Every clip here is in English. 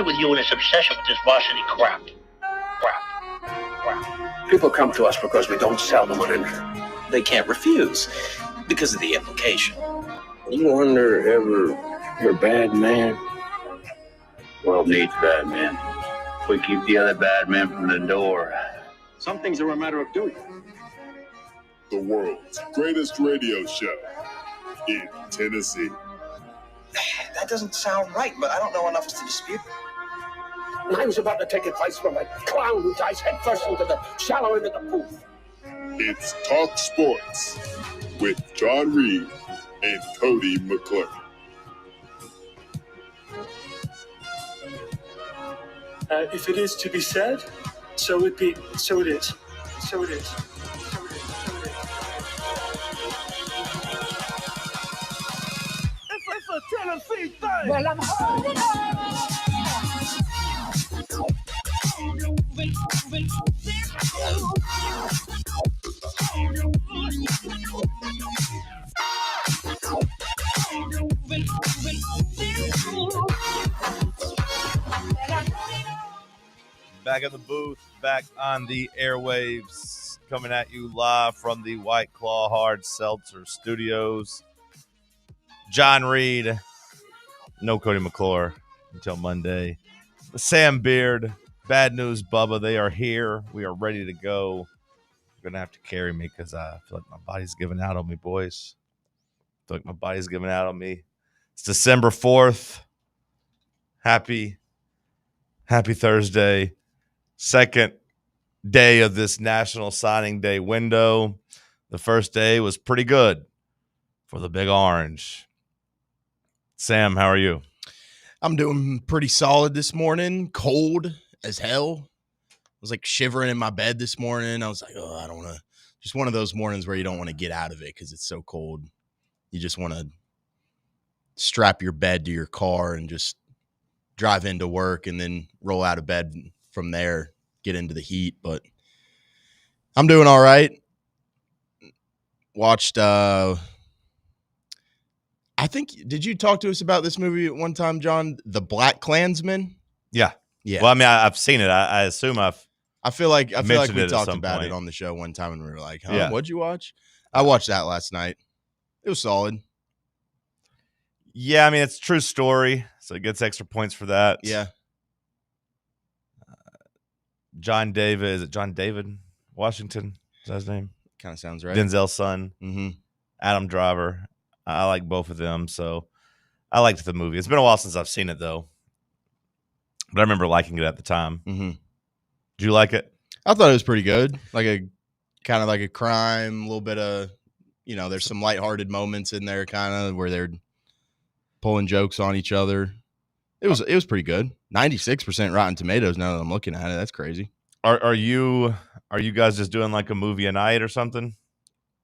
with you and his obsession with this varsity crap. People come to us because we don't sell them uninjured. They can't refuse because of the implication. You wonder ever you're a bad man? World needs bad men. We keep the other bad men from the door. Some things are a matter of doing. The world's greatest radio show in Tennessee. That doesn't sound right, but I don't know enough to dispute. I was about to take advice from a clown who dives headfirst into the shallow end of the pool. It's Talk Sports with John Reed and Cody McClure. If it is to be said, so it be. So it is. So it is. It's a Tennessee thing. Well, I'm holding on. Back in the booth, back on the airwaves, coming at you live from the White Claw Hard Seltzer Studios. John Reed, no Cody McClure until Monday. Sam Beard, Bad News Bubba, they are here. We are ready to go. You're going to have to carry me because I feel like my body's giving out on me, boys. I feel like my body's giving out on me. It's December 4th. Happy Thursday. Second day of this National Signing Day window. The first day was pretty good for the Big Orange. Sam, how are you? I'm doing pretty solid this morning. Cold as hell. I was like shivering in my bed this morning. I was like, oh, I don't want to. Just one of those mornings where you don't want to get out of it because it's so cold. You just want to strap your bed to your car and just drive into work and then roll out of bed from there, get into the heat. But I'm doing all right. Watched, I think, did you talk to us about this movie at one time, John? The Black Klansman? Yeah. Yeah. Well, I mean, I've seen it. I assume I feel like we it talked at about point. it on the show one time and we were like, huh, Yeah. What'd you watch? I watched that last night. It was solid. Yeah, I mean, it's a true story, so it gets extra points for that. Yeah. John David, is it John David Washington? Is that his name? Kind of sounds right. Denzel's son. Mm-hmm. Adam Driver. I like both of them, so I liked the movie. It's been a while since I've seen it, though. But I remember liking it at the time. Mm-hmm. Did you like it? I thought it was pretty good. Like a kind of like a crime, a little bit of, there's some lighthearted moments in there kind of where they're pulling jokes on each other. It was pretty good. 96% Rotten Tomatoes now that I'm looking at it. That's crazy. Are you guys just doing like a movie a night or something?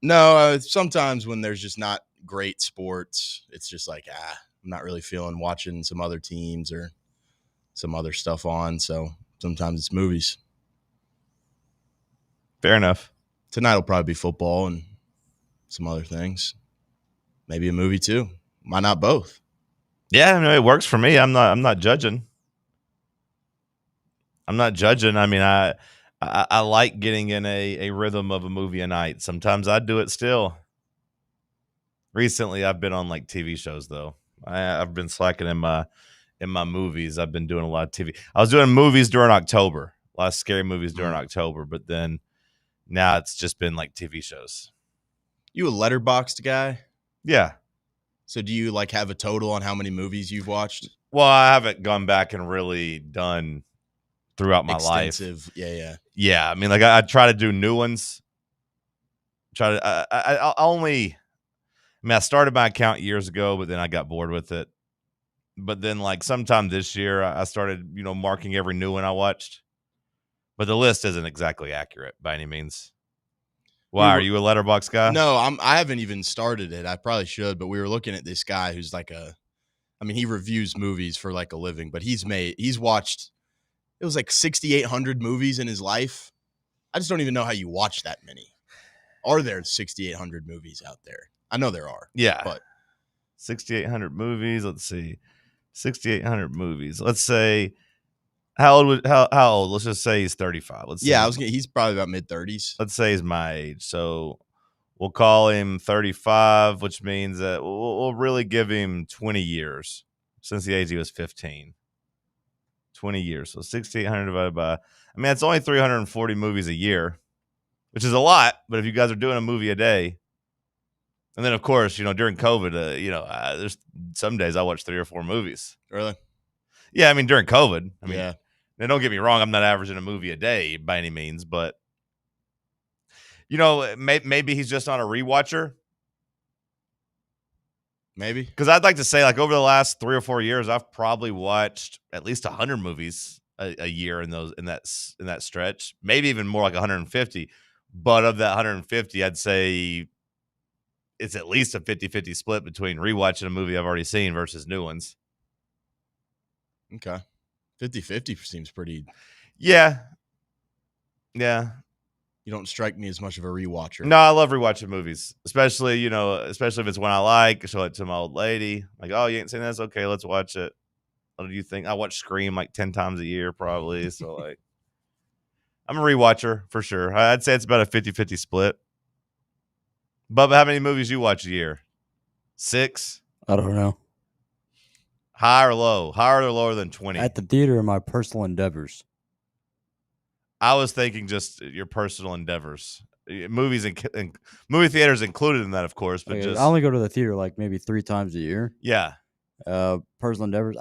No, sometimes when there's just not great sports, it's just like, I'm not really feeling watching some other teams or some other stuff on. So sometimes it's movies. Fair enough. Tonight will probably be football and some other things. Maybe a movie too. Why not both? Yeah, I mean, it works for me. I'm not judging. I mean, I like getting in a rhythm of a movie a night. Sometimes I do it still. Recently, I've been on like TV shows though. I've been slacking in my movies. I've been doing a lot of TV. I was doing movies during October, a lot of scary movies during October, but then now it's just been like TV shows. You a Letterboxd guy? Yeah. So do you like have a total on how many movies you've watched? Well, I haven't gone back and really done throughout my Extensive. life. Yeah. Yeah, I mean, like I try to do new ones. I started my account years ago, but then I got bored with it. But then, like sometime this year, I started, marking every new one I watched. But the list isn't exactly accurate by any means. Why, are you a Letterboxd guy? No, I haven't even started it. I probably should, but we were looking at this guy who's like he reviews movies for like a living, but he's watched, it was like 6,800 movies in his life. I just don't even know how you watch that many. Are there 6,800 movies out there? I know there are. Yeah. But 6,800 movies. Let's see. 6,800 movies. Let's say how old? Let's just say he's 35. Let's say He's probably about mid-30s. let's say he's my age. So we'll call him 35, which means that we'll really give him 20 years since the age he was 15. 20 years. So 6,800 divided by, it's only 340 movies a year, which is a lot. But if you guys are doing a movie a day, and then of course, during COVID, there's some days I watch 3 or 4 movies. Really? Yeah, during COVID. Yeah. Now don't get me wrong, I'm not averaging a movie a day by any means, but maybe he's just on a rewatcher. Maybe. Because I'd like to say, like, over the last 3 or 4 years, I've probably watched at least 100 movies a year in that stretch, maybe even more, like 150. But of that 150, I'd say it's at least a 50-50 split between rewatching a movie I've already seen versus new ones. Okay. 50-50 seems pretty. Yeah. You don't strike me as much of a rewatcher. No, I love rewatching movies, especially if it's one I like. Show it to my old lady. Like, oh, you ain't seen this? Okay, let's watch it. What do you think? I watch Scream like 10 times a year, probably. So, like, I'm a rewatcher for sure. I'd say it's about a 50-50 split. Bubba, how many movies you watch a year? 6? I don't know. High or low? Higher or lower than 20? At the theater or my personal endeavors? I was thinking just your personal endeavors. Movies and movie theaters included in that, of course. But I only go to the theater like maybe 3 times a year. Yeah. Personal endeavors,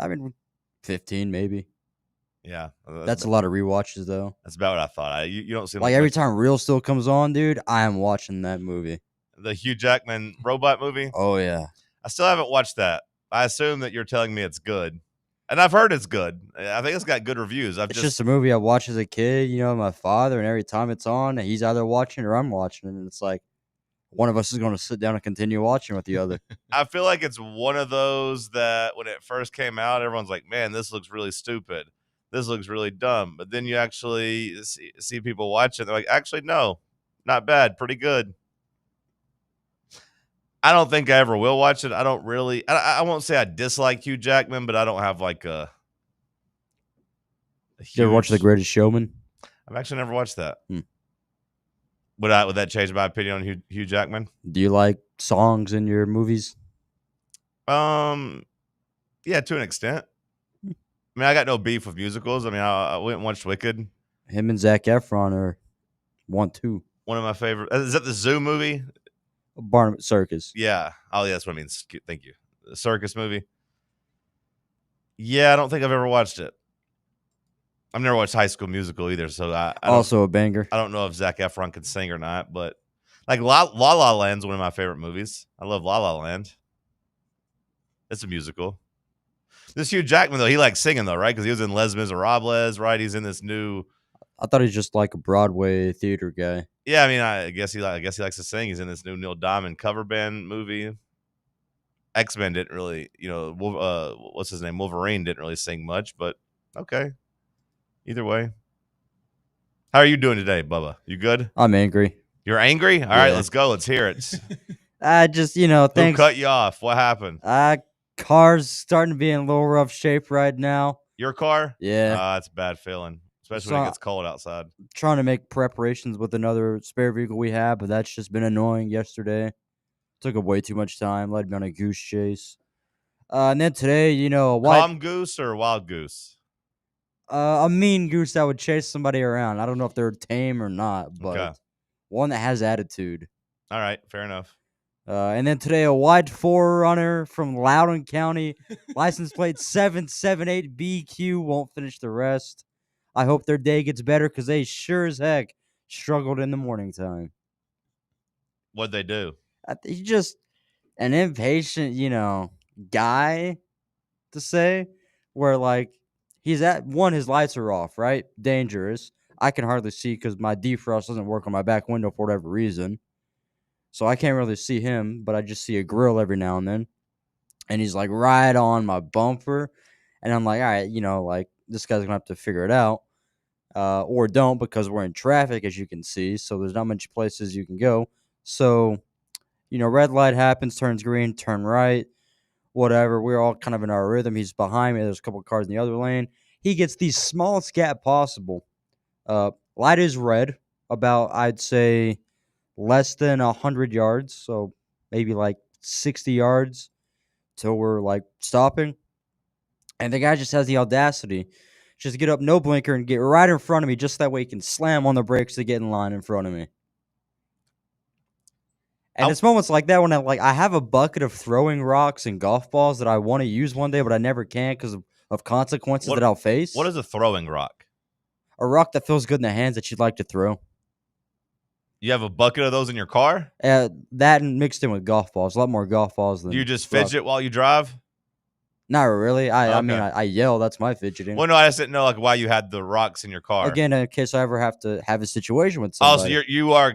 15 maybe. Yeah. That's a lot of rewatches, though. That's about what I thought. You don't seem like every time Real Still comes on, dude, I am watching that movie. The Hugh Jackman robot movie? Oh, yeah. I still haven't watched that. I assume that you're telling me it's good. And I've heard it's good. I think it's got good reviews. It's just a movie I watched as a kid, my father, and every time it's on, he's either watching or I'm watching it. And it's like one of us is going to sit down and continue watching with the other. I feel like it's one of those that when it first came out, everyone's like, man, this looks really stupid. This looks really dumb. But then you actually see people watch it. They're like, actually, no, not bad. Pretty good. I don't think I ever will watch it. I don't really. I won't say I dislike Hugh Jackman, but I don't have like a huge... You ever watch The Greatest Showman? I've actually never watched that. Would that change my opinion on Hugh Jackman? Do you like songs in your movies? Yeah, to an extent. I got no beef with musicals. I went and watched Wicked. Him and Zac Efron are 1-2. One of my favorite. Is that the Zoo movie? Barnum Circus. Yeah. Oh, yeah, that's what I mean. Thank you. The circus movie. Yeah, I don't think I've ever watched it. I've never watched High School Musical either, so I also a banger. I don't know if Zac Efron can sing or not, but like La La Land's one of my favorite movies. I love La La Land. It's a musical. This Hugh Jackman, though, he likes singing, though, right? Because he was in Les Miserables, right? He's in this new... I thought he's just like a Broadway theater guy. Yeah, I guess he likes to sing. He's in this new Neil Diamond cover band movie. X-Men didn't really, what's his name? Wolverine didn't really sing much, but okay. Either way. How are you doing today, Bubba? You good? I'm angry. You're angry? All right, let's go. Let's hear it. I just, thanks. Who cut you off? What happened? Car's starting to be in a little rough shape right now. Your car? Yeah. It's a bad feeling, especially when it gets cold outside. Trying to make preparations with another spare vehicle we have, but that's just been annoying yesterday. Took up way too much time. Led me on a goose chase. And then today, a calm goose or wild goose? A mean goose that would chase somebody around. I don't know if they're tame or not, but one that has attitude. All right, fair enough. And then today, a white 4Runner from Loudoun County, license plate 778BQ, won't finish the rest. I hope their day gets better because they sure as heck struggled in the morning time. What'd they do? He's just an impatient, guy to say, where like he's his lights are off, right? Dangerous. I can hardly see because my defrost doesn't work on my back window for whatever reason. So I can't really see him, but I just see a grill every now and then. And he's like right on my bumper. And I'm like, all right, like this guy's going to have to figure it out. Or don't, because we're in traffic, as you can see. So there's not much places you can go. So, red light happens, turns green, turn right. whatever. We're all kind of in our rhythm. He's behind me. There's a couple of cars in the other lane. He gets the smallest gap possible. Light is red, about I'd say less than 100 yards, so maybe like 60 yards till we're like stopping. And the guy just has the audacity just to get up, no blinker, and get right in front of me, just that way he can slam on the brakes to get in line in front of me. And it's moments like that when I have a bucket of throwing rocks and golf balls that I want to use one day, but I never can because of consequences that I'll face. What is a throwing rock? A rock that feels good in the hands that you'd like to throw. You have a bucket of those in your car? That and mixed in with golf balls. A lot more golf balls than. Do you just fidget while you drive? Not really. I mean, Okay. I yell. That's my fidgeting. Well, no, I just didn't know why you had the rocks in your car. Again, in case I ever have to have a situation with Oh, somebody. so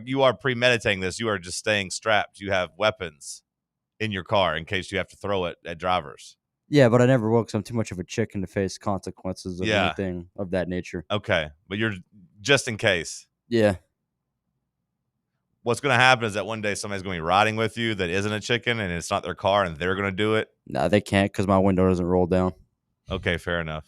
you are premeditating this. You are just staying strapped. You have weapons in your car in case you have to throw it at drivers. Yeah, but I never will because I'm too much of a chicken to face consequences of Yeah. anything of that nature. Okay, but you're just in case. Yeah. What's going to happen is that one day somebody's going to be riding with you that isn't a chicken and it's not their car and they're going to do it. No, they can't because my window doesn't roll down. Okay, fair enough.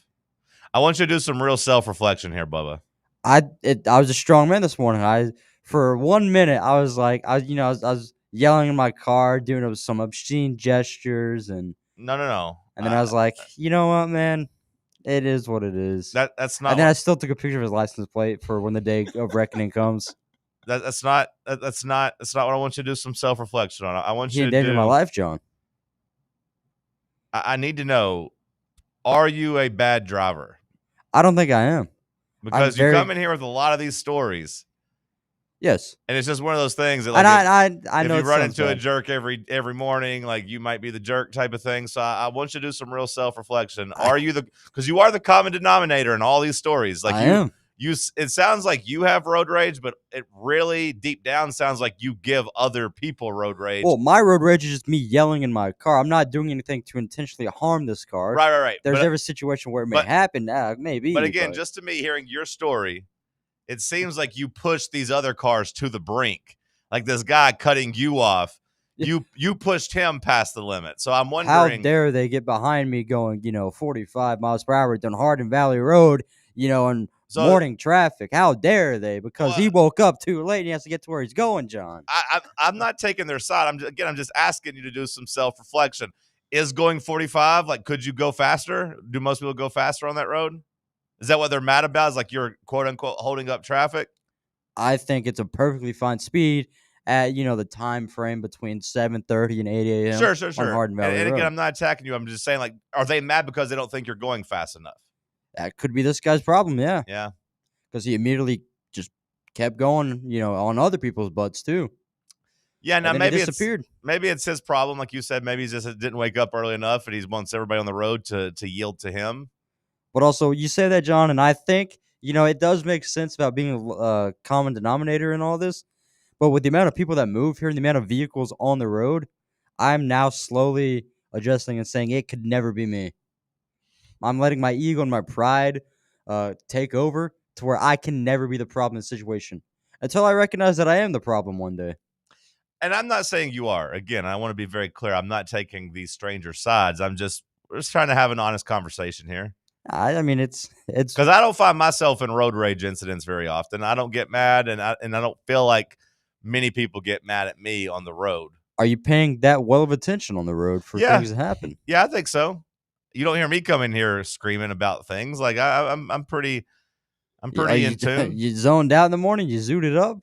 I want you to do some real self-reflection here, Bubba. I was a strong man this morning. For 1 minute I was like I was yelling in my car, doing some obscene gestures and No. then I was like, you know what, man? It is what it is. That's not. And then I still took a picture of his license plate for when the day of reckoning comes. That's not what I want you to do. Some self-reflection on. I want He you to do. endangered my life, John. I need to know: are you a bad driver? I don't think I am. Because you come in here with a lot of these stories. Yes. And it's just one of those things that, like, and I know if you run into a jerk every morning, like you might be the jerk type of thing. So I want you to do some real self-reflection. Are you because you are the common denominator in all these stories. Like I am. It sounds like you have road rage, but it really deep down sounds like you give other people road rage. Well, my road rage is just me yelling in my car. I'm not doing anything to intentionally harm this car. Right. There's every situation where it may happen. Maybe. But again, just to me, hearing your story, it seems like you pushed these other cars to the brink. Like this guy cutting you off. You pushed him past the limit. So I'm wondering, how dare they get behind me going, 45 miles per hour down Hardin Valley Road, and morning traffic. How dare they? Because he woke up too late and he has to get to where he's going, John. I'm not taking their side. I'm just asking you to do some self-reflection. Is going 45, like, could you go faster? Do most people go faster on that road? Is that what they're mad about? Is like you're quote unquote holding up traffic? I think it's a perfectly fine speed at the time frame between 7:30 and 8 a.m. Sure. on Hardin Valley and Road. again, I'm not attacking you. I'm just saying, like, are they mad because they don't think you're going fast enough? That could be this guy's problem, yeah. Yeah. Because he immediately just kept going, on other people's butts too. Yeah, now maybe it's his problem, like you said. Maybe he just didn't wake up early enough, and he wants everybody on the road to yield to him. But also, you say that, John, and I think it does make sense about being a common denominator in all this. But with the amount of people that move here and the amount of vehicles on the road, I'm now slowly adjusting and saying it could never be me. I'm letting my ego and my pride take over to where I can never be the problem in the situation until I recognize that I am the problem one day. And I'm not saying you are. Again, I want to be very clear. I'm not taking these stranger sides. We're just trying to have an honest conversation here. I mean, it's because I don't find myself in road rage incidents very often. I don't get mad, and I don't feel like many people get mad at me on the road. Are you paying that well of attention on the road for things that happen? Yeah, I think so. You don't hear me come in here screaming about things. Like I'm pretty in tune. You zoned out in the morning. You zooted it up.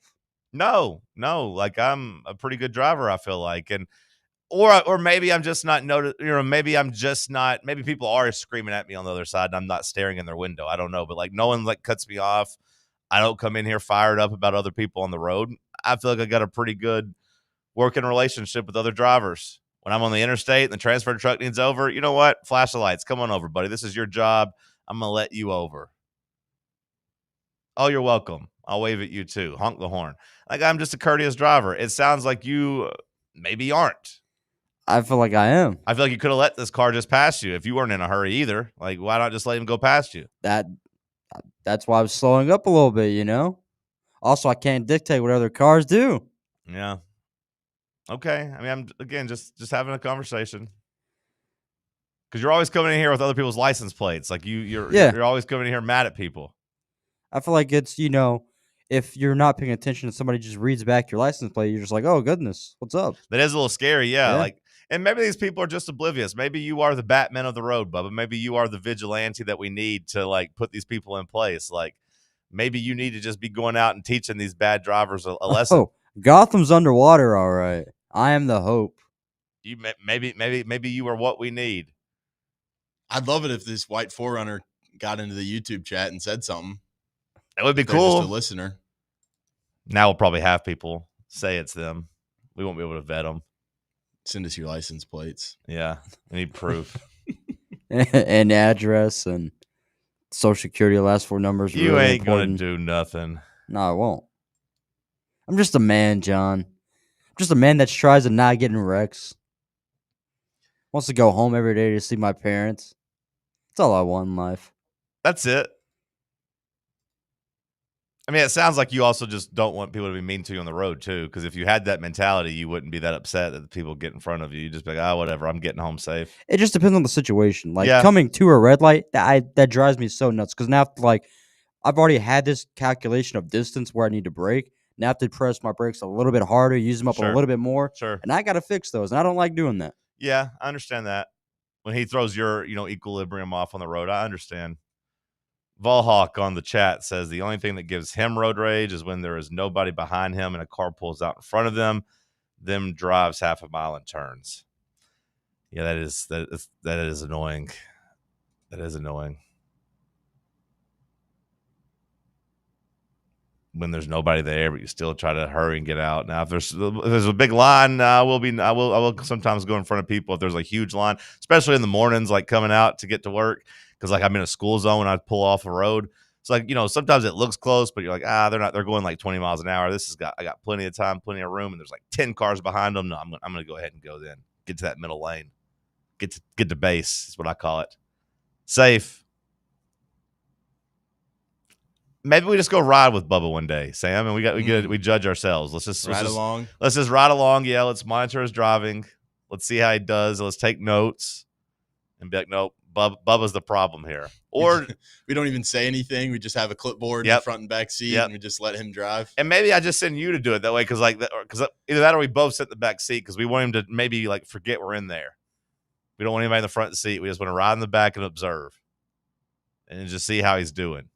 No. Like I'm a pretty good driver. I feel like, or maybe I'm just not maybe people are screaming at me on the other side and I'm not staring in their window. I don't know, but like no one cuts me off. I don't come in here fired up about other people on the road. I feel like I got a pretty good working relationship with other drivers. When I'm on the interstate and the transfer truck needs over, you know what? Flash the lights. Come on over, buddy. This is your job. I'm going to let you over. Oh, you're welcome. I'll wave at you too. Honk the horn. Like I'm just a courteous driver. It sounds like you maybe aren't. I feel like I am. I feel like you could have let this car just pass you if you weren't in a hurry either. Like, why not just let him go past you? That's why I was slowing up a little bit, Also, I can't dictate what other cars do. Yeah. Okay. I mean, I'm again just having a conversation. Because you're always coming in here with other people's license plates. Like you're always coming in here mad at people. I feel like it's, if you're not paying attention and somebody just reads back your license plate, you're just like, oh, goodness, what's up? That is a little scary, yeah. Yeah. Like, and maybe these people are just oblivious. Maybe you are the Batman of the road, Bubba. Maybe you are the vigilante that we need to, like, put these people in place. Like, maybe you need to just be going out and teaching these bad drivers a lesson. Oh, Gotham's underwater, all right. I am the hope. Maybe you are what we need. I'd love it if this white 4Runner got into the YouTube chat and said something. That would be They're cool. just a listener. Now we'll probably have people say it's them. We won't be able to vet them. Send us your license plates. Yeah, we need proof. And address and social security, last 4 numbers. You really ain't important. gonna do nothing. No, I won't. I'm just a man, John. I'm just a man that tries to not get in wrecks. Wants to go home every day to see my parents. That's all I want in life. That's it. I mean, it sounds like you also just don't want people to be mean to you on the road, too, because if you had that mentality, you wouldn't be that upset that the people get in front of you. You'd just be like, whatever, I'm getting home safe. It just depends on the situation. Like, Yeah. coming to a red light, that drives me so nuts, because now, like, I've already had this calculation of distance where I need to brake. Now I have to press my brakes a little bit harder, use them up a little bit more, Sure. and I got to fix those, and I don't like doing that. Yeah, I understand that. When he throws your, equilibrium off on the road, I understand. Volhawk on the chat says the only thing that gives him road rage is when there is nobody behind him and a car pulls out in front of them, then drives half a mile and turns. Yeah, that is annoying. That is annoying. When there's nobody there, but you still try to hurry and get out. Now, if there's a big line, I will sometimes go in front of people if there's a huge line, especially in the mornings, like coming out to get to work. Because like I'm in a school zone, I pull off a road. It's like, sometimes it looks close, but you're like, they're going like 20 miles an hour. I got plenty of time, plenty of room, and there's like 10 cars behind them. No, I'm going to go ahead and go then. Get to that middle lane. Get to base is what I call it. Safe. Maybe we just go ride with Bubba one day, Sam, and we judge ourselves. Let's just ride along. Yeah, let's monitor his driving. Let's see how he does. Let's take notes and be like, nope. Bubba's the problem here. Or we don't even say anything. We just have a clipboard in the front and back seat, and we just let him drive. And maybe I just send you to do it that way because either that or we both sit in the back seat because we want him to maybe like forget we're in there. We don't want anybody in the front seat. We just want to ride in the back and observe and just see how he's doing.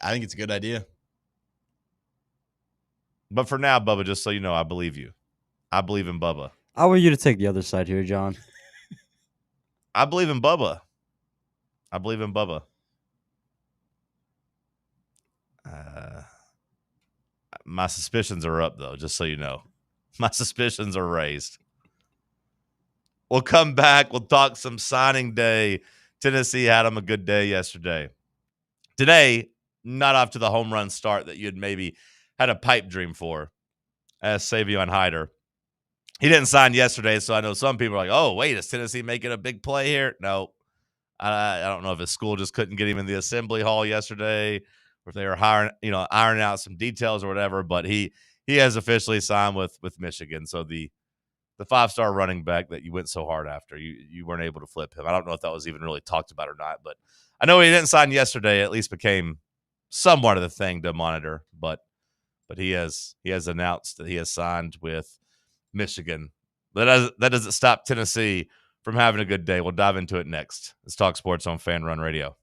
I think it's a good idea. But for now, Bubba, just so you know, I believe you. I believe in Bubba. I want you to take the other side here, John. I believe in Bubba. My suspicions are up, though, just so you know. My suspicions are raised. We'll come back. We'll talk some signing day. Tennessee had them a good day yesterday. Today, not off to the home run start that you had maybe had a pipe dream for, as Savion Hyder. He didn't sign yesterday, so I know some people are like, oh, wait, is Tennessee making a big play here? No. I don't know if his school just couldn't get him in the assembly hall yesterday or if they were ironing out some details or whatever, but he has officially signed with Michigan. So the 5-star running back that you went so hard after, you weren't able to flip him. I don't know if that was even really talked about or not, but I know he didn't sign yesterday. At least became somewhat of the thing to monitor, but he has announced that he has signed with Michigan. That doesn't stop Tennessee from having a good day. We'll dive into it next. Let's talk sports on Fan Run Radio.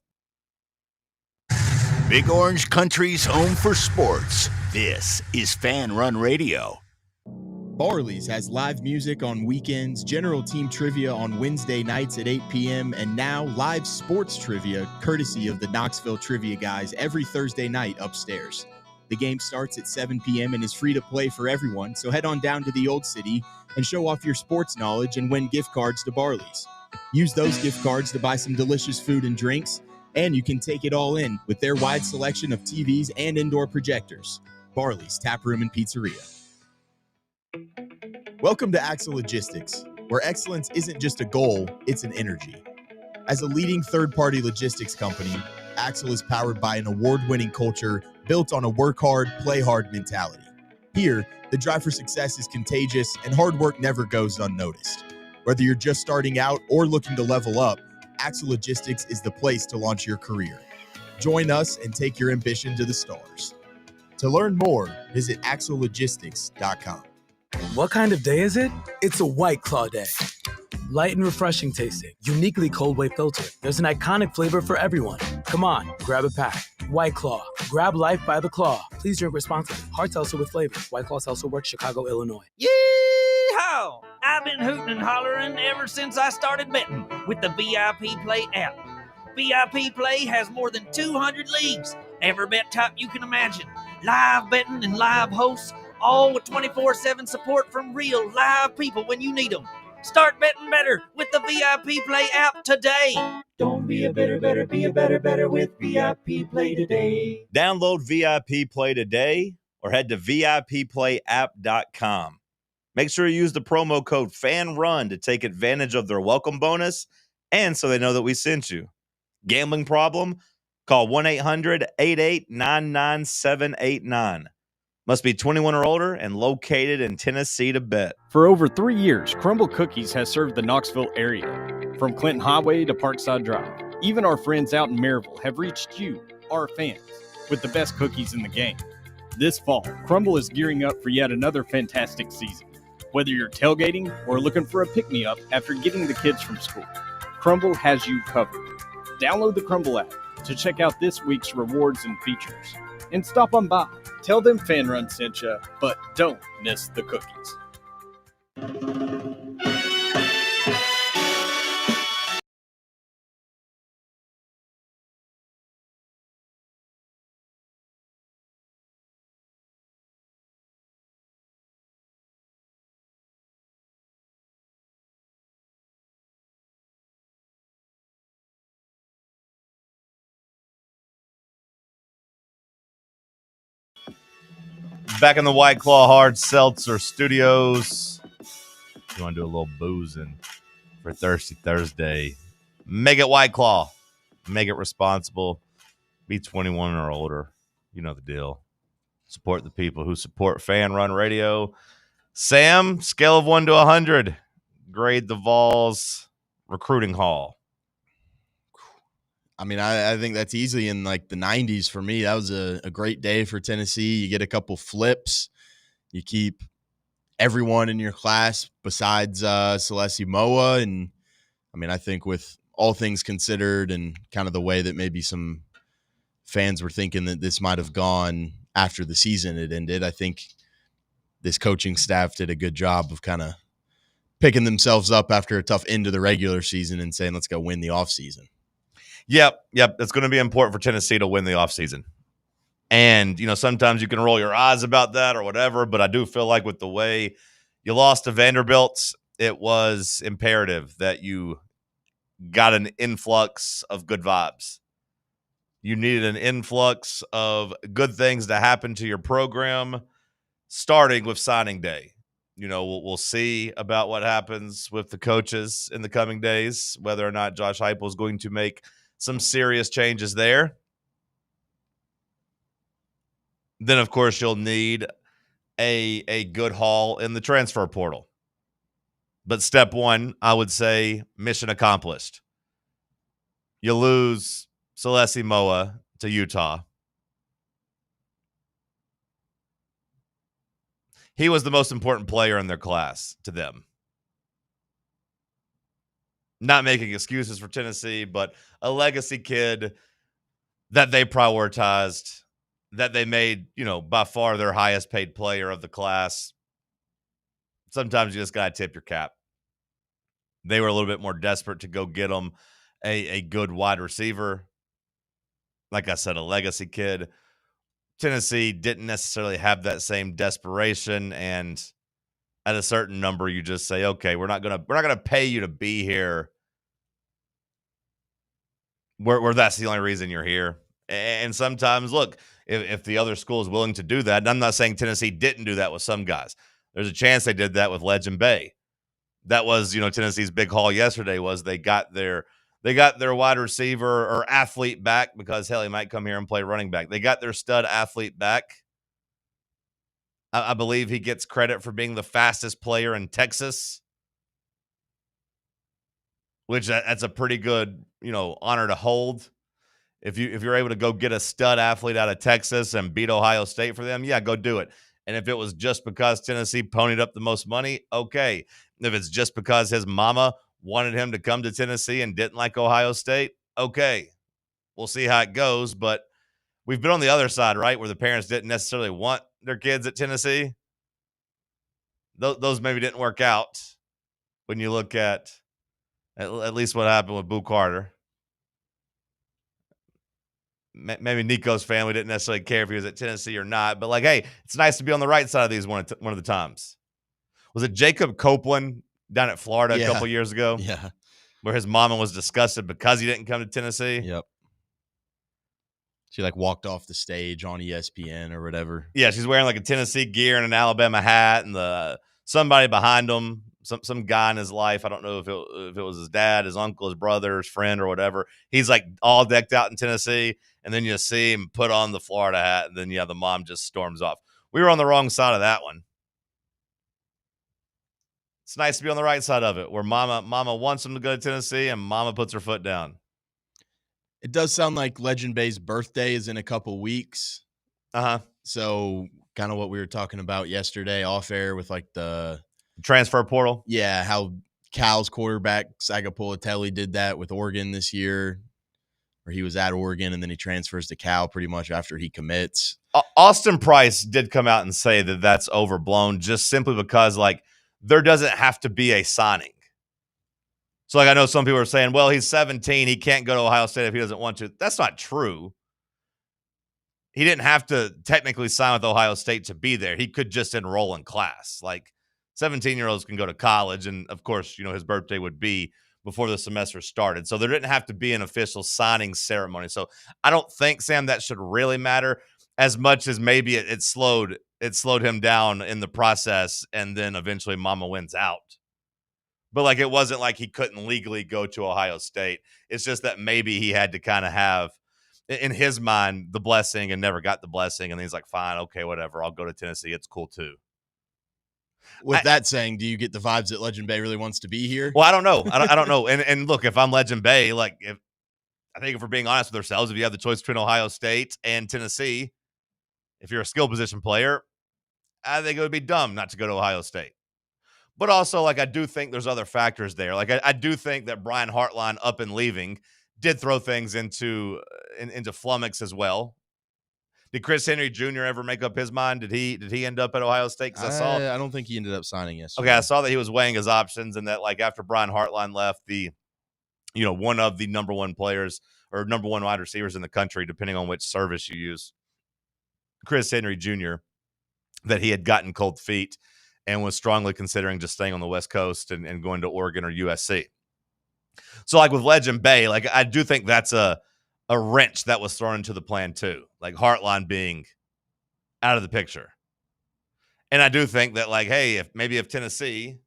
Big Orange Country's home for sports. This is Fan Run Radio. Barley's has live music on weekends, general team trivia on Wednesday nights at 8 p.m., and now live sports trivia courtesy of the Knoxville Trivia Guys every Thursday night upstairs. The game starts at 7 p.m. and is free to play for everyone, so head on down to the Old City and show off your sports knowledge and win gift cards to Barley's. Use those gift cards to buy some delicious food and drinks, and you can take it all in with their wide selection of TVs and indoor projectors. Barley's Tap Room and Pizzeria. Welcome to Axle Logistics, where excellence isn't just a goal, it's an energy. As a leading third-party logistics company, Axle is powered by an award-winning culture built on a work hard, play hard mentality. Here, the drive for success is contagious and hard work never goes unnoticed. Whether you're just starting out or looking to level up, Axel Logistics is the place to launch your career. Join us and take your ambition to the stars. To learn more, visit axellogistics.com. What kind of day is it? It's a White Claw day. Light and refreshing tasting, uniquely cold wave filtered. There's an iconic flavor for everyone. Come on, grab a pack. White Claw. Grab life by the claw. Please drink responsibly. Hard seltzer with flavor. White Claw Seltzer Works, Chicago, Illinois. Yeehaw! I've been hooting and hollering ever since I started betting with the VIP Play app. VIP Play has more than 200 leagues, every bet type you can imagine. Live betting and live hosts, all with 24/7 support from real live people when you need them. Start betting better with the VIP Play app today. Don't be a better, be a better with VIP Play today. Download VIP Play today or head to VIPPlayApp.com. Make sure you use the promo code FANRUN to take advantage of their welcome bonus and so they know that we sent you. Gambling problem? Call 1-800-8899-789. Must be 21 or older and located in Tennessee to bet. For over 3 years, Crumble Cookies has served the Knoxville area. From Clinton Highway to Parkside Drive, even our friends out in Maryville have reached you, our fans, with the best cookies in the game. This fall, Crumble is gearing up for yet another fantastic season. Whether you're tailgating or looking for a pick-me-up after getting the kids from school, Crumble has you covered. Download the Crumble app to check out this week's rewards and features. And stop on by. Tell them Fan Run sent you, but don't miss the cookies. Back in the White Claw Hard Seltzer Studios. You want to do a little boozing for Thirsty Thursday? Make it White Claw. Make it responsible. Be 21 or older. You know the deal. Support the people who support Fan Run Radio. Sam, scale of 1 to 100. Grade the Vols recruiting haul. I mean, I think that's easily in like the 90s for me. That was a great day for Tennessee. You get a couple flips. You keep everyone in your class besides Celeste Moa. And I mean, I think with all things considered and kind of the way that maybe some fans were thinking that this might have gone after the season had ended, I think this coaching staff did a good job of kind of picking themselves up after a tough end of the regular season and saying, let's go win the offseason. Yep. It's going to be important for Tennessee to win the offseason. And, you know, sometimes you can roll your eyes about that or whatever, but I do feel like with the way you lost to Vanderbilt, it was imperative that you got an influx of good vibes. You needed an influx of good things to happen to your program, starting with signing day. You know, we'll see about what happens with the coaches in the coming days, whether or not Josh Heupel is going to make some serious changes there. Then, of course, you'll need a good haul in the transfer portal. But step one, I would say mission accomplished. You lose Celeste Moa to Utah. He was the most important player in their class to them. Not making excuses for Tennessee, but a legacy kid that they prioritized, that they made, you know, by far their highest paid player of the class. Sometimes you just got to tip your cap. They were a little bit more desperate to go get him a good wide receiver. Like I said, a legacy kid. Tennessee didn't necessarily have that same desperation, and at a certain number, you just say, okay, we're not gonna pay you to be here. Where that's the only reason you're here. And sometimes, look, if the other school is willing to do that, and I'm not saying Tennessee didn't do that with some guys. There's a chance they did that with Legend Bay. That was, you know, Tennessee's big haul yesterday was they got their wide receiver or athlete back because, hell, he might come here and play running back. They got their stud athlete back. I believe he gets credit for being the fastest player in Texas. which that's a pretty good, honor to hold. If you're able to go get a stud athlete out of Texas and beat Ohio State for them, yeah, go do it. And if it was just because Tennessee ponied up the most money, okay. If it's just because his mama wanted him to come to Tennessee and didn't like Ohio State, okay. We'll see how it goes. But we've been on the other side, right, where the parents didn't necessarily want their kids at Tennessee. Those maybe didn't work out when you look at least what happened with Boo Carter. Maybe Nico's family didn't necessarily care if he was at Tennessee or not. But, like, hey, it's nice to be on the right side of these one of the times. Was it Jacob Copeland down at Florida a couple years ago? Yeah. Where his mama was disgusted because he didn't come to Tennessee? Yep. She, like, walked off the stage on ESPN or whatever. Yeah, she's wearing, like, a Tennessee gear and an Alabama hat, and somebody behind him, some guy in his life, I don't know if it was his dad, his uncle, his brother, his friend, or whatever. He's, like, all decked out in Tennessee, and then you see him put on the Florida hat, and then, the mom just storms off. We were on the wrong side of that one. It's nice to be on the right side of it, where mama wants him to go to Tennessee, and mama puts her foot down. It does sound like Legend Bay's birthday is in a couple weeks. So kind of what we were talking about yesterday off air with, like, the transfer portal. Yeah, how Cal's quarterback Sagapulatelli did that with Oregon this year, where he was at Oregon and then he transfers to Cal pretty much after he commits. Austin Price did come out and say that that's overblown, just simply because, like, there doesn't have to be a signing. So, like, I know some people are saying, well, he's 17. He can't go to Ohio State if he doesn't want to. That's not true. He didn't have to technically sign with Ohio State to be there. He could just enroll in class. Like, 17-year-olds can go to college. And, of course, his birthday would be before the semester started. So there didn't have to be an official signing ceremony. So I don't think, Sam, that should really matter as much as maybe it slowed him down in the process, and then eventually mama wins out. But, like, it wasn't like he couldn't legally go to Ohio State. It's just that maybe he had to kind of have, in his mind, the blessing and never got the blessing. And he's like, fine, okay, whatever. I'll go to Tennessee. It's cool too. With that saying, do you get the vibes that Legend Bay really wants to be here? Well, I don't know. I don't know. And look, if I'm Legend Bay, like, I think if we're being honest with ourselves, if you have the choice between Ohio State and Tennessee, if you're a skill position player, I think it would be dumb not to go to Ohio State. But also, like, I do think there's other factors there. Like, I do think that Brian Hartline up and leaving did throw things into flummox as well. Did Chris Henry Jr. ever make up his mind? Did he end up at Ohio State? Because I don't think he ended up signing yesterday. Okay, I saw that he was weighing his options, and that, like, after Brian Hartline left, one of the number one players or number one wide receivers in the country, depending on which service you use, Chris Henry Jr., that he had gotten cold feet and was strongly considering just staying on the West Coast and going to Oregon or USC. So, like, with Legend Bay, like, I do think that's a wrench that was thrown into the plan too, like Hartline being out of the picture. And I do think that, like, hey, if Tennessee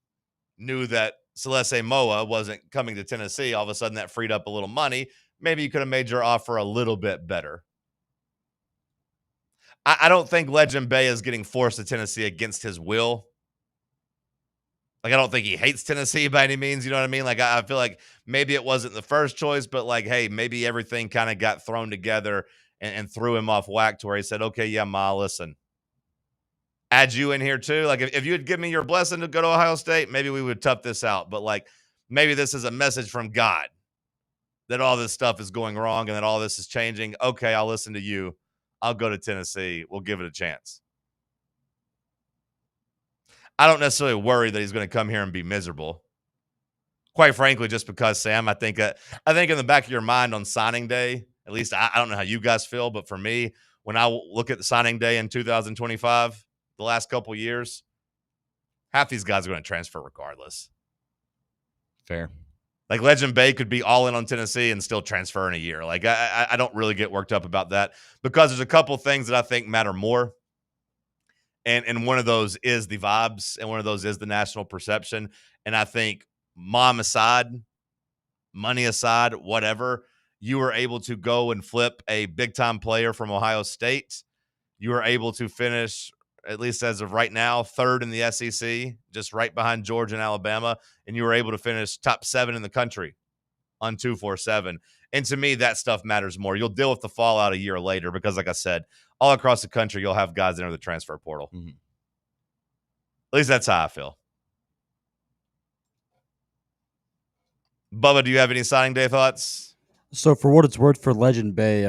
knew that Celeste Moa wasn't coming to Tennessee, all of a sudden that freed up a little money. Maybe you could have made your offer a little bit better. I don't think Legend Bay is getting forced to Tennessee against his will. Like, I don't think he hates Tennessee by any means. You know what I mean? Like, I feel like maybe it wasn't the first choice, but, like, hey, maybe everything kind of got thrown together and threw him off whack to where he said, okay, yeah, Ma, listen, add you in here too. Like, if you had given me your blessing to go to Ohio State, maybe we would tough this out. But, like, maybe this is a message from God that all this stuff is going wrong and that all this is changing. Okay, I'll listen to you. I'll go to Tennessee. We'll give it a chance. I don't necessarily worry that he's going to come here and be miserable. Quite frankly, just because, Sam, I think in the back of your mind on signing day, at least I don't know how you guys feel, but for me, when I look at the signing day in 2025, the last couple of years, half these guys are going to transfer regardless. Fair. Like, Legend Bay could be all in on Tennessee and still transfer in a year. Like, I don't really get worked up about that, because there's a couple things that I think matter more. And one of those is the vibes, and one of those is the national perception. And I think, mom aside, money aside, whatever, you were able to go and flip a big-time player from Ohio State. You were able to finish, at least as of right now, third in the SEC, just right behind Georgia and Alabama. And you were able to finish top 7 in the country on 247. And to me, that stuff matters more. You'll deal with the fallout a year later because, like I said, all across the country, you'll have guys enter the transfer portal. Mm-hmm. At least that's how I feel. Bubba, do you have any signing day thoughts? So for what it's worth, for Legend Bay,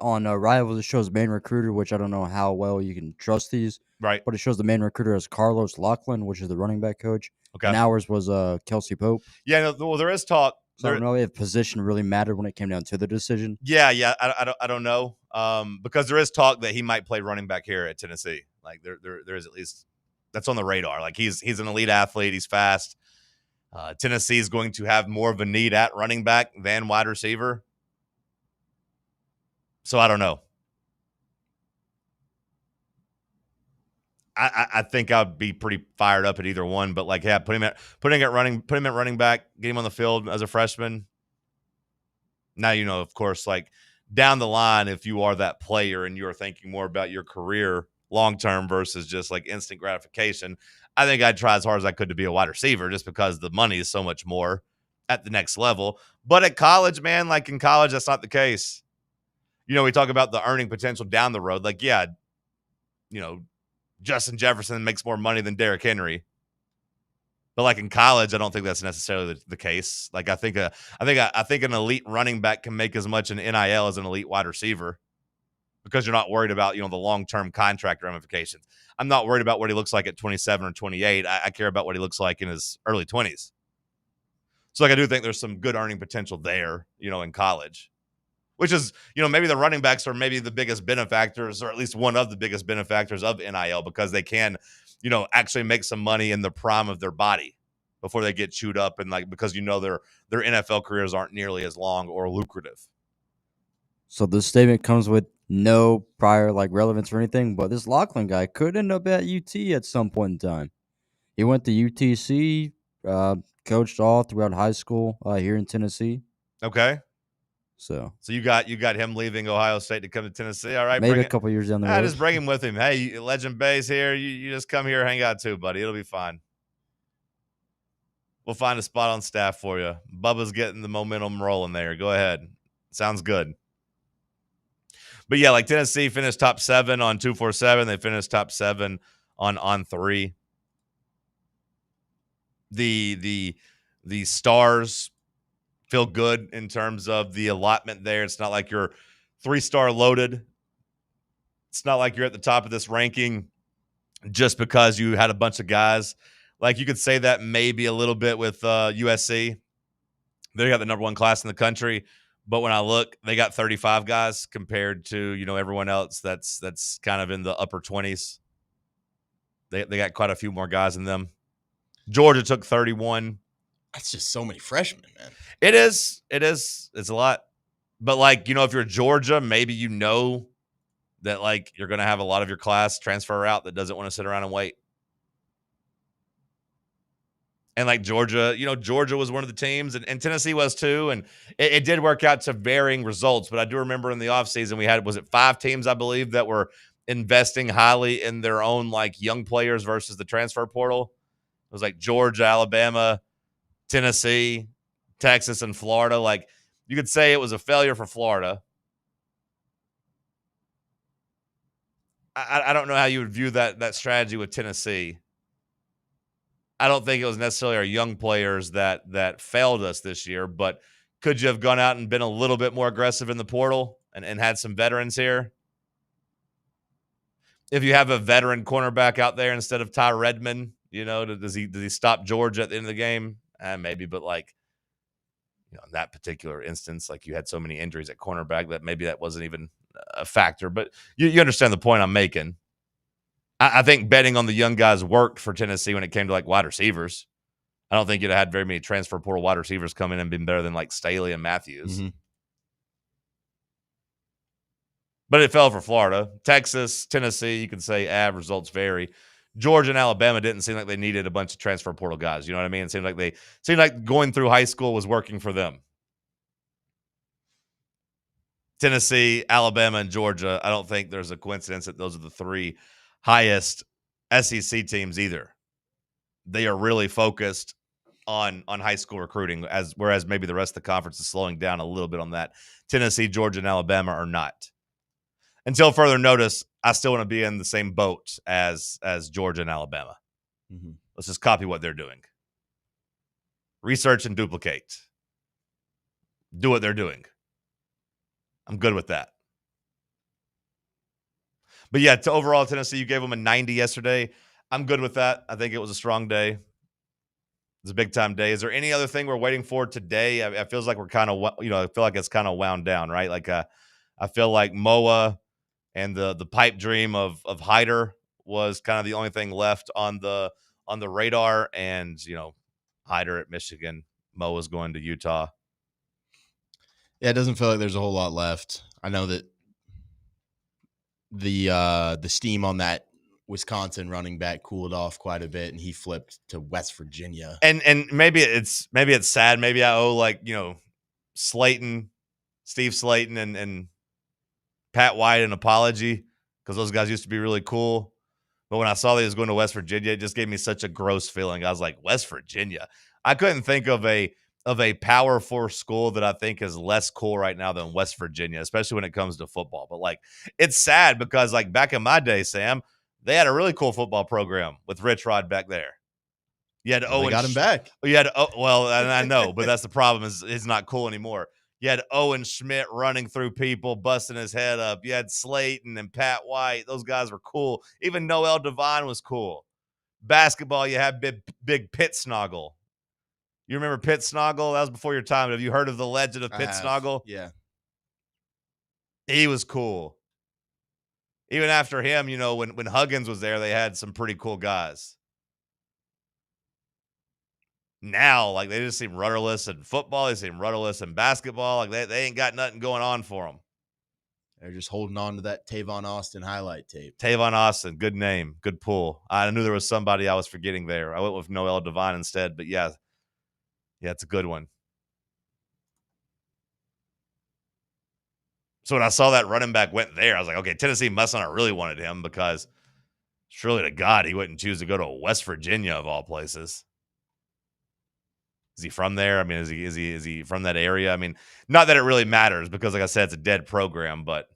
on Rivals, it shows main recruiter, which I don't know how well you can trust these. Right. But it shows the main recruiter as Carlos Lachlan, which is the running back coach. Okay. And ours was Kelsey Pope. Yeah, no, well, there is talk. So I don't know if position really mattered when it came down to the decision. Yeah, I don't know. Because there is talk that he might play running back here at Tennessee. Like there is at least that's on the radar. Like he's an elite athlete. He's fast. Tennessee is going to have more of a need at running back than wide receiver. So I don't know. I think I'd be pretty fired up at either one, but like, yeah, put him at running back, get him on the field as a freshman. Now, of course, like down the line, if you are that player and you're thinking more about your career long-term versus just like instant gratification, I think I'd try as hard as I could to be a wide receiver just because the money is so much more at the next level. But at college, man, like in college, that's not the case. We talk about the earning potential down the road. Like, yeah, Justin Jefferson makes more money than Derrick Henry. But like in college, I don't think that's necessarily the case. Like I think an elite running back can make as much in NIL as an elite wide receiver because you're not worried about, the long-term contract ramifications. I'm not worried about what he looks like at 27 or 28. I care about what he looks like in his early 20s. So like I do think there's some good earning potential there, in college. Which is, maybe the running backs are maybe the biggest benefactors, or at least one of the biggest benefactors of NIL, because they can, actually make some money in the prime of their body before they get chewed up, and like because their NFL careers aren't nearly as long or lucrative. So this statement comes with no prior relevance or anything, but this Lachlan guy could end up at UT at some point in time. He went to UTC, coached all throughout high school here in Tennessee. Okay. So you got him leaving Ohio State to come to Tennessee. All right, maybe a couple years down the road. Just bring him with him. Hey, Legend Bay's here. You just come here, hang out too, buddy. It'll be fine. We'll find a spot on staff for you. Bubba's getting the momentum rolling there. Go ahead. Sounds good. But yeah, like Tennessee finished top 7 on 247. They finished top 7 on 3. The stars feel good in terms of the allotment there. It's not like you're 3-star loaded. It's not like you're at the top of this ranking just because you had a bunch of guys. Like you could say that maybe a little bit with USC. They got the number 1 class in the country, but when I look, they got 35 guys compared to everyone else that's kind of in the upper 20s. They got quite a few more guys in them. Georgia took 31. That's just so many freshmen, man. It is. It's a lot. But if you're Georgia, maybe that you're going to have a lot of your class transfer out that doesn't want to sit around and wait. And Georgia, Georgia was one of the teams and Tennessee was too. And it did work out to varying results. But I do remember in the offseason we had, was it 5 teams, I believe, that were investing highly in their own young players versus the transfer portal. It was Georgia, Alabama, Tennessee, Texas, and Florida. You could say it was a failure for Florida. I don't know how you would view that strategy with Tennessee. I don't think it was necessarily our young players that failed us this year, but could you have gone out and been a little bit more aggressive in the portal and had some veterans here? If you have a veteran cornerback out there instead of Ty Redmond, does he stop Georgia at the end of the game? Maybe, but in that particular instance, you had so many injuries at cornerback that maybe that wasn't even a factor. But you understand the point I'm making. I think betting on the young guys worked for Tennessee when it came to wide receivers. I don't think you'd have had very many transfer portal wide receivers come in and been better than Staley and Matthews. Mm-hmm. But it fell for Florida. Texas, Tennessee, you can say results vary. Georgia and Alabama didn't seem like they needed a bunch of transfer portal guys. You know what I mean? It seemed like going through high school was working for them. Tennessee, Alabama, and Georgia, I don't think there's a coincidence that those are the 3 highest SEC teams either. They are really focused on high school recruiting, whereas maybe the rest of the conference is slowing down a little bit on that. Tennessee, Georgia, and Alabama are not. Until further notice, I still want to be in the same boat as Georgia and Alabama. Mm-hmm. Let's just copy what they're doing. Research and duplicate. Do what they're doing. I'm good with that. But yeah, to overall Tennessee, you gave them a 90 yesterday. I'm good with that. I think it was a strong day. It's a big time day. Is there any other thing we're waiting for today? It feels like we're kind of, I feel like it's kind of wound down, right? Like I feel like Moa and the pipe dream of Hyder was kind of the only thing left on the radar. And Hyder at Michigan, Moa's going to Utah. Yeah, it doesn't feel like there's a whole lot left. I know that the steam on that Wisconsin running back cooled off quite a bit, and he flipped to West Virginia. And maybe it's sad. Maybe I owe Steve Slayton and Pat White an apology because those guys used to be really cool. But when I saw that he was going to West Virginia, it just gave me such a gross feeling. I was like, West Virginia. I couldn't think of a Power 4 school that I think is less cool right now than West Virginia, especially when it comes to football. But it's sad because back in my day, Sam, they had a really cool football program with Rich Rod back there. You had Owen. They got him back. You had and I know, but that's the problem is it's not cool anymore. You had Owen Schmidt running through people, busting his head up. You had Slayton and Pat White. Those guys were cool. Even Noel Devine was cool. Basketball, you had big Pitt Snoggle. You remember Pitt Snoggle? That was before your time. Have you heard of the legend of Pitt Snoggle? Yeah. He was cool. Even after him, when Huggins was there, they had some pretty cool guys. Now, they just seem rudderless in football. They seem rudderless in basketball. They ain't got nothing going on for them. They're just holding on to that Tavon Austin highlight tape. Tavon Austin, good name, good pull. I knew there was somebody I was forgetting there. I went with Noel Devine instead, but yeah, it's a good one. So when I saw that running back went there, I was like, okay, Tennessee must not have really wanted him because surely to God he wouldn't choose to go to West Virginia of all places. Is he from there? I mean, is he from that area? I mean, not that it really matters because, like I said, it's a dead program. But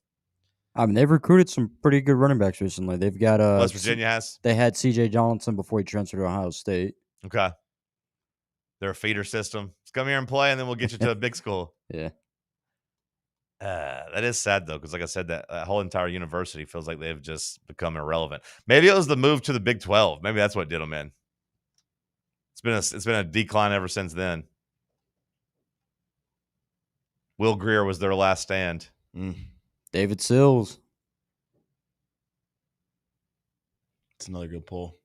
I mean, they've recruited some pretty good running backs recently. They've got West Virginia has. They had C.J. Johnson before he transferred to Ohio State. Okay, they're a feeder system. Just come here and play, and then we'll get you to a big school. Yeah, that is sad though, because like I said, that whole entire university feels like they've just become irrelevant. Maybe it was the move to the Big 12. Maybe that's what did them in. It's been a decline ever since then. Will Grier was their last stand. David Sills. It's another good pull.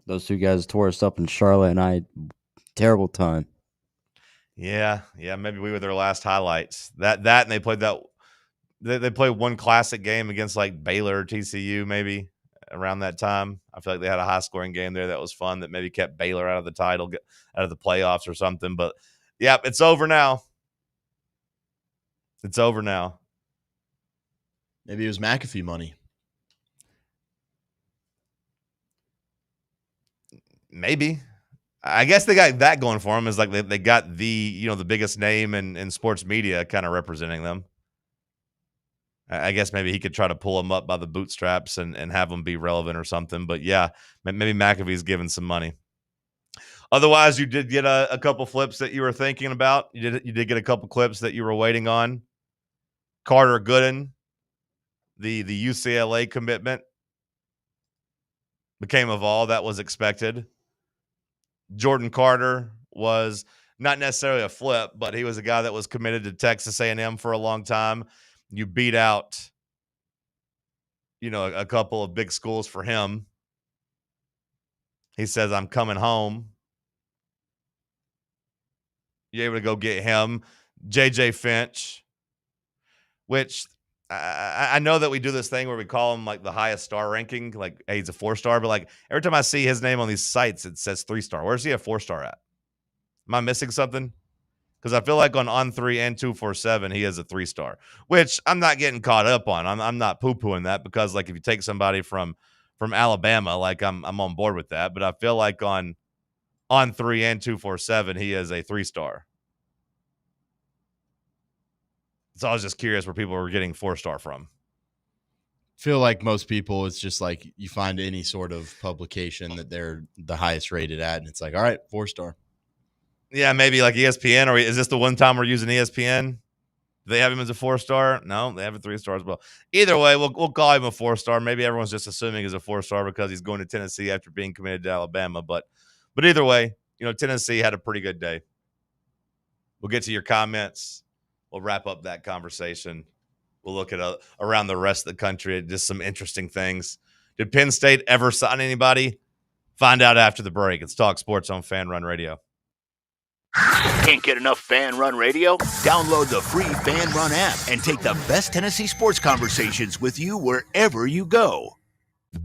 Those two guys tore us up in Charlotte, and I had terrible time. Yeah. Maybe we were their last highlights. That and they played that. They played one classic game against Baylor or TCU maybe around that time. I feel like they had a high scoring game there that was fun that maybe kept Baylor out of the title, out of the playoffs or something. But yeah, it's over now. It's over now. Maybe it was McAfee money. Maybe. I guess they got that going for them. Is they got the biggest name in sports media kind of representing them. I guess maybe he could try to pull them up by the bootstraps and have them be relevant or something. But yeah, maybe McAfee's given some money. Otherwise, you did get a couple flips that you were thinking about. You did get a couple clips that you were waiting on. Carter Gooden, the UCLA commitment, became a Vol. That was expected. Jordan Carter was not necessarily a flip, but he was a guy that was committed to Texas A&M for a long time. You beat out, a couple of big schools for him. He says, I'm coming home. You're able to go get him. JJ Finch, which I know that we do this thing where we call him the highest star ranking, hey, he's a 4-star, but every time I see his name on these sites, it says 3-star. Where's he a 4-star at? Am I missing something? Because I feel like on On3 and 247, he is a 3-star, which I'm not getting caught up on. I'm not poo-pooing that because if you take somebody from Alabama, I'm on board with that. But I feel like on On 3 and 247, he is a 3-star. So I was just curious where people were getting 4-star from. Feel like most people, it's just like you find any sort of publication that they're the highest rated at, and it's like, all right, 4-star. Yeah, maybe like ESPN, or is this the one time we're using ESPN? Do they have him as a 4-star? No, they have a 3-star as well. Either way, we'll call him a 4-star. Maybe everyone's just assuming he's a 4-star because he's going to Tennessee after being committed to Alabama. But either way, Tennessee had a pretty good day. We'll get to your comments. We'll wrap up that conversation. We'll look at around the rest of the country at just some interesting things. Did Penn State ever sign anybody? Find out after the break. It's Talk Sports on Fan Run Radio. Can't get enough Fan Run Radio? Download the free Fan Run app and take the best Tennessee sports conversations with you wherever you go.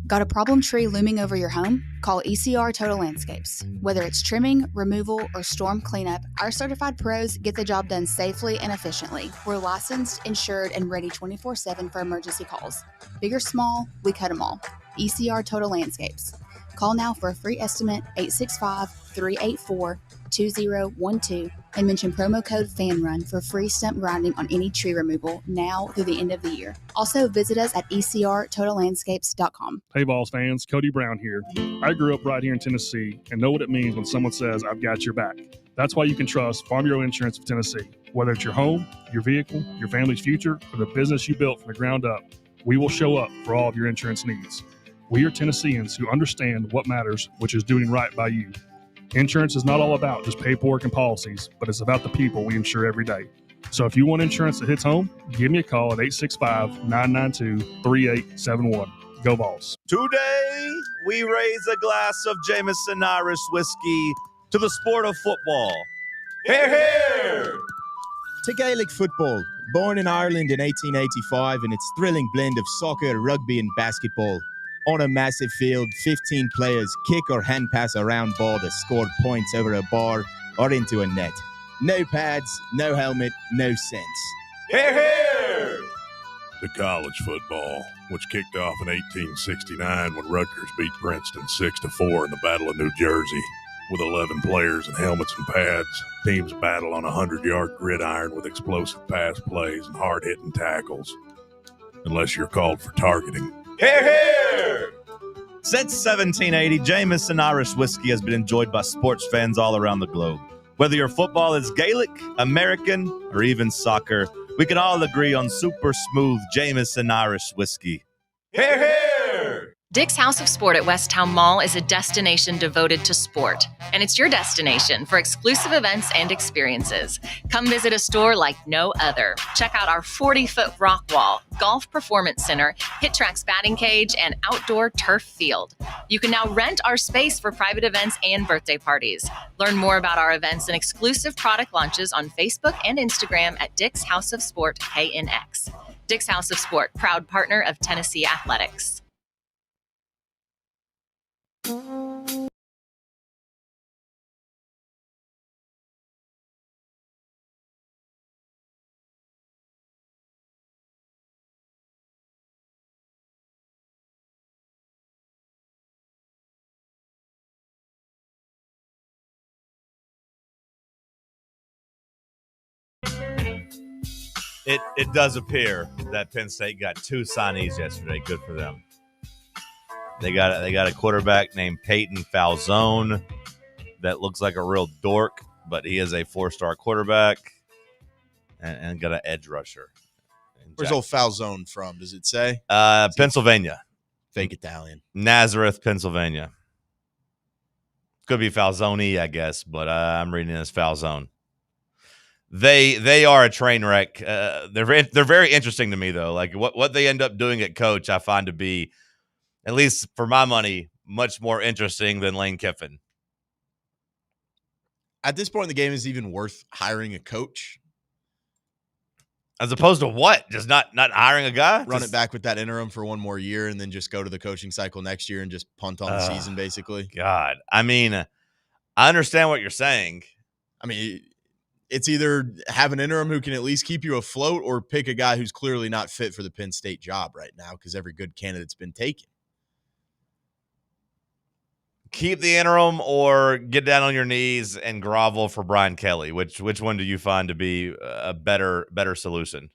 Got a problem tree looming over your home? Call ECR Total Landscapes. Whether it's trimming, removal, or storm cleanup, our certified pros get the job done safely and efficiently. We're licensed, insured, and ready 24/7 for emergency calls. Big or small, we cut them all. ECR Total Landscapes. Call now for a free estimate, 865-384-2012, and mention promo code FANRUN for free stump grinding on any tree removal now through the end of the year. Also, visit us at ecrtotallandscapes.com. Hey, Vols fans, Cody Brown here. I grew up right here in Tennessee and know what it means when someone says, I've got your back. That's why you can trust Farm Bureau Insurance of Tennessee. Whether it's your home, your vehicle, your family's future, or the business you built from the ground up, we will show up for all of your insurance needs. We are Tennesseans who understand what matters, which is doing right by you. Insurance is not all about just paperwork and policies, but it's about the people we insure every day. So if you want insurance that hits home, give me a call at 865-992-3871. Go Vols. Today, we raise a glass of Jameson Irish whiskey to the sport of football. Hear, hear! To Gaelic football, born in Ireland in 1885 in its thrilling blend of soccer, rugby and basketball. On a massive field, 15 players kick or hand pass a round ball that scored points over a bar or into a net. No pads, no helmet, no sense. Hear, hear! To college football, which kicked off in 1869 when Rutgers beat Princeton 6-4 in the Battle of New Jersey. With 11 players and helmets and pads, teams battle on a 100-yard gridiron with explosive pass plays and hard-hitting tackles. Unless you're called for targeting. Hear, hear! Since 1780, Jameson Irish whiskey has been enjoyed by sports fans all around the globe. Whether your football is Gaelic, American, or even soccer, we can all agree on super smooth Jameson Irish whiskey. Hear, hear! Dick's House of Sport at Westtown Mall is a destination devoted to sport, and it's your destination for exclusive events and experiences. Come visit a store like no other. Check out our 40-foot rock wall, golf performance center, Hit Tracks batting cage, and outdoor turf field. You can now rent our space for private events and birthday parties. Learn more about our events and exclusive product launches on Facebook and Instagram at Dick's House of Sport KNX. Dick's House of Sport, proud partner of Tennessee Athletics. It does appear that Penn State got 2 signees yesterday. Good for them. They got a quarterback named Peyton Falzone that looks like a real dork, but he is a 4-star quarterback and got an edge rusher. Where's old Falzone from? Does it say? Pennsylvania. Fake Italian. Nazareth, Pennsylvania. Could be Falzone, I guess, but I'm reading it as Falzone. They are a train wreck. They're very interesting to me though. Like what they end up doing at coach, I find to be, at least for my money, much more interesting than Lane Kiffin. At this point in the game, is it even worth hiring a coach? As opposed to what? Just not hiring a guy? Run it back with that interim for one more year and then just go to the coaching cycle next year and just punt on the season, basically. God. I mean, I understand what you're saying. I mean, it's either have an interim who can at least keep you afloat or pick a guy who's clearly not fit for the Penn State job right now because every good candidate's been taken. keep the interim or get down on your knees and grovel for Brian Kelly? Which one do you find to be a better solution?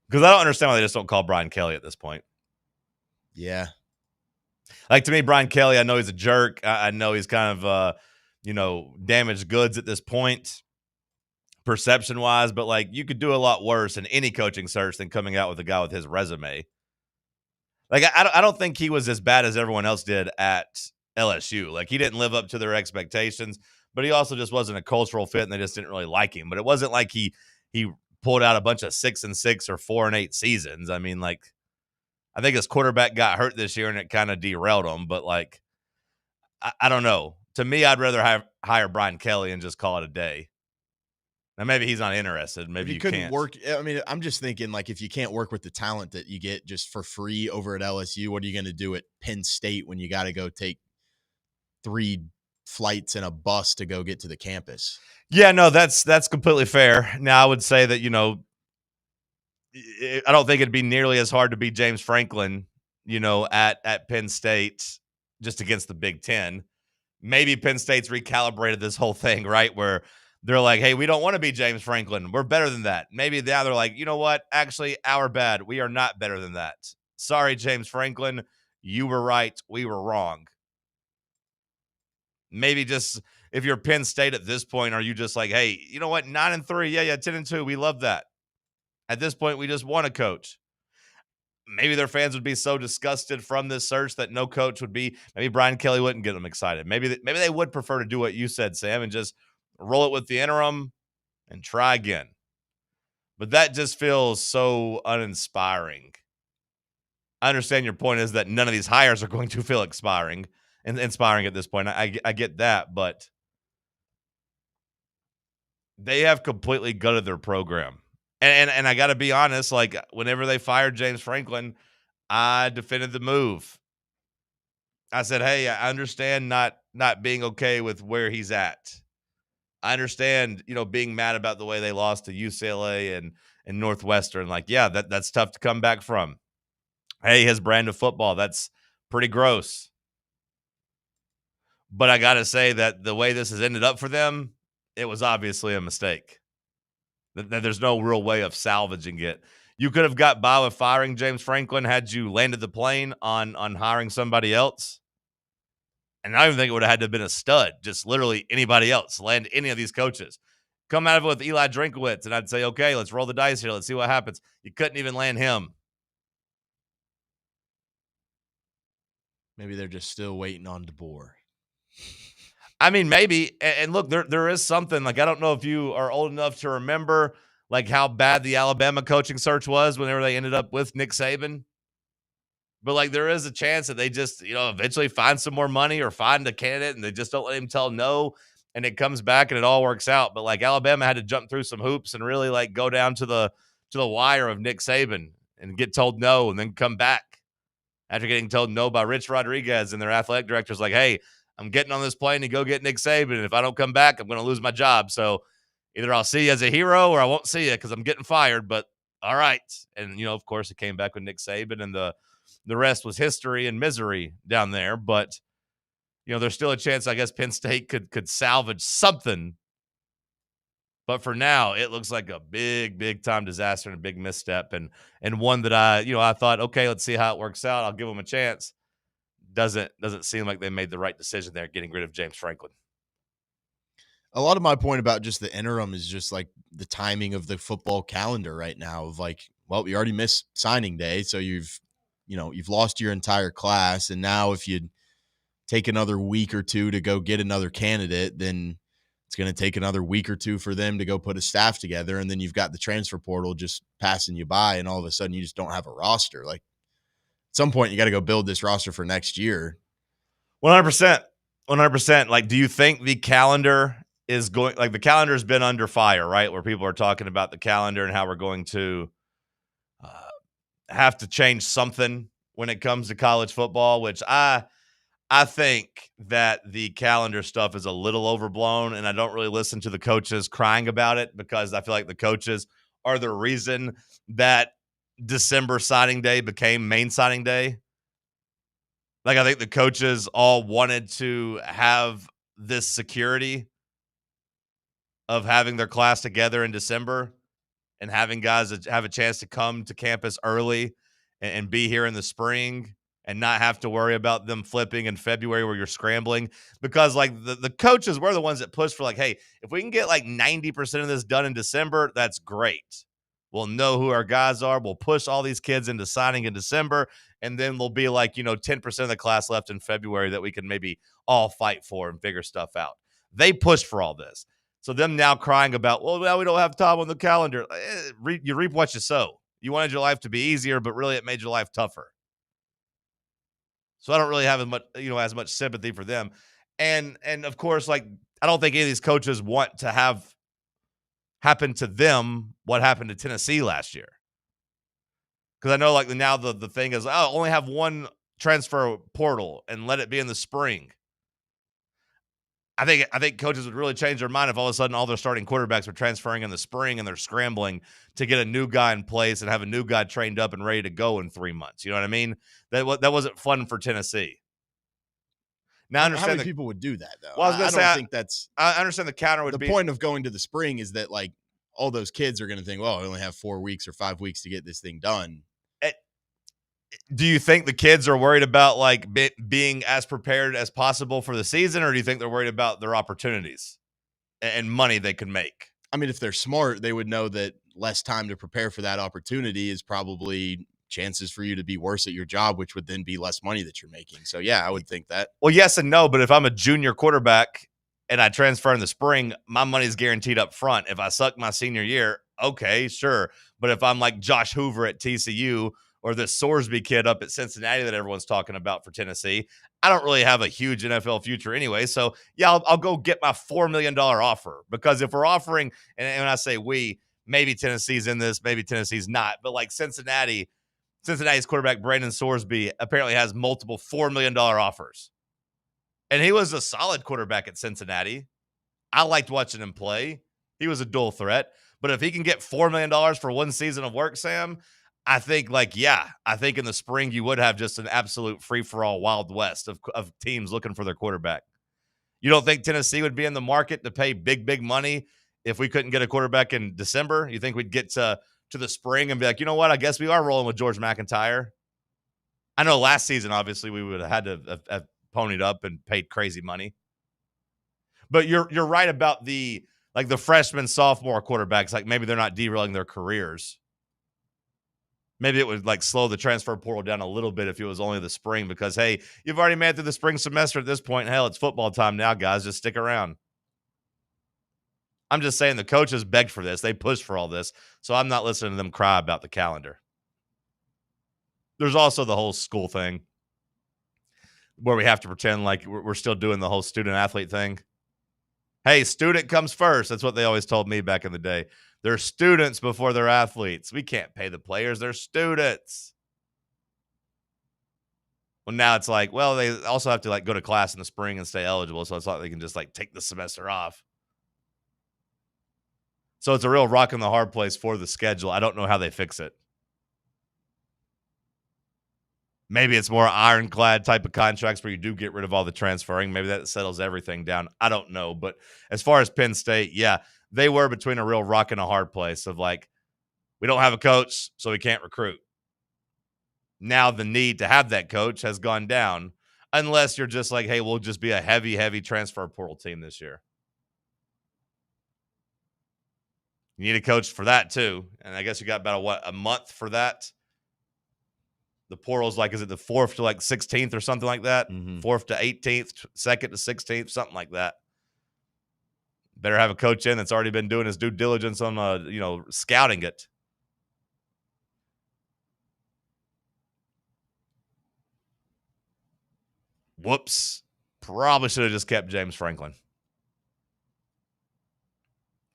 Because I don't understand why they just don't call Brian Kelly at this point. Yeah. Like, to me, Brian Kelly, I know he's a jerk. I know he's kind of, damaged goods at this point, perception-wise. But, like, you could do a lot worse in any coaching search than coming out with a guy with his resume. Like, I don't think he was as bad as everyone else did at LSU. Like, he didn't live up to their expectations, but he also just wasn't a cultural fit, and they just didn't really like him. But it wasn't like he pulled out a bunch of 6-6 or 4-8 seasons. I mean, like, I think his quarterback got hurt this year, and it kind of derailed him. But, like, I don't know. To me, I'd rather hire Brian Kelly and just call it a day. Now, maybe he's not interested. Maybe if you couldn't can't work. I mean, I'm just thinking, like, if you can't work with the talent that you get just for free over at LSU, what are you going to do at Penn State when you got to go take 3 flights and a bus to go get to the campus? Yeah, no, that's completely fair. Now, I would say that, I don't think it'd be nearly as hard to beat James Franklin, at Penn State just against the Big Ten. Maybe Penn State's recalibrated this whole thing, right? Where they're like, hey, we don't want to be James Franklin. We're better than that. Maybe now they're like, you know what? Actually, our bad. We are not better than that. Sorry, James Franklin. You were right. We were wrong. Maybe just if you're Penn State at this point, are you just like, hey, you know what? 9-3. Yeah, 10-2. We love that. At this point, we just want a coach. Maybe their fans would be so disgusted from this search that no coach would be. Maybe Brian Kelly wouldn't get them excited. Maybe they would prefer to do what you said, Sam, and just roll it with the interim and try again. But that just feels so uninspiring. I understand your point is that none of these hires are going to feel inspiring at this point. I get that, but they have completely gutted their program. And I got to be honest, like, whenever they fired James Franklin, I defended the move. I said, hey, I understand not being okay with where he's at. I understand, being mad about the way they lost to UCLA and Northwestern. Like, yeah, that's tough to come back from. Hey, his brand of football, that's pretty gross. But I got to say that the way this has ended up for them, it was obviously a mistake. There's no real way of salvaging it. You could have got by with firing James Franklin had you landed the plane on hiring somebody else. And I don't even think it would have had to have been a stud, just literally anybody else. Land any of these coaches. Come out of it with Eli Drinkowitz, and I'd say, okay, let's roll the dice here. Let's see what happens. You couldn't even land him. Maybe they're just still waiting on DeBoer. I mean, maybe. And look, there is something. Like, I don't know if you are old enough to remember, like, how bad the Alabama coaching search was whenever they ended up with Nick Saban. But, like, there is a chance that they just, eventually find some more money or find a candidate and they just don't let him tell no, and it comes back and it all works out. But, like, Alabama had to jump through some hoops and really, like, go down to the wire of Nick Saban and get told no and then come back after getting told no by Rich Rodriguez, and their athletic director's like, hey, I'm getting on this plane to go get Nick Saban, and if I don't come back, I'm going to lose my job. So either I'll see you as a hero or I won't see you because I'm getting fired, but all right. And, of course, it came back with Nick Saban, and the rest was history and misery down there. But, there's still a chance, I guess, Penn State could salvage something. But for now, it looks like a big, big time disaster and a big misstep, and one that I thought, okay, let's see how it works out. I'll give them a chance. Doesn't seem like they made the right decision there, getting rid of James Franklin. A lot of my point about just the interim is just like the timing of the football calendar right now of like, well, we already missed signing day. So you've lost your entire class. And now if you take another week or two to go get another candidate, then it's going to take another week or two for them to go put a staff together. And then you've got the transfer portal just passing you by. And all of a sudden you just don't have a roster. Like, at some point you got to go build this roster for next year. 100%. 100%. Like, do you think the calendar is going, like, the calendar has been under fire, right? Where people are talking about the calendar and how we're going to have to change something when it comes to college football, which I think that the calendar stuff is a little overblown, and I don't really listen to the coaches crying about it because I feel like the coaches are the reason that December signing day became main signing day. Like, I think the coaches all wanted to have this security of having their class together in December and having guys that have a chance to come to campus early and be here in the spring and not have to worry about them flipping in February where you're scrambling. Because, like, the coaches were the ones that pushed for, like, hey, if we can get like 90% of this done in December, that's great. We'll know who our guys are. We'll push all these kids into signing in December. And then there'll be like, 10% of the class left in February that we can maybe all fight for and figure stuff out. They pushed for all this. So them now crying about, well, now we don't have time on the calendar. You reap what you sow. You wanted your life to be easier, but really it made your life tougher. So I don't really have as much sympathy for them. And of course, like, I don't think any of these coaches want to have happen to them what happened to Tennessee last year. Because I know, like, now the thing is, only have one transfer portal and let it be in the spring. I think coaches would really change their mind if all of a sudden all their starting quarterbacks were transferring in the spring and they're scrambling to get a new guy in place and have a new guy trained up and ready to go in 3 months. You know what I mean? That wasn't fun for Tennessee. Now, I understand how many people would do that, though? Well, I don't think that's. I understand the counter would the be. The point of going to the spring is that, like, all those kids are going to think, well, I only have 4 weeks or 5 weeks to get this thing done. Do you think the kids are worried about, like, being as prepared as possible for the season, or do you think they're worried about their opportunities and money they could make? I mean, if they're smart, they would know that less time to prepare for that opportunity is probably chances for you to be worse at your job, which would then be less money that you're making. So, yeah, I would think that. Well, yes and no, but if I'm a junior quarterback and I transfer in the spring, my money's guaranteed up front. If I suck my senior year, okay, sure. But if I'm like Josh Hoover at TCU or this Sorsby kid up at Cincinnati that everyone's talking about for Tennessee, I don't really have a huge NFL future anyway. So, yeah, I'll go get my $4 million offer. Because if we're offering, and when I say we, maybe Tennessee's in this, maybe Tennessee's not. But like Cincinnati's quarterback, Brandon Sorsby, apparently has multiple $4 million offers. And he was a solid quarterback at Cincinnati. I liked watching him play. He was a dual threat. But if he can get $4 million for one season of work, Sam, I think, I think in the spring you would have just an absolute free-for-all Wild West of teams looking for their quarterback. You don't think Tennessee would be in the market to pay big, big money if we couldn't get a quarterback in December? You think we'd get to the spring and be like, you know what, I guess we are rolling with George McIntyre? I know last season, obviously, we would have had to have ponied up and paid crazy money. But you're right about the freshman, sophomore quarterbacks. Like, maybe they're not derailing their careers. Maybe it would, like, slow the transfer portal down a little bit if it was only the spring because, hey, you've already made it through the spring semester at this point. Hell, it's football time now, guys. Just stick around. I'm just saying the coaches begged for this. They pushed for all this. So I'm not listening to them cry about the calendar. There's also the whole school thing where we have to pretend like we're still doing the whole student-athlete thing. Hey, student comes first. That's what they always told me back in the day. They're students before they're athletes. We can't pay the players. They're students. Well, now it's like, well, they also have to, like, go to class in the spring and stay eligible. So it's not like they can just, like, take the semester off. So it's a real rock and the hard place for the schedule. I don't know how they fix it. Maybe it's more ironclad type of contracts where you do get rid of all the transferring. Maybe that settles everything down. I don't know. But as far as Penn State, yeah, they were between a real rock and a hard place of, like, we don't have a coach, so we can't recruit. Now the need to have that coach has gone down unless you're just like, hey, we'll just be a heavy, heavy transfer portal team this year. You need a coach for that too. And I guess you got about a month for that. The portal's like, is it the 4th to like 16th or something like that? 4th to 18th, 2nd to 16th, something like that. Better have a coach in that's already been doing his due diligence on, scouting it. Whoops. Probably should have just kept James Franklin.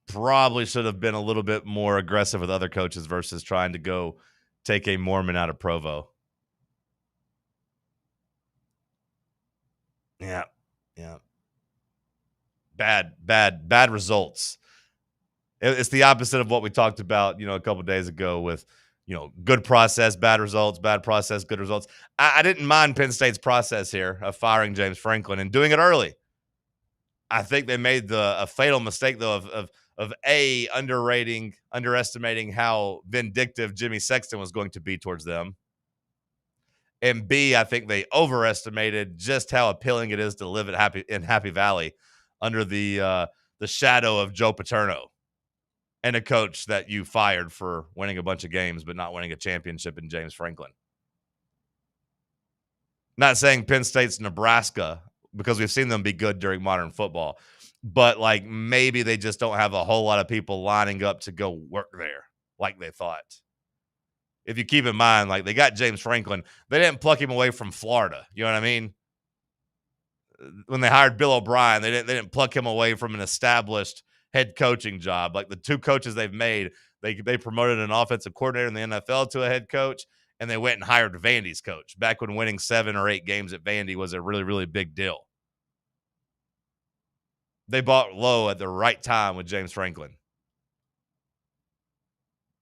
Probably should have been a little bit more aggressive with other coaches versus trying to go take a Mormon out of Provo. Yeah. Bad results. It's the opposite of what we talked about, a couple of days ago with, good process, bad results, bad process, good results. I didn't mind Penn State's process here of firing James Franklin and doing it early. I think they made a fatal mistake, though, of underestimating how vindictive Jimmy Sexton was going to be towards them. And B, I think they overestimated just how appealing it is to live in Happy Valley under the shadow of Joe Paterno and a coach that you fired for winning a bunch of games but not winning a championship in James Franklin. Not saying Penn State's Nebraska, because we've seen them be good during modern football, but like maybe they just don't have a whole lot of people lining up to go work there like they thought. If you keep in mind, like they got James Franklin, they didn't pluck him away from Florida. You know what I mean? When they hired Bill O'Brien, they didn't pluck him away from an established head coaching job. Like the two coaches they've made, they promoted an offensive coordinator in the NFL to a head coach, and they went and hired Vandy's coach back when winning 7 or 8 games at Vandy was a really, really big deal. They bought low at the right time with James Franklin.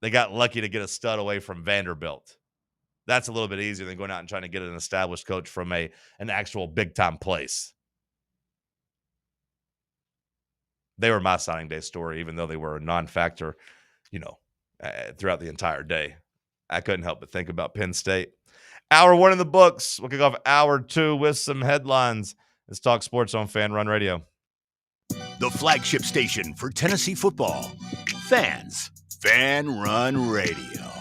They got lucky to get a stud away from Vanderbilt. That's a little bit easier than going out and trying to get an established coach from an actual big-time place. They were my signing day story, even though they were a non-factor, throughout the entire day. I couldn't help but think about Penn State. Hour 1 in the books. We'll kick off hour 2 with some headlines. Let's talk sports on Fan Run Radio. The flagship station for Tennessee football. Fans. Fan Run Radio.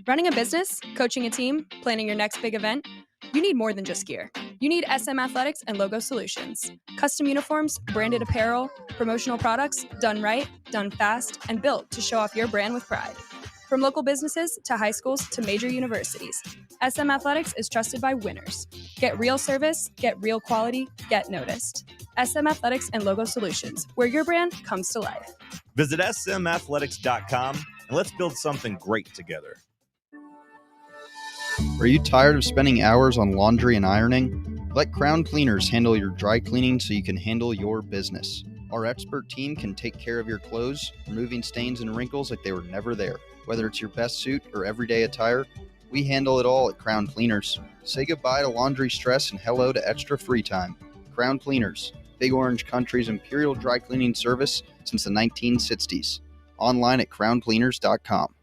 Running a business, coaching a team, planning your next big event, you need more than just gear. You need SM Athletics and Logo Solutions. Custom uniforms, branded apparel, promotional products, done right, done fast, and built to show off your brand with pride. From local businesses to high schools to major universities, SM Athletics is trusted by winners. Get real service, get real quality, get noticed. SM Athletics and Logo Solutions, where your brand comes to life. Visit smathletics.com and let's build something great together. Are you tired of spending hours on laundry and ironing? Let Crown Cleaners handle your dry cleaning so you can handle your business. Our expert team can take care of your clothes, removing stains and wrinkles like they were never there. Whether it's your best suit or everyday attire, we handle it all at Crown Cleaners. Say goodbye to laundry stress and hello to extra free time. Crown Cleaners, Big Orange Country's imperial dry cleaning service since the 1960s. Online at crowncleaners.com.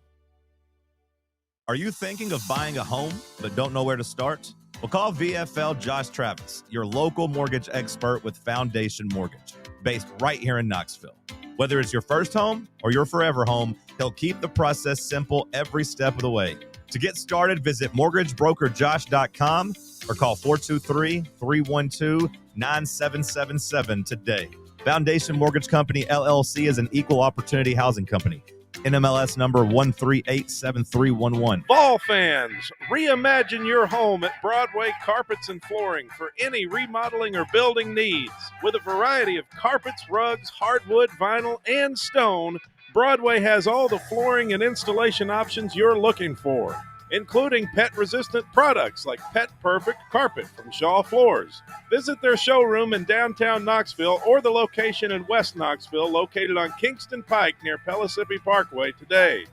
Are you thinking of buying a home but don't know where to start? Well, call VFL Josh Travis, your local mortgage expert with Foundation Mortgage, based right here in Knoxville. Whether it's your first home or your forever home, he'll keep the process simple every step of the way. To get started, visit mortgagebrokerjosh.com or call 423-312-9777 today. Foundation Mortgage Company, LLC is an equal opportunity housing company. NMLS number 1387311. Vol fans, reimagine your home at Broadway Carpets and Flooring for any remodeling or building needs. With a variety of carpets, rugs, hardwood, vinyl, and stone, Broadway has all the flooring and installation options you're looking for, including pet-resistant products like Pet Perfect Carpet from Shaw Floors. Visit their showroom in downtown Knoxville or the location in West Knoxville located on Kingston Pike near Pellissippi Parkway today.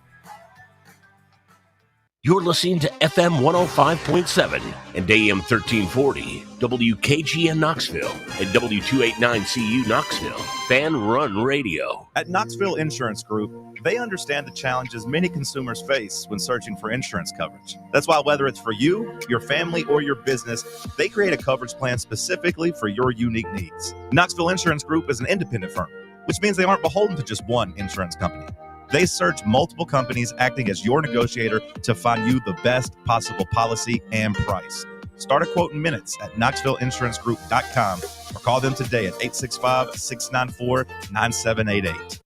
You're listening to FM 105.7 and AM 1340, WKGN Knoxville, and W289CU Knoxville, Fan Run Radio. At Knoxville Insurance Group, they understand the challenges many consumers face when searching for insurance coverage. That's why whether it's for you, your family, or your business, they create a coverage plan specifically for your unique needs. Knoxville Insurance Group is an independent firm, which means they aren't beholden to just one insurance company. They search multiple companies acting as your negotiator to find you the best possible policy and price. Start a quote in minutes at KnoxvilleInsuranceGroup.com or call them today at 865-694-9788.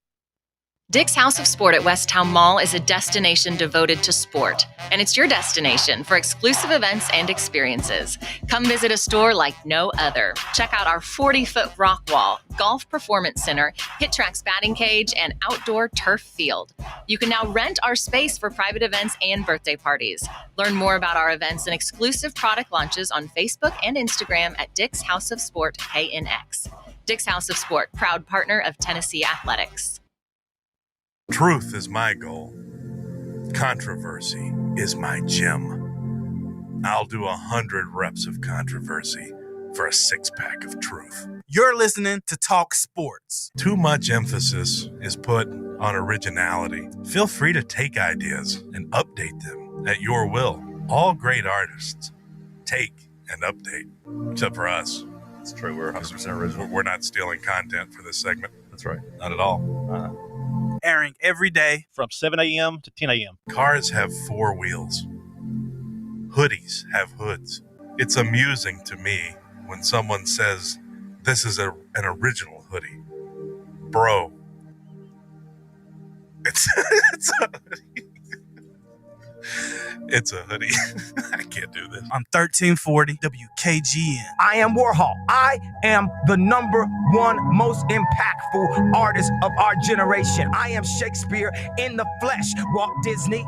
Dick's House of Sport at Westtown Mall is a destination devoted to sport, and it's your destination for exclusive events and experiences. Come visit a store like no other. Check out our 40-foot rock wall, golf performance center, Hit Tracks batting cage, and outdoor turf field. You can now rent our space for private events and birthday parties. Learn more about our events and exclusive product launches on Facebook and Instagram at Dick's House of Sport KNX. Dick's House of Sport, proud partner of Tennessee Athletics. Truth is my goal. Controversy is my gem. I'll do 100 reps of controversy for a 6-pack of truth. You're listening to Talk Sports. Too much emphasis is put on originality. Feel free to take ideas and update them at your will. All great artists take and update, except for us. It's true. We're 100% original. We're not stealing content for this segment. That's right. Not at all. Airing every day from 7 a.m. to 10 a.m. Cars have 4 wheels. Hoodies have hoods. It's amusing to me when someone says, this is an original hoodie. Bro. It's a hoodie. It's a hoodie. I can't do this. On 1340 WKGN. I am Warhol. I am the number one most impactful artist of our generation. I am Shakespeare in the flesh. Walt Disney.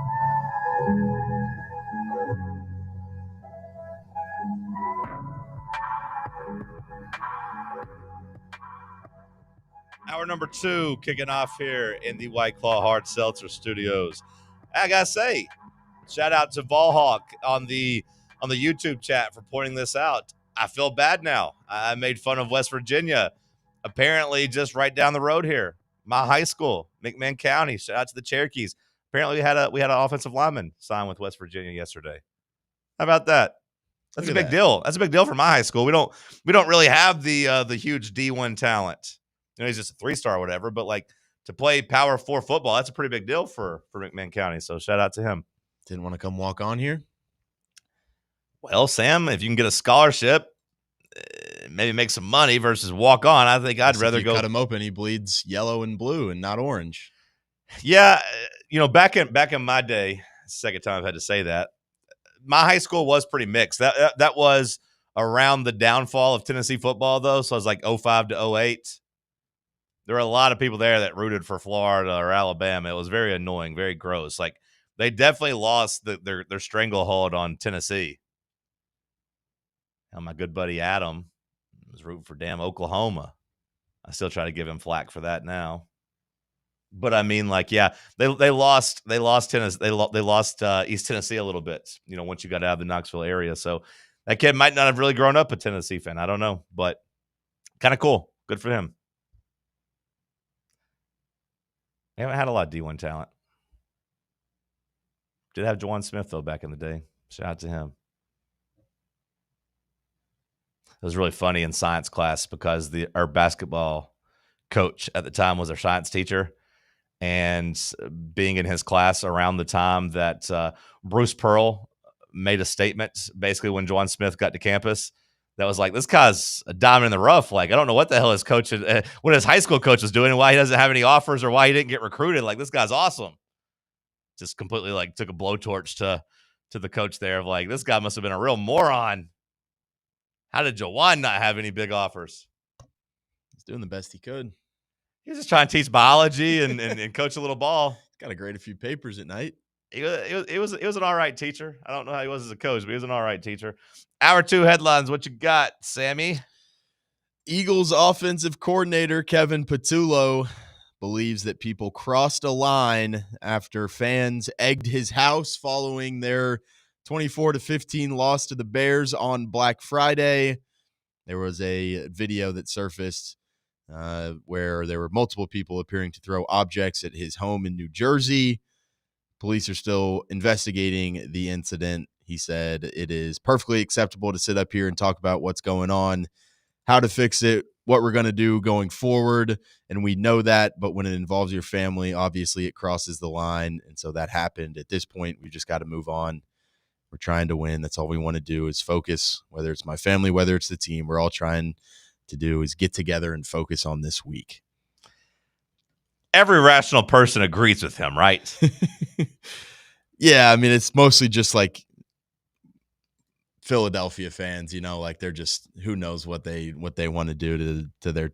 Hour number 2 kicking off here in the White Claw Hard Seltzer Studios. I gotta say, shout out to Ballhawk on the YouTube chat for pointing this out. I feel bad now. I made fun of West Virginia. Apparently, just right down the road here, my high school, McMinn County. Shout out to the Cherokees. Apparently, we had an offensive lineman sign with West Virginia yesterday. How about that? That's a big deal. That's a big deal for my high school. We don't really have the huge D1 talent. You know, he's just a 3-star or whatever, but like to play Power 4 football, that's a pretty big deal for McMinn County. So shout out to him. Didn't want to come walk on here? Well, Sam, if you can get a scholarship, maybe make some money versus walk on, I think I'd rather go. Cut him open, he bleeds yellow and blue and not orange. Yeah, you know, back in my day, second time I've had to say that, my high school was pretty mixed. That was around the downfall of Tennessee football, though. So it was like 05 to 08. There were a lot of people there that rooted for Florida or Alabama. It was very annoying, very gross. Like they definitely lost their stranglehold on Tennessee. And my good buddy Adam was rooting for damn Oklahoma. I still try to give him flack for that now. But I mean, like, yeah, they lost Tennessee. They lost East Tennessee a little bit. You know, once you got out of the Knoxville area, so that kid might not have really grown up a Tennessee fan. I don't know, but kind of cool. Good for him. They haven't had a lot of D1 talent. Did have Juwan Smith, though, back in the day. Shout out to him. It was really funny in science class because our basketball coach at the time was our science teacher. And being in his class around the time that Bruce Pearl made a statement, basically when Juwan Smith got to campus, that was like, this guy's a diamond in the rough. Like, I don't know what the hell his coach, what his high school coach was doing and why he doesn't have any offers or why he didn't get recruited. Like, this guy's awesome. Just completely like took a blowtorch to the coach there of like, this guy must have been a real moron. How did Juwan not have any big offers? He's doing the best he could. He was just trying to teach biology and coach a little ball. Got to grade a few papers at night. He was an all right teacher. I don't know how he was as a coach, but he was an all right teacher. Hour 2 headlines. What you got, Sammy? Eagles offensive coordinator Kevin Patullo believes that people crossed a line after fans egged his house following their 24-15 loss to the Bears on Black Friday. There was a video that surfaced where there were multiple people appearing to throw objects at his home in New Jersey. Police are still investigating the incident. He said it is perfectly acceptable to sit up here and talk about what's going on, how to fix it, what we're going to do going forward. And we know that, but when it involves your family, obviously it crosses the line. And so that happened. At this point, we just got to move on. We're trying to win. That's all we want to do is focus, whether it's my family, whether it's the team. We're all trying to do is get together and focus on this week. Every rational person agrees with him, right? Yeah, I mean, it's mostly just like Philadelphia fans, you know, like they're just, who knows what they want to do to their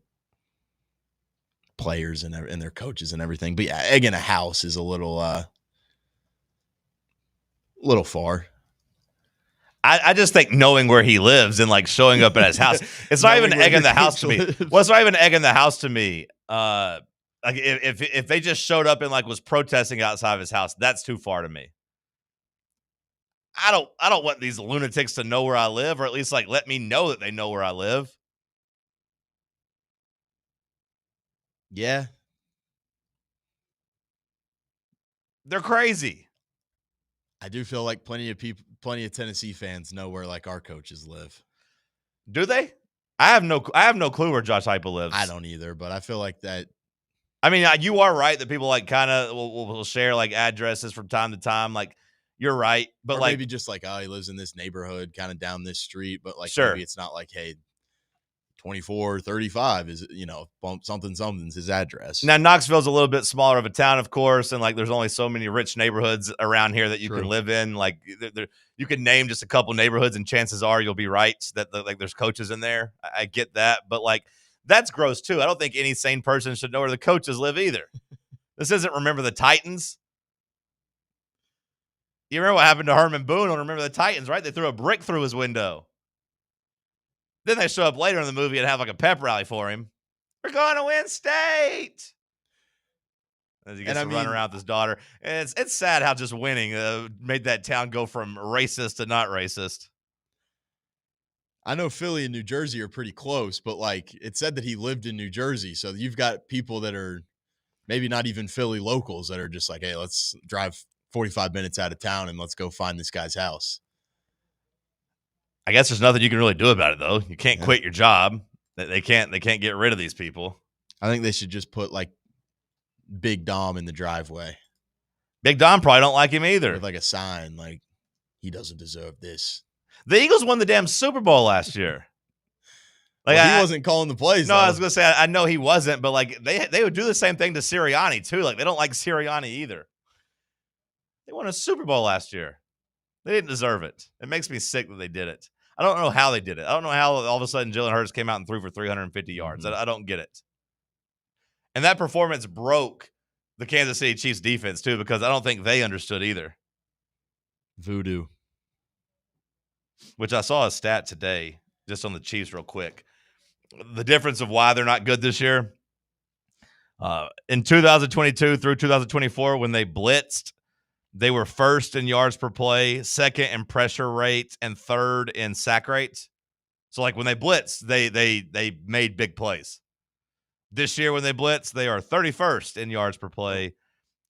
players and their coaches and everything. But yeah, egging a house is a little far. I just think knowing where he lives and like showing up at his house, it's not even egging the house to me. Well, it's not even egging the house to me. Like if they just showed up and like was protesting outside of his house, that's too far to me. I don't want these lunatics to know where I live, or at least like let me know that they know where I live. Yeah. They're crazy. I do feel like plenty of Tennessee fans know where like our coaches live. Do they? I have no clue where Josh Heupel lives. I don't either, but I feel like that. I mean, you are right that people like kind of will share like addresses from time to time. Like you're right, but or like maybe just like, oh, he lives in this neighborhood, kind of down this street, but like sure. maybe it's not like, hey, 2435 is, something's his address. Now, Knoxville's a little bit smaller of a town, of course, and like there's only so many rich neighborhoods around here that you can live in. Like you can name just a couple neighborhoods, and chances are you'll be right that like there's coaches in there. I get that, but like that's gross too. I don't think any sane person should know where the coaches live either. This isn't Remember the Titans. You remember what happened to Herman Boone on Remember the Titans, right? They threw a brick through his window. Then they show up later in the movie and have like a pep rally for him. We're going to win state. As he gets to run around with his daughter. And it's sad how just winning made that town go from racist to not racist. I know Philly and New Jersey are pretty close, but like it said that he lived in New Jersey. So you've got people that are maybe not even Philly locals that are just like, hey, let's drive 45 minutes out of town and let's go find this guy's house. I guess there's nothing you can really do about it, though. You can't quit your job. They can't get rid of these people. I think they should just put like Big Dom in the driveway. Big Dom probably don't like him either. With like a sign like, he doesn't deserve this. The Eagles won the damn Super Bowl last year. Like he wasn't calling the plays. No, though. I was gonna say I know he wasn't, but like they would do the same thing to Sirianni too. Like they don't like Sirianni either. They won a Super Bowl last year. They didn't deserve it. It makes me sick that they did it. I don't know how they did it. I don't know how all of a sudden Jalen Hurts came out and threw for 350 yards. I don't get it. And that performance broke the Kansas City Chiefs defense too, because I don't think they understood either. Voodoo. Which I saw a stat today just on the Chiefs real quick. The difference of why they're not good this year. In 2022 through 2024, when they blitzed, they were first in yards per play, second in pressure rate, and third in sack rate. So, like when they blitzed, they made big plays. This year, when they blitz, they are 31st in yards per play,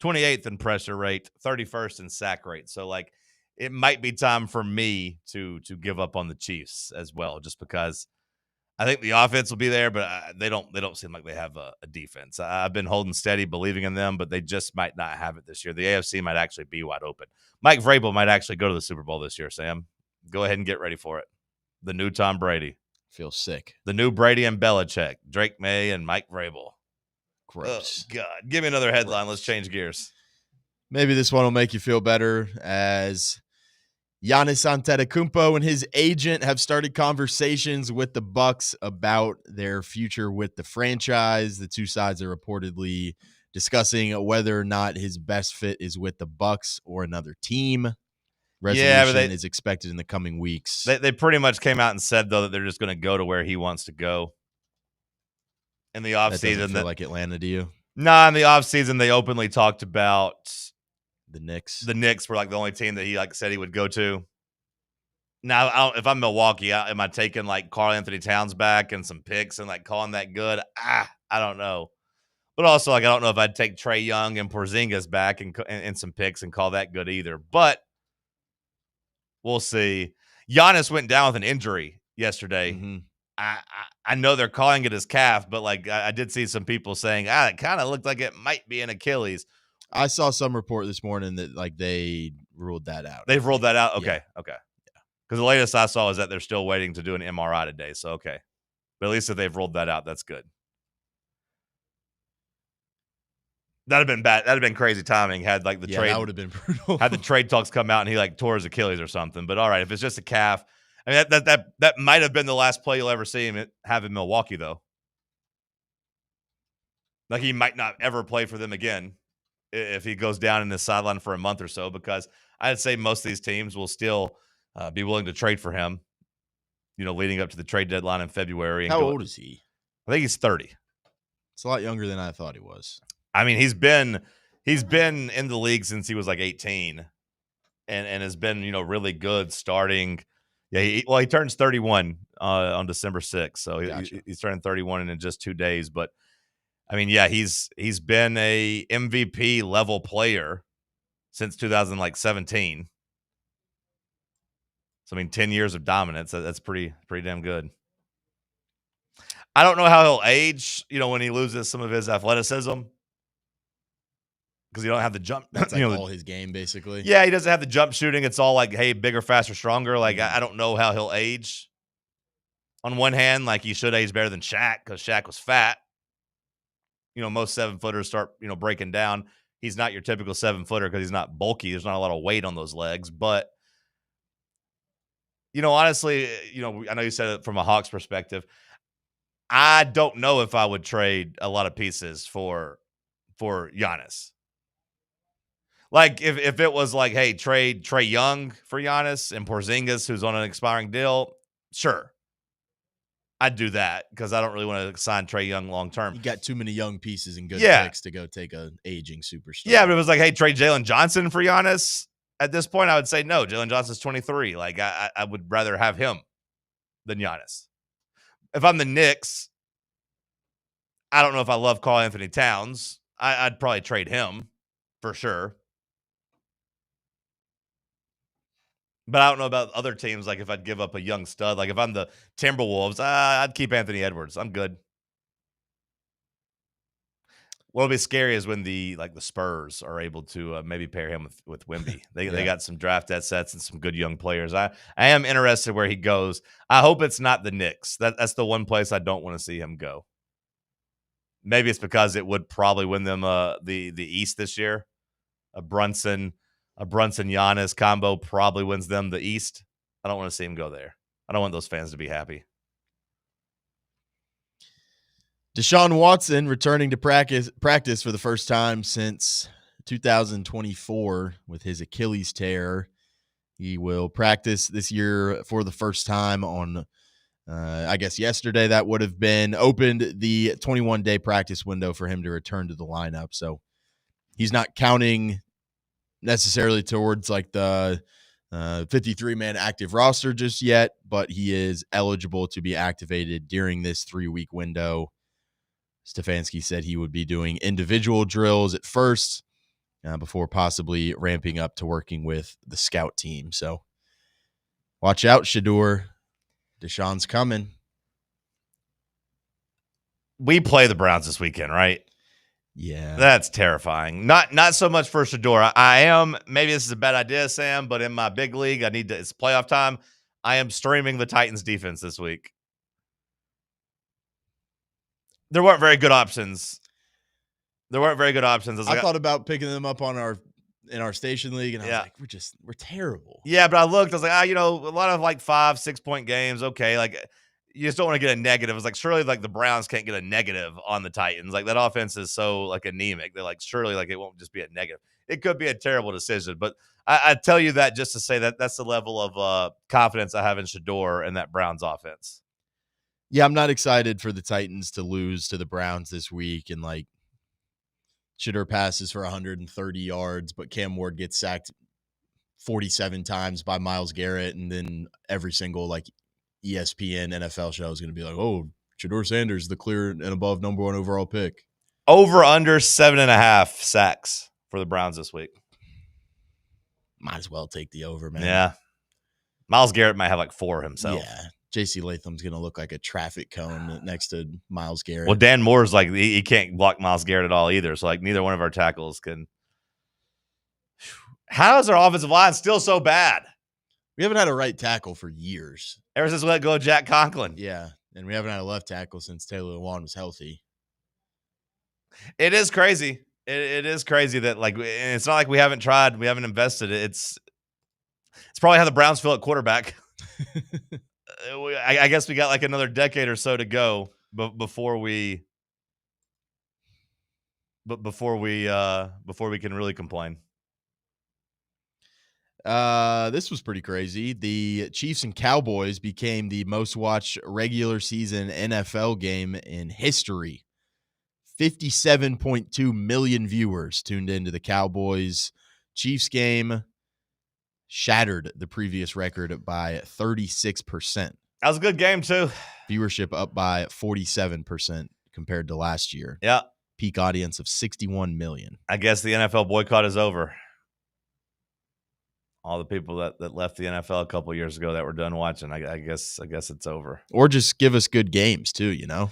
28th in pressure rate, 31st in sack rate. So, like, it might be time for me to give up on the Chiefs as well, just because I think the offense will be there, but they don't seem like they have a defense. I've been holding steady, believing in them, but they just might not have it this year. The AFC might actually be wide open. Mike Vrabel might actually go to the Super Bowl this year, Sam. Go ahead and get ready for it. The new Tom Brady. Feels sick. The new Brady and Belichick. Drake May and Mike Vrabel. Gross. Oh, God. Give me another headline. Let's change gears. Maybe this one will make you feel better, as Giannis Antetokounmpo and his agent have started conversations with the Bucks about their future with the franchise. The two sides are reportedly discussing whether or not his best fit is with the Bucks or another team. Resolution is expected in the coming weeks. They pretty much came out and said, though, that they're just going to go to where he wants to go. In the offseason. That doesn't feel like Atlanta to you? Nah, in the offseason, they openly talked about the Knicks. The Knicks were like the only team that he like said he would go to. Now, if I'm Milwaukee, am I taking like Karl Anthony Towns back and some picks and like calling that good? I don't know. But also, like, I don't know if I'd take Trae Young and Porzingis back and some picks and call that good either. But we'll see. Giannis went down with an injury yesterday. Mm-hmm. I know they're calling it his calf, but like I did see some people saying, it kind of looked like it might be an Achilles. I saw some report this morning that like they ruled that out. They've ruled that out? Okay. Yeah. Okay. Yeah. Because the latest I saw is that they're still waiting to do an MRI today. So, okay. But at least if they've ruled that out, that's good. That'd have been bad. That'd have been crazy timing had like the trade. That would have been brutal. Had the trade talks come out and he like tore his Achilles or something. But all right, if it's just a calf, I mean that might have been the last play you'll ever see him have in Milwaukee, though. Like he might not ever play for them again if he goes down in the sideline for a month or so, because I'd say most of these teams will still be willing to trade for him, leading up to the trade deadline in February. How old is he? I think he's 30. It's a lot younger than I thought he was. I mean, he's been in the league since he was like 18 and has been, really good starting. Yeah, he turns 31 on December 6th. So Gotcha. he's turning 31 in just 2 days, but I mean, yeah, he's been a MVP level player since 2017. So I mean, 10 years of dominance. That's pretty damn good. I don't know how he'll age, when he loses some of his athleticism, because you don't have the jump. That's like all his game, basically. Yeah, he doesn't have the jump shooting. It's all like, hey, bigger, faster, stronger. Like, I don't know how he'll age. On one hand, like, he should age better than Shaq because Shaq was fat. Most 7-footers start, breaking down. He's not your typical 7-footer because he's not bulky. There's not a lot of weight on those legs. But, honestly, I know you said it from a Hawks perspective. I don't know if I would trade a lot of pieces for Giannis. Like, if it was like, hey, trade Trae Young for Giannis and Porzingis, who's on an expiring deal, sure. I'd do that because I don't really want to sign Trae Young long term. You got too many young pieces and good picks to go take an aging superstar. Yeah, but it was like, hey, trade Jalen Johnson for Giannis. At this point, I would say no. Jalen Johnson's 23. Like, I would rather have him than Giannis. If I'm the Knicks, I don't know if I love Karl Anthony Towns. I'd probably trade him for sure. But I don't know about other teams, like if I'd give up a young stud. Like if I'm the Timberwolves, I'd keep Anthony Edwards. I'm good. What'll be scary is when the Spurs are able to maybe pair him with Wemby. They got some draft assets and some good young players. I am interested where he goes. I hope it's not the Knicks. That's the one place I don't want to see him go. Maybe it's because it would probably win them the East this year. A Brunson Giannis combo probably wins them the East. I don't want to see him go there. I don't want those fans to be happy. Deshaun Watson returning to practice for the first time since 2024 with his Achilles tear. He will practice this year for the first time on, I guess yesterday that would have been opened the 21-day practice window for him to return to the lineup. So he's not counting necessarily towards like the 53-man active roster just yet, but he is eligible to be activated during this 3-week window. Stefanski said he would be doing individual drills at first before possibly ramping up to working with the scout team. So watch out, Shedeur. Deshaun's coming. We play the Browns this weekend, right? Yeah. That's terrifying. Not so much for Shedeur. I am, maybe this is a bad idea, Sam, but in my big league, it's playoff time. I am streaming the Titans defense this week. There weren't very good options. I thought about picking them up in our station league, and I was like, we're terrible. Yeah, but I looked, I was like, a lot of like 5-6 point games. Okay. Like you just don't want to get a negative. It's like, surely like the Browns can't get a negative on the Titans. Like that offense is so like anemic. They're like, surely like it won't just be a negative. It could be a terrible decision, but I tell you that just to say that that's the level of confidence I have in Shedeur and that Browns offense. Yeah, I'm not excited for the Titans to lose to the Browns this week and like Shedeur passes for 130 yards, but Cam Ward gets sacked 47 times by Myles Garrett, and then every single like ESPN NFL show is going to be like, oh, Shedeur Sanders, the clear and above number 1 overall pick. Over under 7.5 sacks for the Browns this week. Might as well take the over, man. Yeah. Myles Garrett might have like 4 himself. Yeah. J.C. Latham's going to look like a traffic cone next to Myles Garrett. Well, Dan Moore's like, he can't block Myles Garrett at all either. So, like, neither one of our tackles can. How is our offensive line still so bad? We haven't had a right tackle for years. Ever since we let go of Jack Conklin. Yeah. And we haven't had a left tackle since Taylor Lewan was healthy. It is crazy. It is crazy that, like, it's not like we haven't tried. We haven't invested. It's probably how the Browns feel at quarterback. I guess we got like another decade or so to go before we can really complain. This was pretty crazy. The Chiefs and Cowboys became the most watched regular season NFL game in history. 57.2 million viewers tuned into the Cowboys Chiefs game. Shattered the previous record by 36%. That was a good game, too. Viewership up by 47% compared to last year. Yeah. Peak audience of 61 million. I guess the NFL boycott is over. All the people that left the NFL a couple years ago that were done watching, I guess it's over. Or just give us good games, too, you know?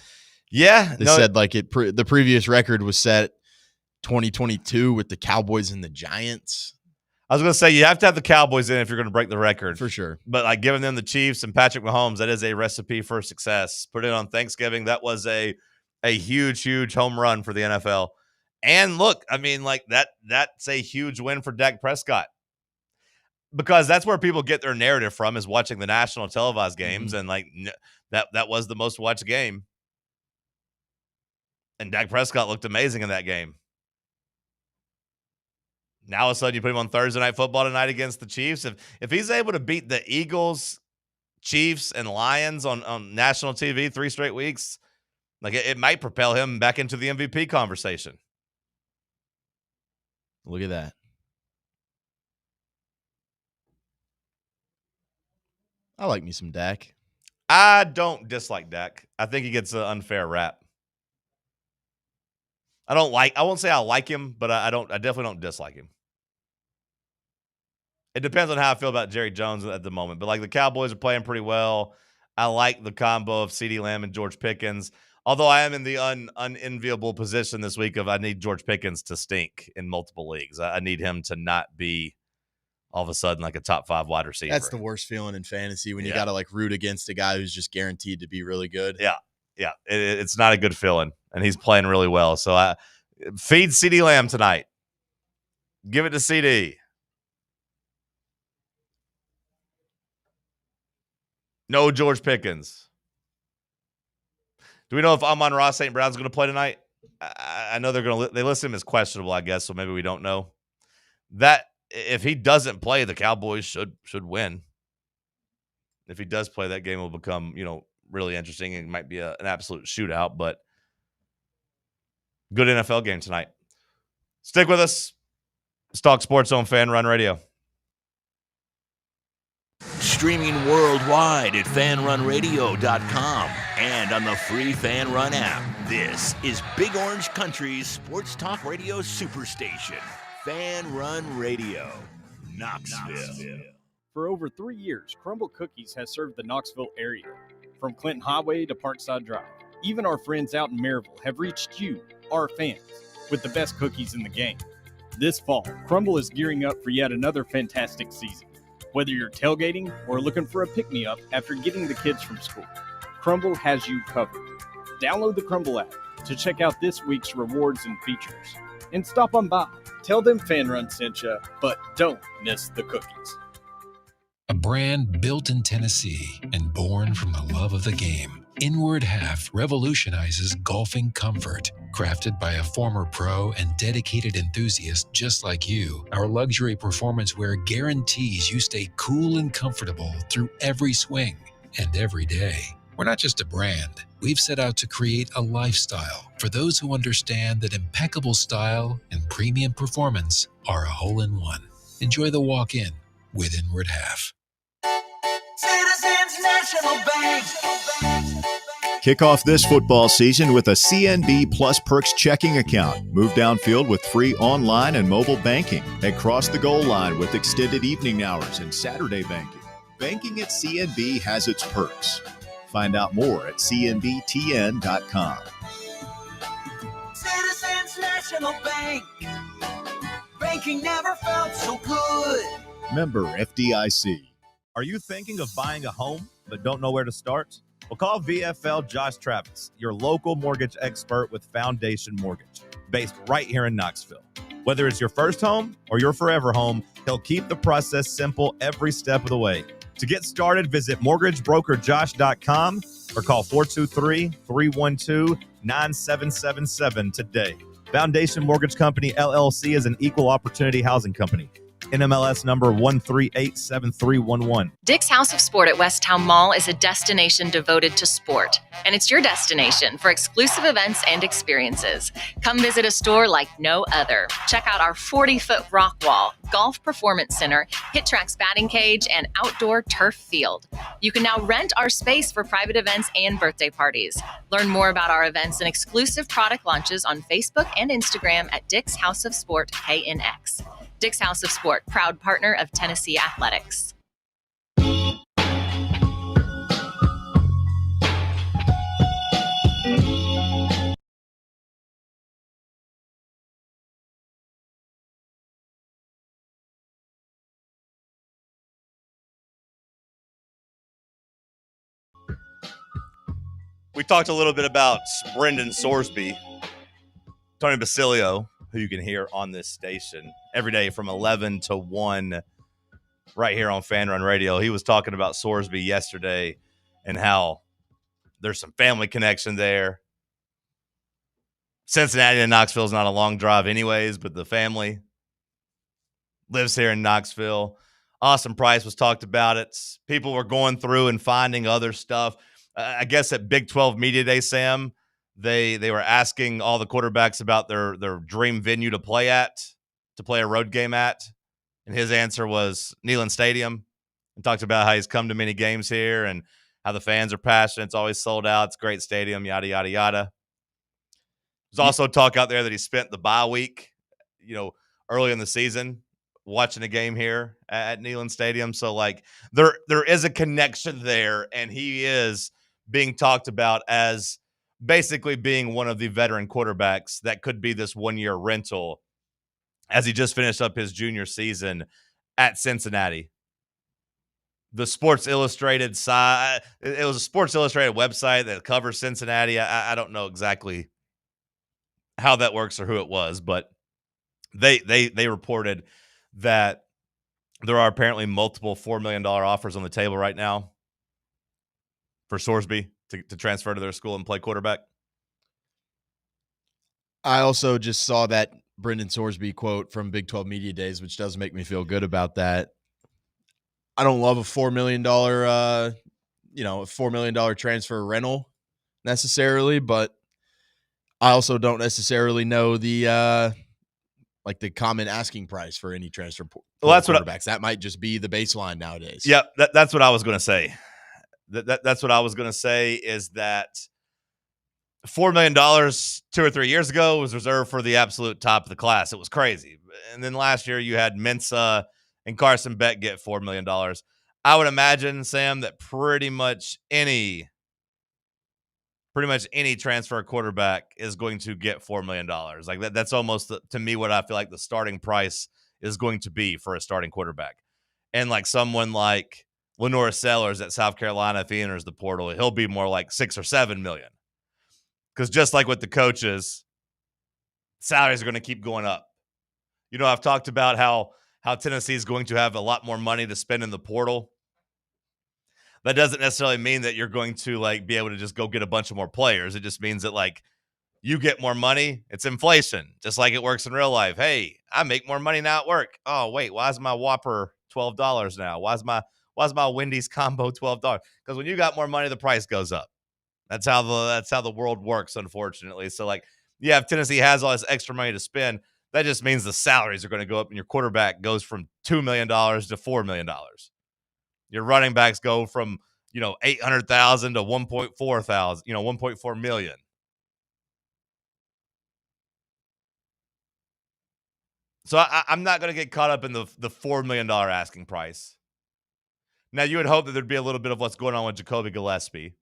Yeah. They said like the previous record was set 2022 with the Cowboys and the Giants. I was going to say, you have to have the Cowboys in if you're going to break the record. For sure. But like giving them the Chiefs and Patrick Mahomes, that is a recipe for success. Put it on Thanksgiving. That was a huge, huge home run for the NFL. And look, I mean, like that's a huge win for Dak Prescott. Because that's where people get their narrative from, is watching the national televised games. And like that was the most watched game. And Dak Prescott looked amazing in that game. Now, all of a sudden, you put him on Thursday Night Football tonight against the Chiefs. If he's able to beat the Eagles, Chiefs, and Lions on national TV 3 straight weeks, like it might propel him back into the MVP conversation. Look at that. I like me some Dak. I don't dislike Dak. I think he gets an unfair rap. I won't say I like him, but I definitely don't dislike him. It depends on how I feel about Jerry Jones at the moment. But like the Cowboys are playing pretty well. I like the combo of CeeDee Lamb and George Pickens. Although I am in the unenviable position this week of I need George Pickens to stink in multiple leagues. I need him to not be all of a sudden like a top 5 wide receiver. That's the worst feeling in fantasy when you got to like root against a guy who's just guaranteed to be really good. Yeah. Yeah. It's not a good feeling. And he's playing really well. So I feed CeeDee Lamb tonight. Give it to CD. No George Pickens. Do we know if Amon-Ra St. Brown's going to play tonight? I know they list him as questionable, I guess, so maybe we don't know. That if he doesn't play, the Cowboys should win. If he does play, that game will become, really interesting. It might be an absolute shootout, but good NFL game tonight. Stick with us. It's Talk Sports on Fan Run Radio. Streaming worldwide at fanrunradio.com and on the free Fan Run app. This is Big Orange Country's sports talk radio superstation, Fan Run Radio, Knoxville. For over 3 years, Crumble Cookies has served the Knoxville area. From Clinton Highway to Parkside Drive, even our friends out in Maryville have reached you, our fans, with the best cookies in the game. This fall, Crumble is gearing up for yet another fantastic season. Whether you're tailgating or looking for a pick-me-up after getting the kids from school, Crumble has you covered. Download the Crumble app to check out this week's rewards and features. And stop on by. Tell them Fan Run sent you, but don't miss the cookies. A brand built in Tennessee and born from the love of the game, Inward Half revolutionizes golfing comfort. Crafted by a former pro and dedicated enthusiast just like you, our luxury performance wear guarantees you stay cool and comfortable through every swing and every day. We're not just a brand. We've set out to create a lifestyle for those who understand that impeccable style and premium performance are a hole-in-one. Enjoy the walk-in with Inward Half. Citizens National Bank. Kick off this football season with a CNB Plus Perks checking account. Move downfield with free online and mobile banking. And cross the goal line with extended evening hours and Saturday banking. Banking at CNB has its perks. Find out more at cnbtn.com. Citizens National Bank. Banking never felt so good. Member FDIC. Are you thinking of buying a home but don't know where to start? Well, call VFL Josh Travis, your local mortgage expert with Foundation Mortgage, based right here in Knoxville. Whether it's your first home or your forever home, he'll keep the process simple every step of the way. To get started, visit mortgagebrokerjosh.com or call 423-312-9777 today. Foundation Mortgage Company, LLC is an equal opportunity housing company. NMLS number 1387311. Dick's House of Sport at Westtown Mall is a destination devoted to sport, and it's your destination for exclusive events and experiences. Come visit a store like no other. Check out our 40-foot rock wall, golf performance center, Hit Tracks batting cage, and outdoor turf field. You can now rent our space for private events and birthday parties. Learn more about our events and exclusive product launches on Facebook and Instagram at Dick's House of Sport KNX. Dick's House of Sport, proud partner of Tennessee Athletics. We talked a little bit about Brendan Sorsby, Tony Basilio, who you can hear on this station every day from 11 to 1 right here on Fan Run Radio. He was talking about Sorsby yesterday and how there's some family connection there. Cincinnati and Knoxville is not a long drive anyways, but the family lives here in Knoxville. Austin Price was talked about it. People were going through and finding other stuff. I guess at Big 12 Media Day, Sam, they were asking all the quarterbacks about their dream venue to play a road game at. And his answer was Neyland Stadium, and talked about how he's come to many games here and how the fans are passionate. It's always sold out. It's a great stadium, yada, yada, yada. There's also talk out there that he spent the bye week, early in the season watching a game here at Neyland Stadium. So, there is a connection there, and he is being talked about as basically being one of the veteran quarterbacks that could be this one-year rental as he just finished up his junior season at Cincinnati. The Sports Illustrated side, it was a Sports Illustrated website that covers Cincinnati. I don't know exactly how that works or who it was, but they reported that there are apparently multiple $4 million offers on the table right now for Sorsby to transfer to their school and play quarterback. I also just saw that Brendan Sorsby quote from Big 12 Media Days, which does make me feel good about that. I don't love a $4 million, $4 million transfer rental necessarily, but I also don't necessarily know the common asking price for any transfer quarterbacks. That might just be the baseline nowadays. Yep, that's what I was going to say. That's what I was going to say is that $4 million 2 or 3 years ago was reserved for the absolute top of the class. It was crazy. And then last year you had Mensa and Carson Beck get $4 million. I would imagine, Sam, that pretty much any transfer quarterback is going to get $4 million. That's almost, to me, what I feel like the starting price is going to be for a starting quarterback. And someone like Lenore Sellers at South Carolina, if he enters the portal, he'll be more like $6 or $7 million. Because just like with the coaches, salaries are going to keep going up. I've talked about how Tennessee is going to have a lot more money to spend in the portal. That doesn't necessarily mean that you're going to be able to just go get a bunch of more players. It just means that you get more money. It's inflation, just like it works in real life. Hey, I make more money now at work. Oh, wait, why is my Whopper $12 now? Why is my Wendy's combo $12? Because when you got more money, the price goes up. That's how the world works, unfortunately. So if Tennessee has all this extra money to spend, that just means the salaries are going to go up and your quarterback goes from $2 million to $4 million. Your running backs go from, $800,000 to $1.4 million. So I'm not going to get caught up in the $4 million asking price. Now, you would hope that there'd be a little bit of what's going on with Jacoby Gillespie.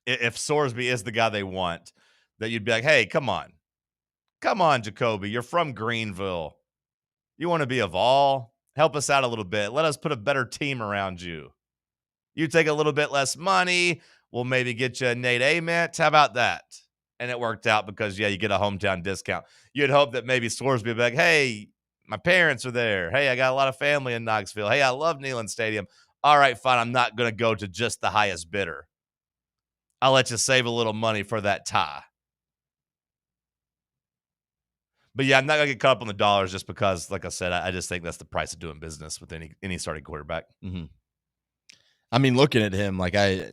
If Sorsby is the guy they want, that you'd be like, hey, come on, Jacoby, you're from Greenville. You want to be a Vol? Help us out a little bit. Let us put a better team around you. You take a little bit less money. We'll maybe get you a Nate Ament. How about that? And it worked out because, you get a hometown discount. You'd hope that maybe Sorsby would be like, hey, my parents are there. Hey, I got a lot of family in Knoxville. Hey, I love Neyland Stadium. All right, fine. I'm not going to go to just the highest bidder. I'll let you save a little money for that tie. But yeah, I'm not gonna get caught up on the dollars just because, like I said, I just think that's the price of doing business with any starting quarterback. Mm-hmm. I mean, looking at him, like I'd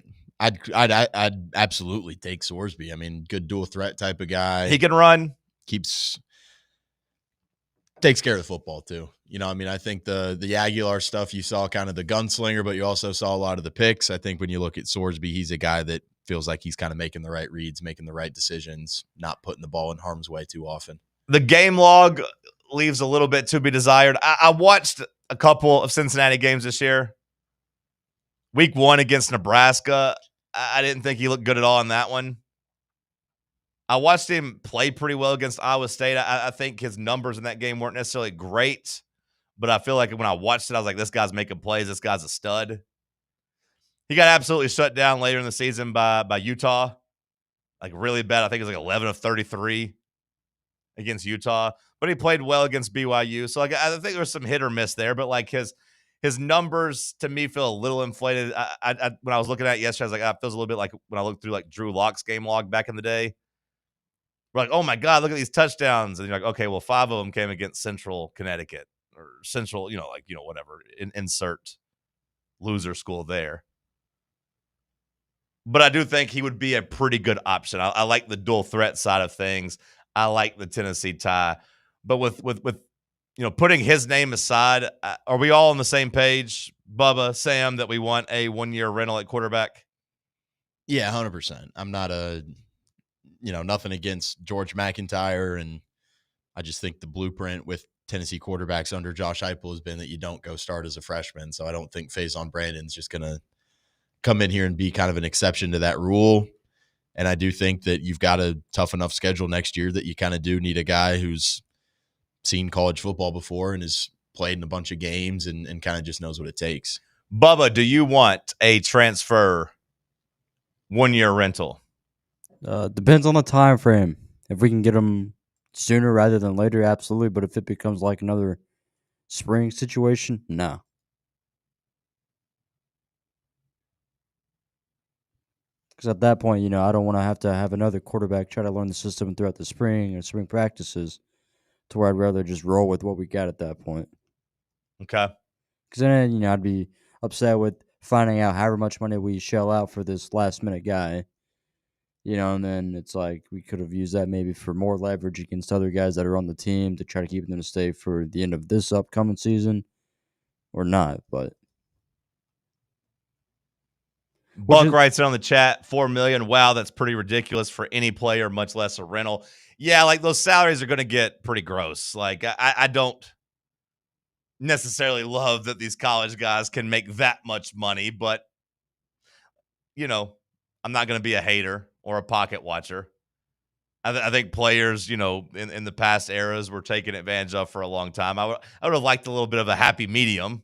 absolutely take Sorsby. I mean, good dual threat type of guy. He can run. Takes care of the football too. You know, I mean, I think the Aguilar stuff, you saw kind of the gunslinger, but you also saw a lot of the picks. I think when you look at Sorsby, he's a guy that feels like he's kind of making the right reads, making the right decisions, not putting the ball in harm's way too often. The game log leaves a little bit to be desired. I watched a couple of Cincinnati games this year. Week 1 against Nebraska, I didn't think he looked good at all in that one. I watched him play pretty well against Iowa State. I think his numbers in that game weren't necessarily great, but I feel like when I watched it, I was like, this guy's making plays. This guy's a stud. He got absolutely shut down later in the season by Utah. Like really bad. I think it was like 11 of 33 against Utah, but he played well against BYU. So like I think there was some hit or miss there, but like his numbers to me feel a little inflated. I when I was looking at it yesterday, I was like, it feels a little bit like when I looked through like Drew Lock's game log back in the day. We're like, oh my God, look at these touchdowns. And you're like, okay, well, 5 of them came against Central Connecticut or Central, whatever, insert loser school there. But I do think he would be a pretty good option. I like the dual threat side of things. I like the Tennessee tie. But with putting his name aside, are we all on the same page, Bubba, Sam, that we want a 1-year rental at quarterback? Yeah, 100%. I'm not nothing against George McIntyre, and I just think the blueprint with Tennessee quarterbacks under Josh Heupel has been that you don't go start as a freshman. So I don't think Faison Brandon's just going to come in here and be kind of an exception to that rule. And I do think that you've got a tough enough schedule next year that you kind of do need a guy who's seen college football before and has played in a bunch of games and kind of just knows what it takes. Bubba, do you want a transfer 1-year rental? Depends on the time frame. If we can get them sooner rather than later, absolutely. But if it becomes like another spring situation, no. Because at that point, I don't want to have another quarterback try to learn the system throughout the spring or spring practices, to where I'd rather just roll with what we got at that point. Okay. Because then, I'd be upset with finding out however much money we shell out for this last minute guy. And then it's like we could have used that maybe for more leverage against other guys that are on the team to try to keep them to stay for the end of this upcoming season or not. But Buck writes it on the chat, $4 million. Wow, that's pretty ridiculous for any player, much less a rental. Yeah, like those salaries are going to get pretty gross. Like I don't necessarily love that these college guys can make that much money, but I'm not going to be a hater or a pocket watcher. I think players, in the past eras were taken advantage of for a long time. I would have liked a little bit of a happy medium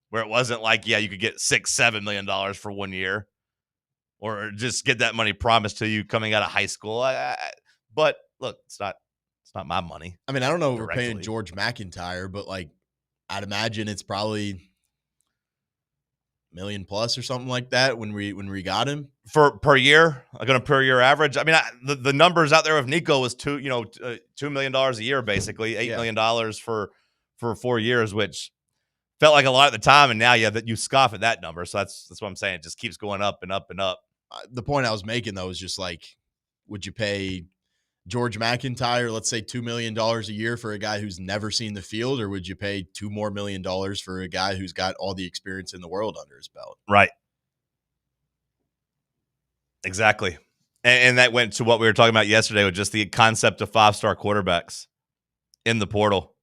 where it wasn't like, yeah, you could get $6-7 million for 1 year or just get that money promised to you coming out of high school. But look, it's not my money. I mean, I don't know if we're paying George McIntyre, but like I'd imagine it's probably $1 million plus or something like that when we got him per year, like on a per year average. I mean, the numbers out there of Nico was $2 million a year, basically $8 million for 4 years, which felt like a lot at the time. And now, that you scoff at that number. So that's what I'm saying. It just keeps going up and up and up. The point I was making though is just like, would you pay George McIntyre, let's say $2 million a year for a guy who's never seen the field, or would you pay $2 more million for a guy who's got all the experience in the world under his belt? Right. Exactly. And that went to what we were talking about yesterday with just the concept of 5-star quarterbacks in the portal.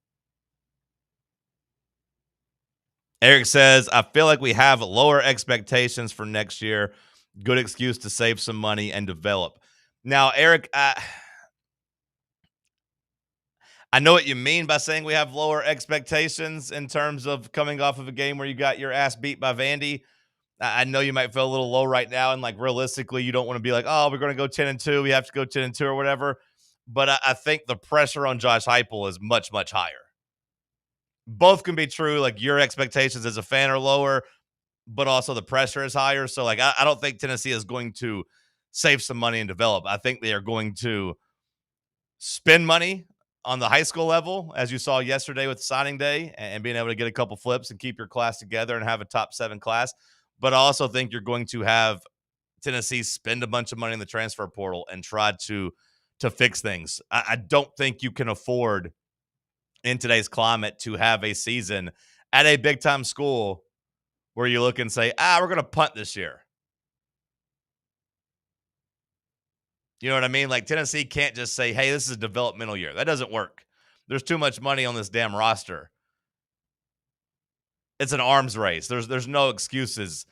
Eric says, I feel like we have lower expectations for next year. Good excuse to save some money and develop. Now, Eric, I know what you mean by saying we have lower expectations in terms of coming off of a game where you got your ass beat by Vandy. I know you might feel a little low right now, and like realistically, you don't want to be like, oh, we're going to go 10-2. We have to go 10-2 or whatever. But I think the pressure on Josh Heupel is much, much higher. Both can be true. Like your expectations as a fan are lower, but also the pressure is higher. So like I don't think Tennessee is going to save some money and develop. I think they are going to spend money on the high school level, as you saw yesterday with signing day and being able to get a couple flips and keep your class together and have a top 7 class. But I also think you're going to have Tennessee spend a bunch of money in the transfer portal and try to fix things. I don't think you can afford in today's climate to have a season at a big time school where you look and say, we're going to punt this year. You know what I mean? Like Tennessee can't just say, hey, this is a developmental year. That doesn't work. There's too much money on this damn roster. It's an arms race. There's no excuses.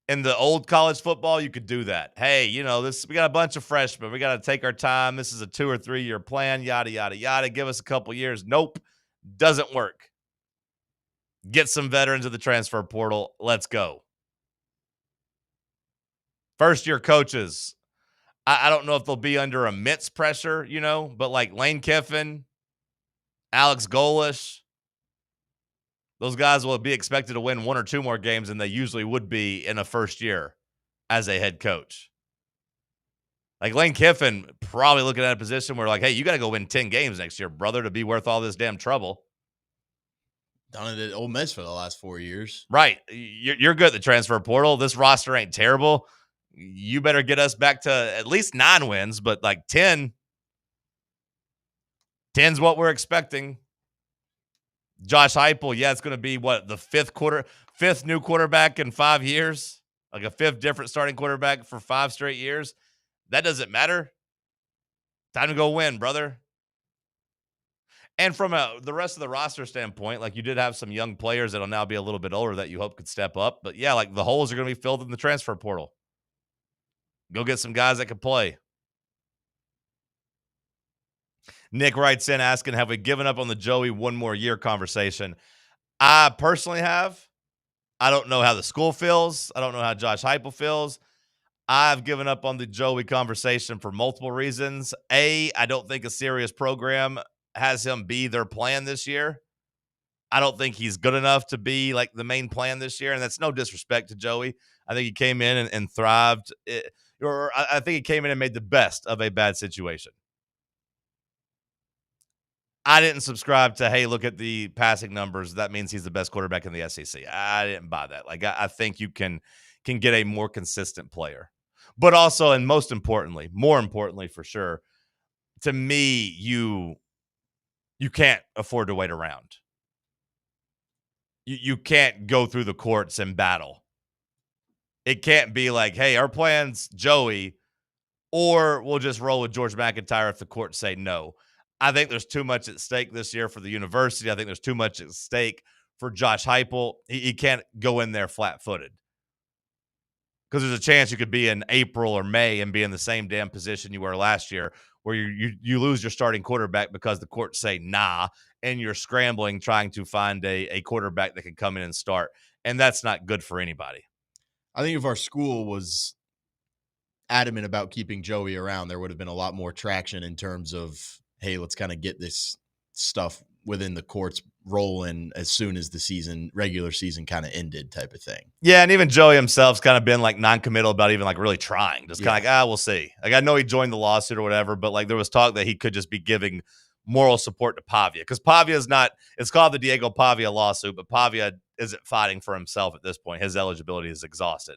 In the old college football, you could do that. Hey, we got a bunch of freshmen. We got to take our time. This is a 2 or 3 year plan, yada, yada, yada. Give us a couple years. Nope. Doesn't work. Get some veterans of the transfer portal. Let's go. First year coaches. I don't know if they'll be under immense pressure, but like Lane Kiffin, Alex Golish, those guys will be expected to win 1 or 2 more games than they usually would be in a first year as a head coach. Like Lane Kiffin probably looking at a position where like, hey, you got to go win 10 games next year, brother, to be worth all this damn trouble. Done it at Ole Miss for the last 4 years. Right. You're good at the transfer portal. This roster ain't terrible. You better get us back to at least 9 wins, but like 10. 10's what we're expecting. Josh Heupel, it's going to be the fifth new quarterback in 5 years, like a 5th different starting quarterback for 5 straight years. That doesn't matter. Time to go win, brother. And from the rest of the roster standpoint, like you did have some young players that'll now be a little bit older that you hope could step up. But yeah, like the holes are going to be filled in the transfer portal. Go get some guys that can play. Nick writes in asking, have we given up on the Joey 1 more year conversation? I personally have. I don't know how the school feels. I don't know how Josh Heupel feels. I've given up on the Joey conversation for multiple reasons. I don't think a serious program has him be their plan this year. I don't think he's good enough to be like the main plan this year. And that's no disrespect to Joey. I think he came in and thrived. I think he came in and made the best of a bad situation. I didn't subscribe to, hey, look at the passing numbers. That means he's the best quarterback in the SEC. I didn't buy that. Like, I think you can get a more consistent player. But also, and more importantly for sure, to me, you can't afford to wait around. You can't go through the courts and battle. It can't be like, hey, our plan's Joey, or we'll just roll with George McIntyre if the courts say no. I think there's too much at stake this year for the university. I think there's too much at stake for Josh Heupel. He can't go in there flat-footed because there's a chance you could be in April or May and be in the same damn position you were last year where you lose your starting quarterback because the courts say nah, and you're scrambling trying to find a quarterback that can come in and start, and that's not good for anybody. I think if our school was adamant about keeping Joey around, there would have been a lot more traction in terms of, hey, let's kind of get this stuff within the courts rolling as soon as the regular season kind of ended type of thing. Yeah, and even Joey himself's kind of been like non-committal about even like really trying. Just kind of like, we'll see. Like I know he joined the lawsuit or whatever, but like there was talk that he could just be giving moral support to Pavia because Pavia is not, it's called the Diego Pavia lawsuit, but Pavia isn't fighting for himself at this point. His eligibility is exhausted.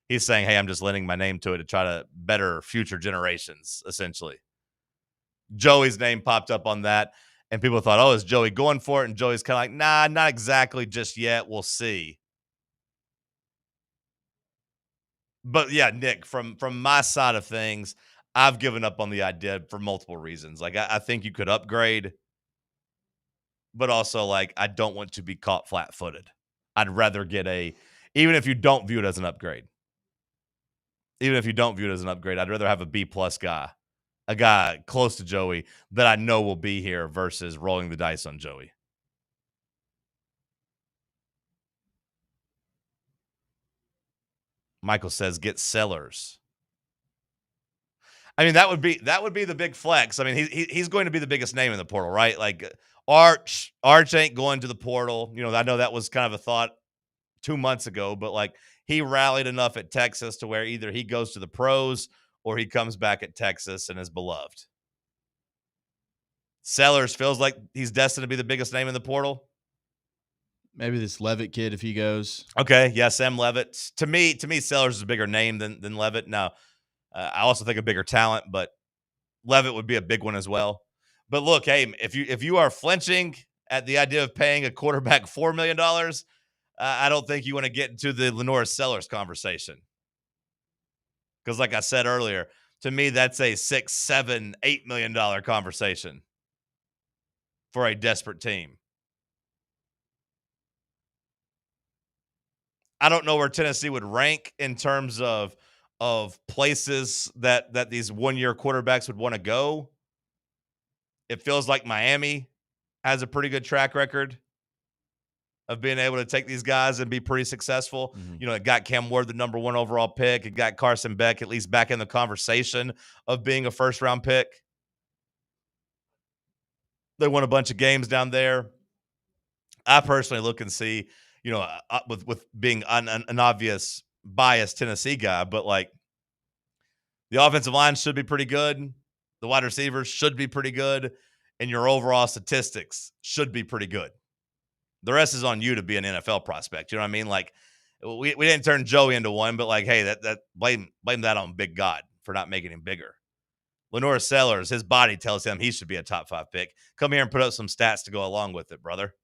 He's saying, hey, I'm just lending my name to it to try to better future generations, essentially. Joey's name popped up on that, and people thought, oh, is Joey going for it? And Joey's kind of like, nah, not exactly just yet. We'll see. But yeah, Nick, from my side of things, I've given up on the idea for multiple reasons. Like, I think you could upgrade, but also, like, I don't want to be caught flat-footed. I'd rather get even if you don't view it as an upgrade. Even if you don't view it as an upgrade, I'd rather have a B-plus guy. A guy close to Joey that I know will be here versus rolling the dice on Joey. Michael says, get Sellers. I mean, that would be the big flex. I mean, he's going to be the biggest name in the portal, right? Like Arch ain't going to the portal. You know, I know that was kind of a thought 2 months ago, but like he rallied enough at Texas to where either he goes to the pros or he comes back at Texas and is beloved. Sellers feels like he's destined to be the biggest name in the portal. Maybe this Levitt kid if he goes. Okay, yeah, Sam Levitt. To me, Sellers is a bigger name than Levitt. Now, I also think a bigger talent, but Levitt would be a big one as well. But look, hey, if you are flinching at the idea of paying a quarterback $4 million, I don't think you want to get into the Lenore Sellers conversation. Because like I said earlier, to me, that's a $6, $7, $8 million conversation for a desperate team. I don't know where Tennessee would rank in terms of places that these one-year quarterbacks would want to go. It feels like Miami has a pretty good track record of being able to take these guys and be pretty successful. You know, it got Cam Ward the number 1 overall pick. It got Carson Beck at least back in the conversation of being a first-round pick. They won a bunch of games down there. I personally look and see, you know, with being an obvious biased Tennessee guy, but like the offensive line should be pretty good. The wide receivers should be pretty good. And your overall statistics should be pretty good. The rest is on you to be an NFL prospect. You know what I mean? Like we didn't turn Joey into one, but like, hey, that blame that on Big God for not making him bigger. Lenore Sellers, his body tells him he should be a top 5 pick. Come here and put up some stats to go along with it, brother.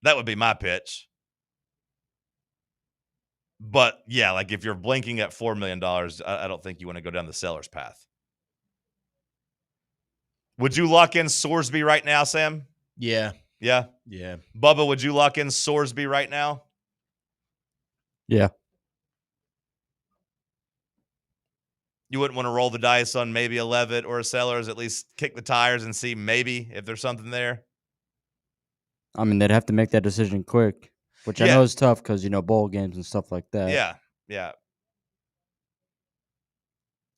That would be my pitch. But yeah, like if you're blinking at $4 million, I don't think you want to go down the Sellers path. Would you lock in Sorsby right now, Sam? Yeah. Yeah? Yeah. Bubba, would you lock in Sorsby right now? Yeah. You wouldn't want to roll the dice on maybe a Levitt or a Sellers, at least kick the tires and see maybe if there's something there? I mean, they'd have to make that decision quick, which I know is tough because, you know, bowl games and stuff like that. Yeah, yeah.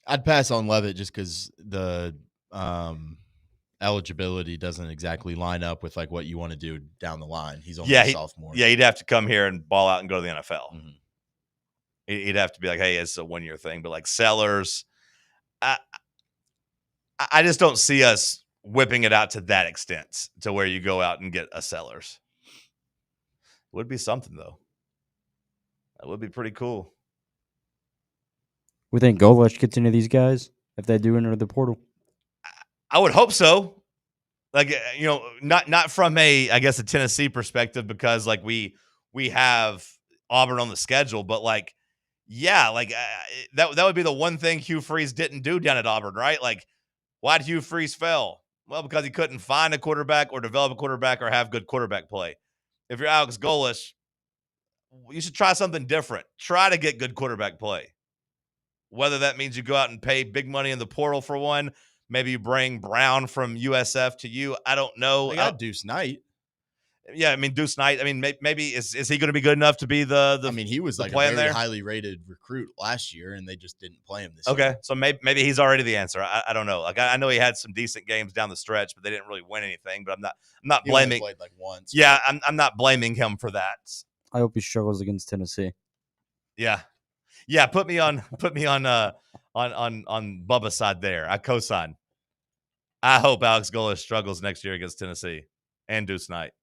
I'd pass on Levitt just because the eligibility doesn't exactly line up with like what you want to do down the line. He's only a sophomore. Yeah, he'd have to come here and ball out and go to the NFL. He'd have to be like, hey, it's a 1-year thing. But like Sellers, I just don't see us whipping it out to that extent to where you go out and get a Sellers. Would be something, though. That would be pretty cool. We think Golesh gets into these guys if they do enter the portal. I would hope so. Like, you know, not from a Tennessee perspective, because like we have Auburn on the schedule, but like, yeah, like that would be the one thing Hugh Freeze didn't do down at Auburn, right? Like, why'd Hugh Freeze fail? Well, because he couldn't find a quarterback or develop a quarterback or have good quarterback play. If you're Alex Golesh, you should try something different. Try to get good quarterback play. Whether that means you go out and pay big money in the portal for one, maybe you bring Brown from USF to you. I don't know. They got Deuce Knight. Yeah, I mean Deuce Knight. I mean, maybe is he going to be good enough to be the? I mean, he was like a very highly rated recruit last year, and they just didn't play him this year. Okay, so maybe he's already the answer. I don't know. Like I know he had some decent games down the stretch, but they didn't really win anything. But I'm not He only blaming. played like once. Yeah, I'm not blaming him for that. I hope he struggles against Tennessee. Yeah. Put me on Bubba's side there. I co-sign. I hope Alex Golesh struggles next year against Tennessee and Deuce Knight.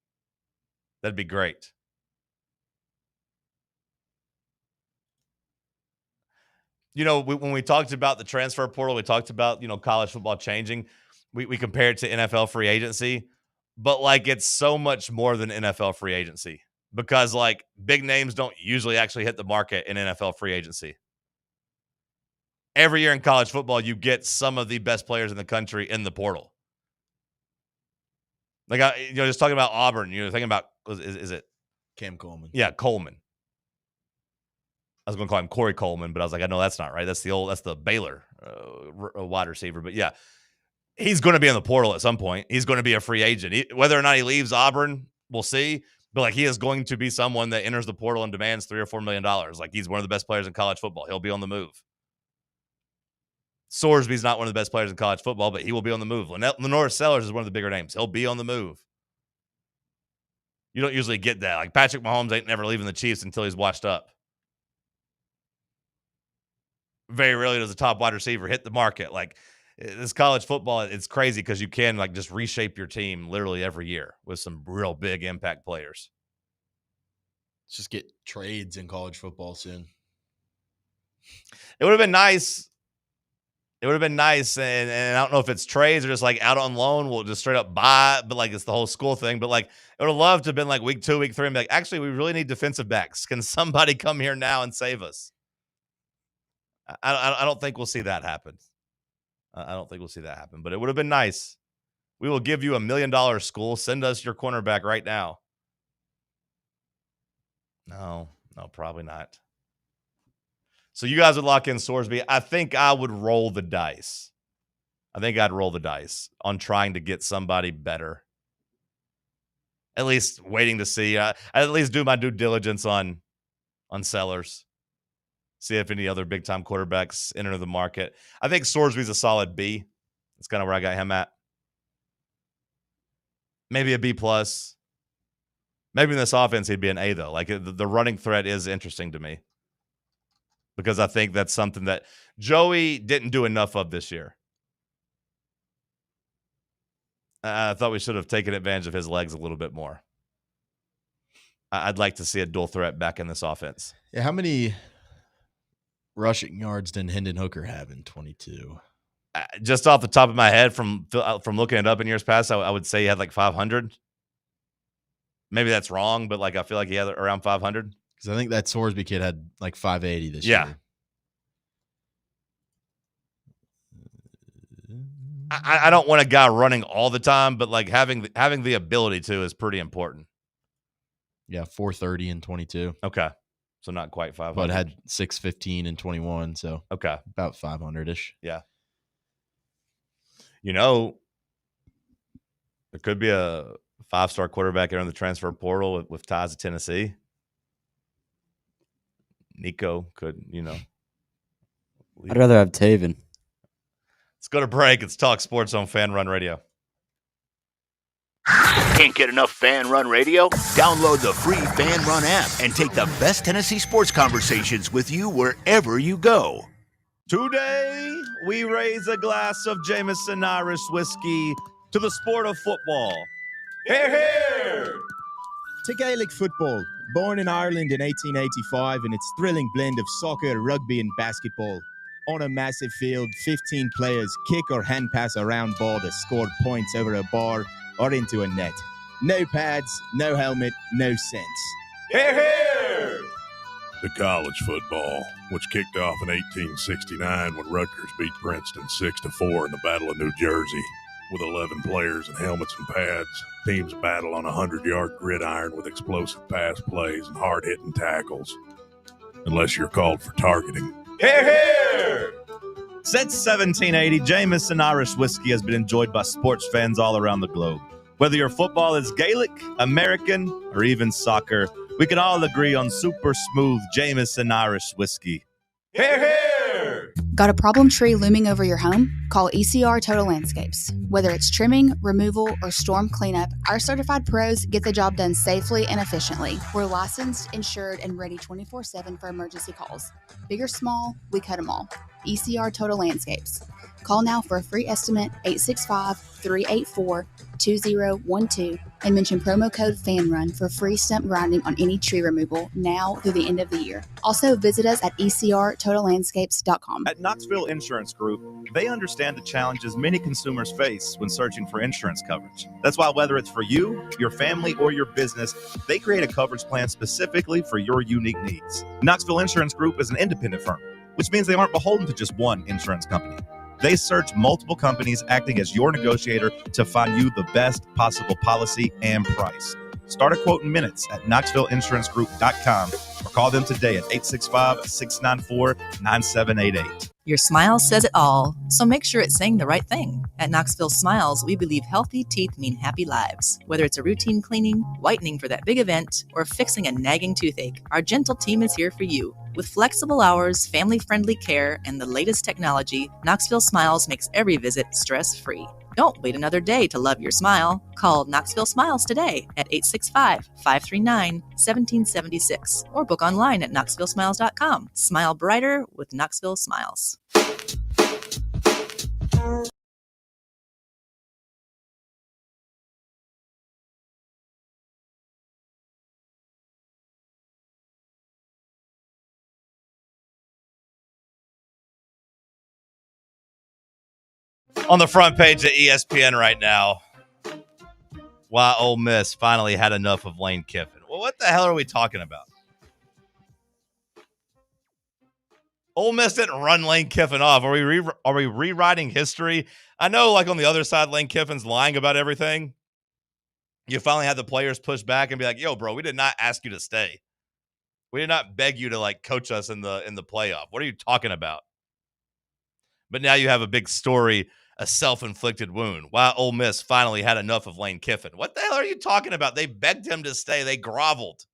That'd be great. You know, when we talked about the transfer portal, we talked about, you know, college football changing. We compared it to NFL free agency, but like it's so much more than NFL free agency, because like big names don't usually actually hit the market in NFL free agency. Every year in college football, you get some of the best players in the country in the portal. Like, just talking about Auburn, thinking about, is it Cam Coleman? Yeah, Coleman. I was going to call him Corey Coleman, but I was like, I know that's not right. That's the Baylor wide receiver. But yeah, he's going to be in the portal at some point. He's going to be a free agent. Whether or not he leaves Auburn, we'll see. But like, he is going to be someone that enters the portal and demands $3 or $4 million. Like, he's one of the best players in college football. He'll be on the move. Sorsby's not one of the best players in college football, but he will be on the move. Lenore Sellers is one of the bigger names. He'll be on the move. You don't usually get that. Like, Patrick Mahomes ain't never leaving the Chiefs until he's washed up. Very rarely does a top wide receiver hit the market. Like, This college football, it's crazy because you can like just reshape your team literally every year with some real big impact players. Let's just get trades in college football soon. It would have been nice. It would have been nice, and I don't know if it's trades or just like out on loan, we'll just straight up buy, but like it's the whole school thing. But like I would have loved to have been like week 2, week 3, and be like, actually, we really need defensive backs. Can somebody come here now and save us? I don't think we'll see that happen. I don't think we'll see that happen, but it would have been nice. We will give you $1 million school. Send us your cornerback right now. No, probably not. So you guys would lock in Sorsby. I think I would roll the dice. I think I'd roll the dice on trying to get somebody better. At least waiting to see. I'd at least do my due diligence on sellers. See if any other big-time quarterbacks enter the market. I think Sorsby's a solid B. That's kind of where I got him at. Maybe a B+. Maybe in this offense he'd be an A, though. Like the running threat is interesting to me. Because I think that's something that Joey didn't do enough of this year. I thought we should have taken advantage of his legs a little bit more. I'd like to see a dual threat back in this offense. Yeah, how many rushing yards did Hendon Hooker have in 22? Just off the top of my head, from looking it up in years past, I would say he had like 500. Maybe that's wrong, but like I feel like he had around 500. Because I think that Sorsby kid had like 580 this year. I don't want a guy running all the time, but like having the ability to is pretty important. Yeah, 430 in 22. Okay. So not quite 500. But had 615 in 21, so okay, about 500-ish. Yeah. You know, there could be a 5-star quarterback entering the transfer portal with ties to Tennessee. Nico could, I'd rather have Taven. Let's go to break. It's Talk Sports on Fan Run Radio. Can't get enough Fan Run Radio? Download the free Fan Run app and take the best Tennessee sports conversations with you wherever you go. Today, we raise a glass of Jameson Irish whiskey to the sport of football. Hear, hear! To Gaelic football, born in Ireland in 1885 in its thrilling blend of soccer, rugby and basketball. On a massive field, 15 players kick or hand pass a round ball to score points over a bar or into a net. No pads, no helmet, no sense. Hear, hear! To college football, which kicked off in 1869 when Rutgers beat Princeton 6-4 in the Battle of New Jersey. With 11 players and helmets and pads, teams battle on a 100-yard gridiron with explosive pass plays and hard-hitting tackles. Unless you're called for targeting. Hear, hear! Since 1780, Jameson Irish whiskey has been enjoyed by sports fans all around the globe. Whether your football is Gaelic, American, or even soccer, we can all agree on super smooth Jameson Irish whiskey. Hear, hear! Got a problem tree looming over your home? Call ECR Total Landscapes. Whether it's trimming, removal, or storm cleanup, our certified pros get the job done safely and efficiently. We're licensed, insured, and ready 24/7 for emergency calls. Big or small, we cut them all. ECR Total Landscapes. Call now for a free estimate, 865-384-2012, and mention promo code FANRUN for free stump grinding on any tree removal now through the end of the year. Also, visit us at ecrtotallandscapes.com. At Knoxville Insurance Group, they understand the challenges many consumers face when searching for insurance coverage. That's why whether it's for you, your family, or your business, they create a coverage plan specifically for your unique needs. Knoxville Insurance Group is an independent firm, which means they aren't beholden to just one insurance company. They search multiple companies, acting as your negotiator to find you the best possible policy and price. Start a quote in minutes at KnoxvilleInsuranceGroup.com or call them today at 865-694-9788. Your smile says it all, so make sure it's saying the right thing. At Knoxville Smiles, we believe healthy teeth mean happy lives. Whether it's a routine cleaning, whitening for that big event, or fixing a nagging toothache, our gentle team is here for you. With flexible hours, family-friendly care, and the latest technology, Knoxville Smiles makes every visit stress-free. Don't wait another day to love your smile. Call Knoxville Smiles today at 865-539-1776 or book online at knoxvillesmiles.com. Smile brighter with Knoxville Smiles. On the front page of ESPN right now, why Ole Miss finally had enough of Lane Kiffin. Well, what the hell are we talking about? Ole Miss didn't run Lane Kiffin off. Are we rewriting history? I know, like on the other side, Lane Kiffin's lying about everything. You finally had the players push back and be like, "Yo, bro, we did not ask you to stay. We did not beg you to like coach us in the playoff. What are you talking about?" But now you have a big story, a self-inflicted wound. Why Ole Miss finally had enough of Lane Kiffin. What the hell are you talking about? They begged him to stay. They groveled.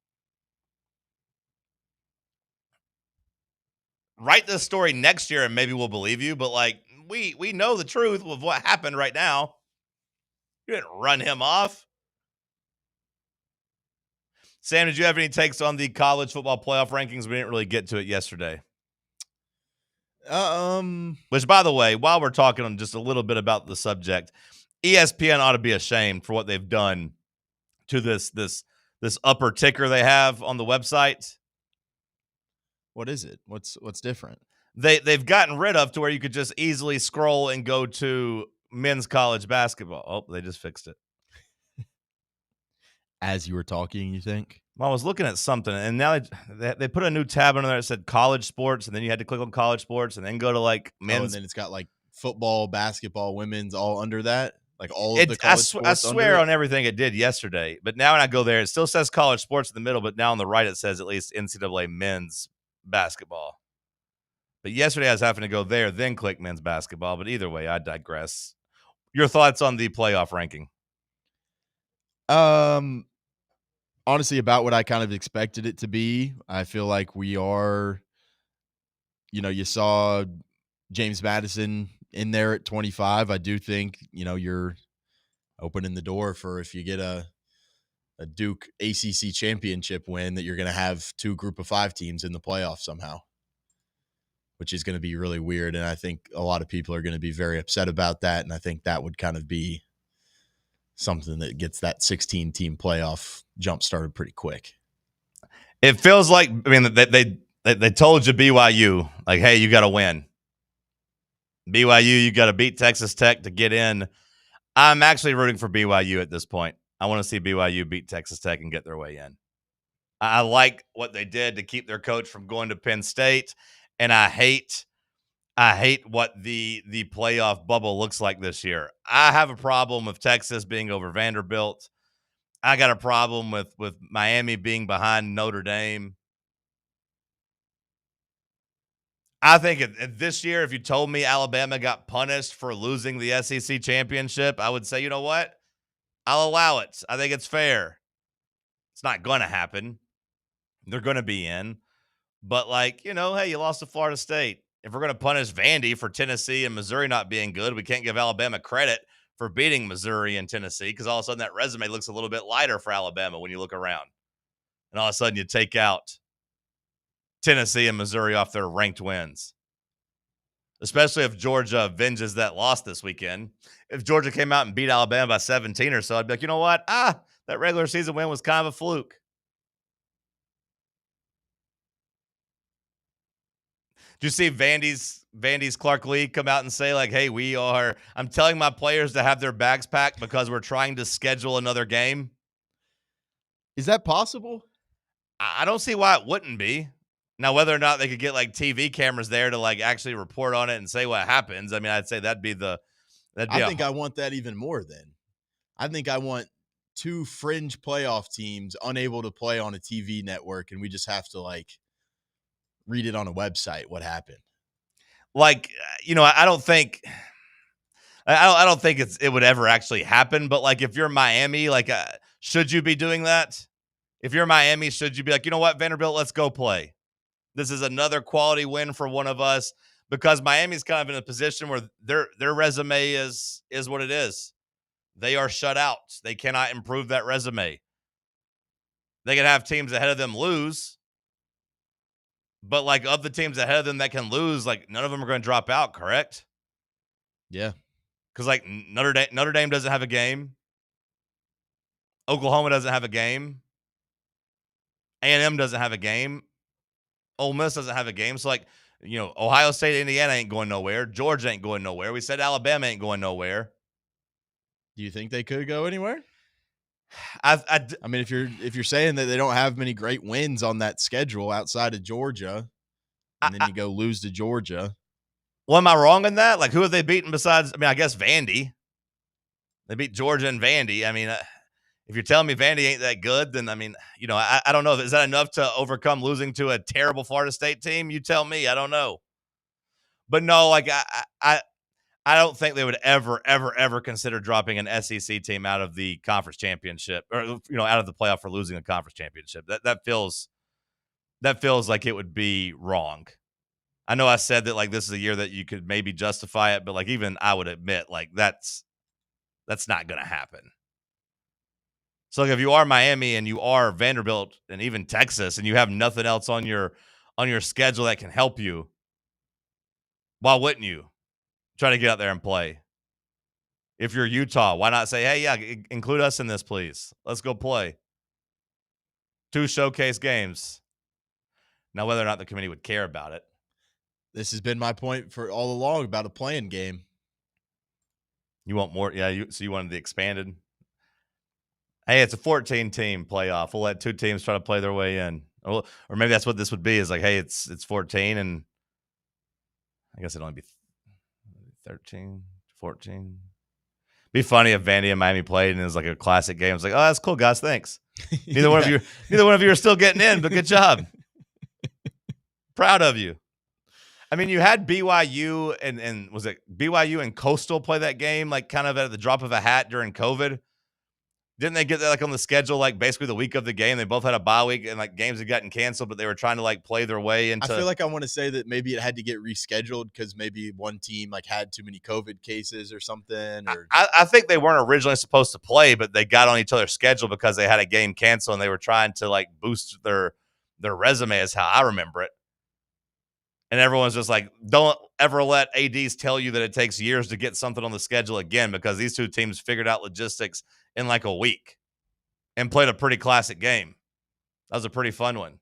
Write this story next year and maybe we'll believe you. But like we know the truth of what happened right now. You didn't run him off. Sam, did you have any takes on the college football playoff rankings? We didn't really get to it yesterday. Which, by the way, while we're talking on just a little bit about the subject, ESPN ought to be ashamed for what they've done to this upper ticker they have on the website. What is it? What's different? They've gotten rid of to where you could just easily scroll and go to men's college basketball. Oh, they just fixed it. As you were talking, you think? Well, I was looking at something, and now they put a new tab in there that said college sports, and then you had to click on college sports and then go to like men's. And then it's got like football, basketball, women's all under that. Like all of the college sports. I swear on everything it did yesterday. But now when I go there, it still says college sports in the middle, but now on the right it says at least NCAA men's basketball. But yesterday I was having to go there, then click men's basketball. But either way, I digress. Your thoughts on the playoff ranking? Honestly, about what I kind of expected it to be. I feel like we are, you saw James Madison in there at 25. I do think, you're opening the door for if you get a Duke ACC championship win that you're going to have 2 group of 5 teams in the playoff somehow, which is going to be really weird. And I think a lot of people are going to be very upset about that. And I think that would kind of be something that gets that 16-team playoff jump started pretty quick. It feels like, I mean, they told you BYU, like, hey, you got to win. BYU, you got to beat Texas Tech to get in. I'm actually rooting for BYU at this point. I want to see BYU beat Texas Tech and get their way in. I like what they did to keep their coach from going to Penn State, and I hate what the playoff bubble looks like this year. I have a problem with Texas being over Vanderbilt. I got a problem with Miami being behind Notre Dame. I think this year, if you told me Alabama got punished for losing the SEC championship, I would say, you know what? I'll allow it. I think it's fair. It's not going to happen. They're going to be in. But, like, hey, you lost to Florida State. If we're going to punish Vandy for Tennessee and Missouri not being good, we can't give Alabama credit for beating Missouri and Tennessee because all of a sudden that resume looks a little bit lighter for Alabama when you look around. And all of a sudden you take out Tennessee and Missouri off their ranked wins. Especially if Georgia avenges that loss this weekend. If Georgia came out and beat Alabama by 17 or so, I'd be like, you know what? That regular season win was kind of a fluke. Did you see Vandy's Clark Lee come out and say, like, hey, I'm telling my players to have their bags packed because we're trying to schedule another game? Is that possible? I don't see why it wouldn't be. Now, whether or not they could get, like, TV cameras there to, like, actually report on it and say what happens, I mean, I'd say that'd be I think I want that even more then. I think I want 2 fringe playoff teams unable to play on a TV network, and we just have to, like, read it on a website what happened. Like, I don't think it would ever actually happen, but like if you're Miami, like should you be doing that? If you're Miami, should you be like, you know what, Vanderbilt, let's go play. This is another quality win for one of us because Miami's kind of in a position where their resume is what it is. They are shut out. They cannot improve that resume. They can have teams ahead of them lose. But, like, of the teams ahead of them that can lose, like, none of them are going to drop out, correct? Yeah. Because, like, Notre Dame doesn't have a game. Oklahoma doesn't have a game. A&M doesn't have a game. Ole Miss doesn't have a game. So, like, Ohio State, Indiana ain't going nowhere. Georgia ain't going nowhere. We said Alabama ain't going nowhere. Do you think they could go anywhere? I mean, if you're saying that they don't have many great wins on that schedule outside of Georgia, and then you go lose to Georgia. Well, am I wrong in that? Like, who have they beaten besides? I guess Vandy. They beat Georgia and Vandy. If you're telling me Vandy ain't that good, then I don't know. Is that enough to overcome losing to a terrible Florida State team? You tell me. I don't know. But no, like I don't think they would ever consider dropping an SEC team out of the conference championship or out of the playoff for losing a conference championship. That feels like it would be wrong. I know I said that like this is a year that you could maybe justify it, but like even I would admit like that's not going to happen. So like if you are Miami and you are Vanderbilt and even Texas and you have nothing else on your schedule that can help you, why wouldn't you try to get out there and play? If you're Utah, why not say, hey, yeah, include us in this, please. Let's go play. 2 showcase games. Now, whether or not the committee would care about it. This has been my point for all along about a playing game. You want more? Yeah, so you wanted the expanded. Hey, it's a 14-team playoff. We'll let 2 teams try to play their way in. Or maybe that's what this would be is like, hey, it's 14, and I guess it'd only be 13, 14. Be funny if Vandy and Miami played and it was like a classic game. It's like, oh, that's cool, guys. Thanks. Neither one of you are still getting in, but good job. Proud of you. I mean, you had BYU and was it BYU and Coastal play that game like kind of at the drop of a hat during COVID? Didn't they get that like on the schedule like basically the week of the game? They both had a bye week and like games had gotten canceled, but they were trying to like play their way into. I feel like I want to say that maybe it had to get rescheduled because maybe one team like had too many COVID cases or something. Or I think they weren't originally supposed to play, but they got on each other's schedule because they had a game canceled and they were trying to like boost their resume, is how I remember it. And everyone's just like, don't ever let ADs tell you that it takes years to get something on the schedule again, because these 2 teams figured out logistics in like a week and played a pretty classic game. That was a pretty fun one.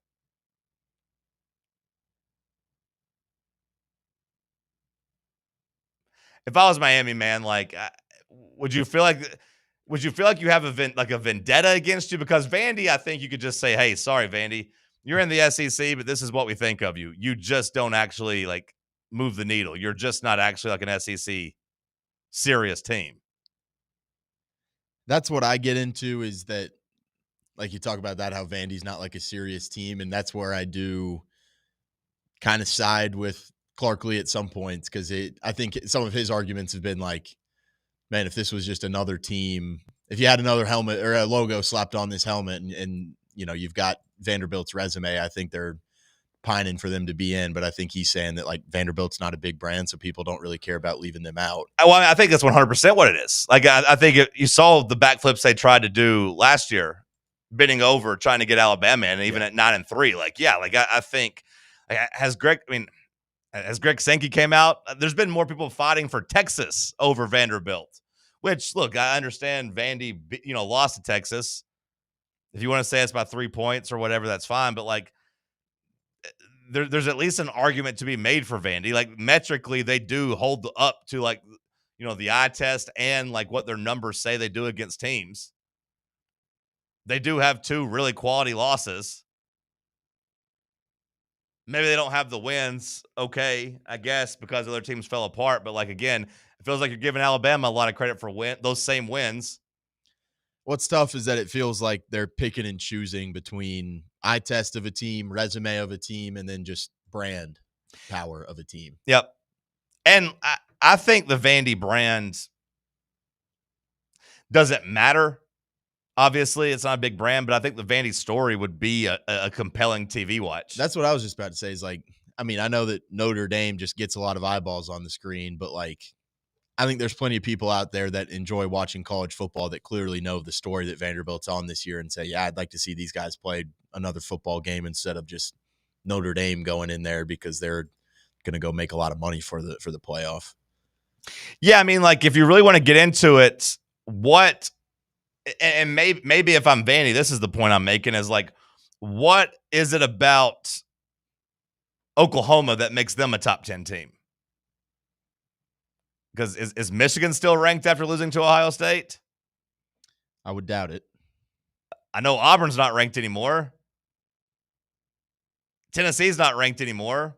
If I was Miami, man, like, would you feel like you have a vendetta against you? Because Vandy, I think you could just say, hey, sorry, Vandy, you're in the SEC, but this is what we think of you. You just don't actually like move the needle. You're just not actually like an SEC serious team. That's what I get into is that, like you talk about that, how Vandy's not like a serious team. And that's where I do kind of side with Clark Lee at some points. Cause I think some of his arguments have been like, man, if this was just another team, if you had another helmet or a logo slapped on this helmet and you've got Vanderbilt's resume, I think they're pining for them to be in. But I think he's saying that like Vanderbilt's not a big brand, so people don't really care about leaving them out. Well, I think that's 100% what it is. Like, I think you saw the backflips they tried to do last year, bending over, trying to get Alabama in, and even at 9-3. Like, yeah, like I think has Greg Sankey came out, there's been more people fighting for Texas over Vanderbilt, which, look, I understand Vandy, lost to Texas. If you want to say it's by 3 points or whatever, that's fine. But like, there's at least an argument to be made for Vandy. Like metrically, they do hold up to like, the eye test and like what their numbers say they do against teams. They do have 2 really quality losses. Maybe they don't have the wins. Okay, I guess because other teams fell apart. But like, again, it feels like you're giving Alabama a lot of credit for those same wins. What's tough is that it feels like they're picking and choosing between eye test of a team, resume of a team, and then just brand power of a team. Yep. And I think the Vandy brand doesn't matter. Obviously, it's not a big brand, but I think the Vandy story would be a compelling TV watch. That's what I was just about to say is like, I mean, I know that Notre Dame just gets a lot of eyeballs on the screen, but like, I think there's plenty of people out there that enjoy watching college football that clearly know the story that Vanderbilt's on this year and say, yeah, I'd like to see these guys play another football game instead of just Notre Dame going in there because they're going to go make a lot of money for the playoff. Yeah, I mean, like, if you really want to get into it, and maybe if I'm Vandy, this is the point I'm making, is like, what is it about Oklahoma that makes them a top 10 team? Because is Michigan still ranked after losing to Ohio State? I would doubt it. I know Auburn's not ranked anymore. Tennessee's not ranked anymore.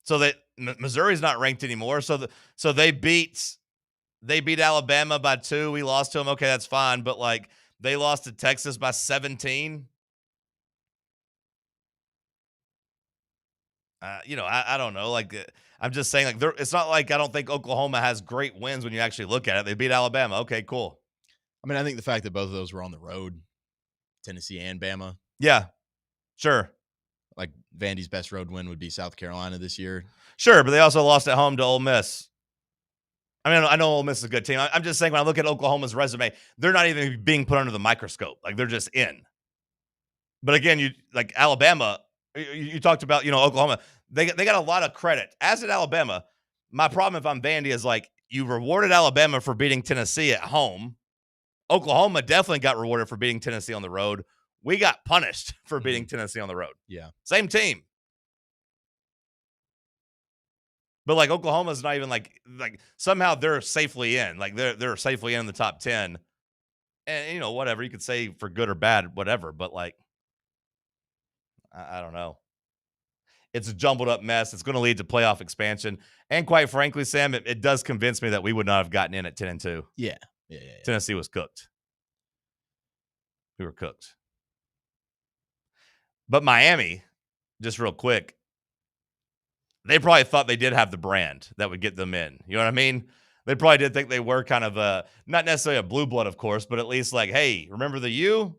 So that Missouri's not ranked anymore. So they beat Alabama by 2. We lost to them. Okay, that's fine. But like, they lost to Texas by 17. I don't know. Like, I'm just saying, like, it's not like I don't think Oklahoma has great wins when you actually look at it. They beat Alabama. Okay, cool. I mean, I think the fact that both of those were on the road, Tennessee and Bama. Yeah, sure. Like, Vandy's best road win would be South Carolina this year. Sure, but they also lost at home to Ole Miss. I mean, I know Ole Miss is a good team. I'm just saying, when I look at Oklahoma's resume, they're not even being put under the microscope. Like, they're just in. But again, Alabama, you talked about, Oklahoma. They got a lot of credit. As did Alabama. My problem if I'm Vandy is, like, you rewarded Alabama for beating Tennessee at home. Oklahoma definitely got rewarded for beating Tennessee on the road. We got punished for beating Tennessee on the road. Yeah. Same team. But like, Oklahoma's not even like somehow they're safely in. Like, they're safely in the top 10. And whatever you could say for good or bad, whatever. But like, I don't know. It's a jumbled up mess. It's going to lead to playoff expansion. And quite frankly, Sam, it does convince me that we would not have gotten in at 10-2. Yeah. Tennessee was cooked. We were cooked. But Miami, just real quick, they probably thought they did have the brand that would get them in. You know what I mean? They probably did think they were kind of not necessarily a blue blood, of course, but at least like, hey, remember the U?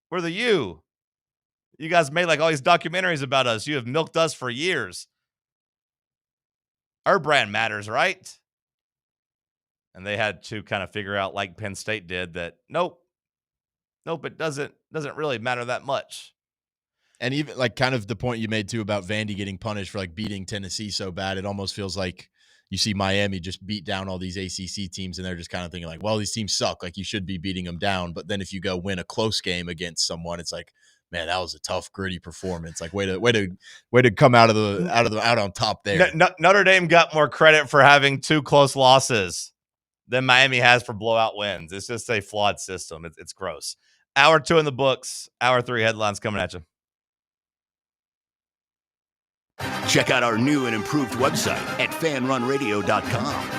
We're the U. You guys made like all these documentaries about us. You have milked us for years. Our brand matters, right? And they had to kind of figure out, like Penn State did, that nope, it doesn't really matter that much. And even like kind of the point you made too about Vandy getting punished for like beating Tennessee so bad, it almost feels like you see Miami just beat down all these ACC teams and they're just kind of thinking like, well, these teams suck. Like, you should be beating them down. But then if you go win a close game against someone, it's like, man, that was a tough, gritty performance. Like, way to come out on top there. Notre Dame got more credit for having 2 close losses than Miami has for blowout wins. It's just a flawed system. It's gross. Hour 2 in the books. Hour 3 headlines coming at you. Check out our new and improved website at fanrunradio.com.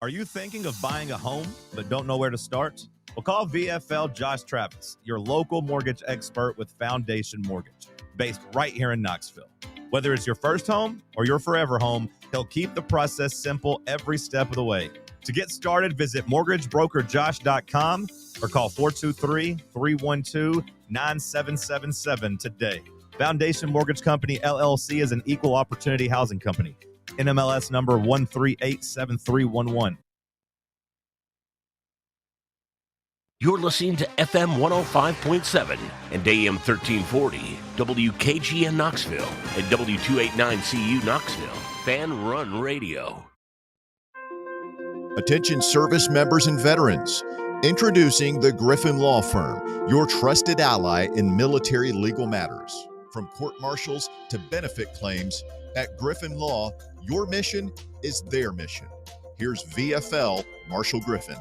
Are you thinking of buying a home but don't know where to start? Well, call VFL Josh Travis, your local mortgage expert with Foundation Mortgage, based right here in Knoxville. Whether it's your first home or your forever home, he'll keep the process simple every step of the way. To get started, visit mortgagebrokerjosh.com or call 423-312-9777 today. Foundation Mortgage Company, LLC is an equal opportunity housing company. NMLS number 1387311. You're listening to FM 105.7 and AM 1340, WKGN Knoxville, and W289CU Knoxville, Fan Run Radio. Attention service members and veterans. Introducing the Griffin Law Firm, your trusted ally in military legal matters. From court martials to benefit claims, at Griffin Law, your mission is their mission. Here's VFL Marshall Griffin.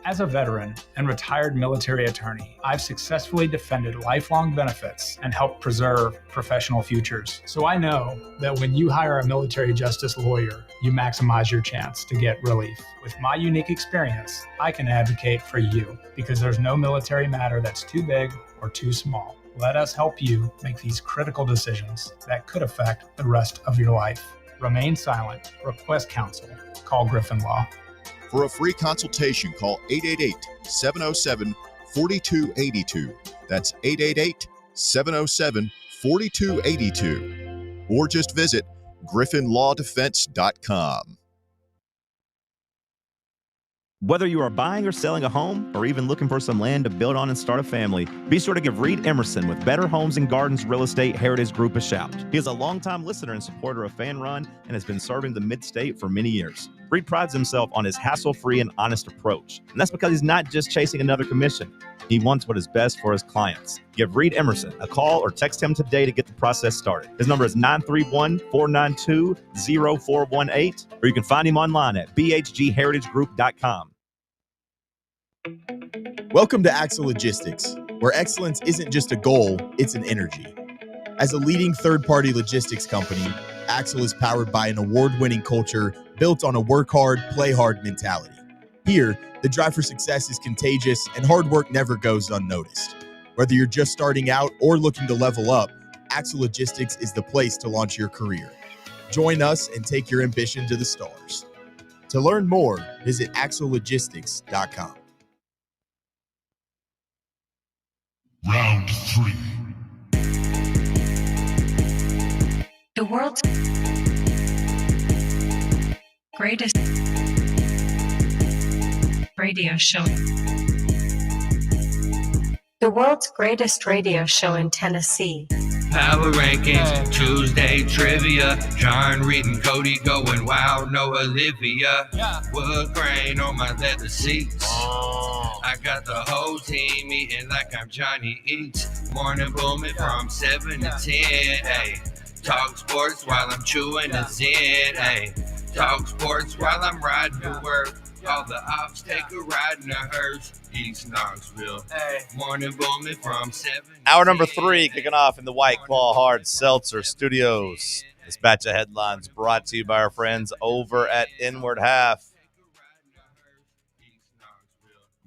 As a veteran and retired military attorney, I've successfully defended lifelong benefits and helped preserve professional futures. So I know that when you hire a military justice lawyer, you maximize your chance to get relief. With my unique experience, I can advocate for you because there's no military matter that's too big or too small. Let us help you make these critical decisions that could affect the rest of your life. Remain silent. Request counsel. Call Griffin Law. For a free consultation, call 888-707-4282. That's 888-707-4282. Or just visit griffinlawdefense.com. Whether you are buying or selling a home, or even looking for some land to build on and start a family, be sure to give Reed Emerson with Better Homes and Gardens Real Estate Heritage Group a shout. He is a longtime listener and supporter of Fan Run and has been serving the Mid-State for many years. Reed prides himself on his hassle-free and honest approach, and that's because he's not just chasing another commission. He wants what is best for his clients. Give Reed Emerson a call or text him today to get the process started. His number is 931-492-0418, or you can find him online at bhgheritagegroup.com. Welcome to Axle Logistics, where excellence isn't just a goal, it's an energy. As a leading third-party logistics company, Axle is powered by an award-winning culture built on a work hard, play hard mentality. Here, the drive for success is contagious and hard work never goes unnoticed. Whether you're just starting out or looking to level up, Axle Logistics is the place to launch your career. Join us and take your ambition to the stars. To learn more, visit axlelogistics.com. Round 3. The world's greatest radio show. The world's greatest radio show in Tennessee. Power Rankings, Tuesday Trivia. John Reed and Cody going wild, no Olivia. Wood grain on my leather seats. I got the whole team eating like I'm Johnny Eats. Morning booming from 7 to 10, ayy. Talk sports while I'm chewing a Zen, ayy. Talk sports while I'm riding to work. All the ops take a ride in a hearse. East Knoxville. Morning booming from 7. Hour number 3 kicking off in the White Claw Hard Seltzer Studios. This batch of headlines brought to you by our friends over at Inward Half.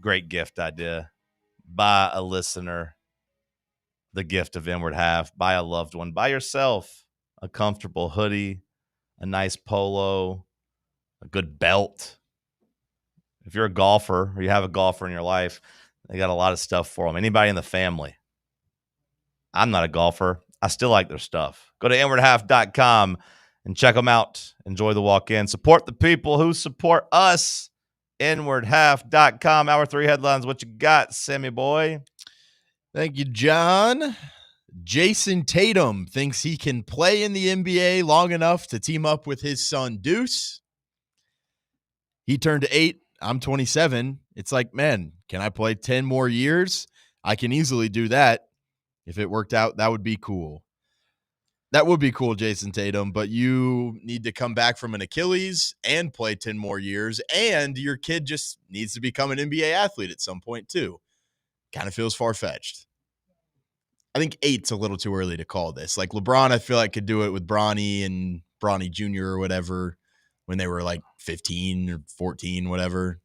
Great gift idea. Buy a listener the gift of Inward Half. Buy a loved one. Buy yourself a comfortable hoodie, a nice polo, a good belt. If you're a golfer or you have a golfer in your life, they got a lot of stuff for them. Anybody in the family. I'm not a golfer. I still like their stuff. Go to inwardhalf.com and check them out. Enjoy the walk-in. Support the people who support us. Inwardhalf.com. Hour 3 headlines. What you got, Sammy boy? Thank you, John. Jason Tatum thinks he can play in the NBA long enough to team up with his son Deuce. He turned 8. I'm 27. It's like, man, can I play 10 more years? I can easily do that. If it worked out, that would be cool. That would be cool, Jason Tatum, but you need to come back from an Achilles and play 10 more years, and your kid just needs to become an NBA athlete at some point too. Kind of feels far-fetched. I think 8's a little too early to call this. Like LeBron, I feel like could do it with Bronny and Bronny Jr. or whatever when they were like 15 or 14, whatever.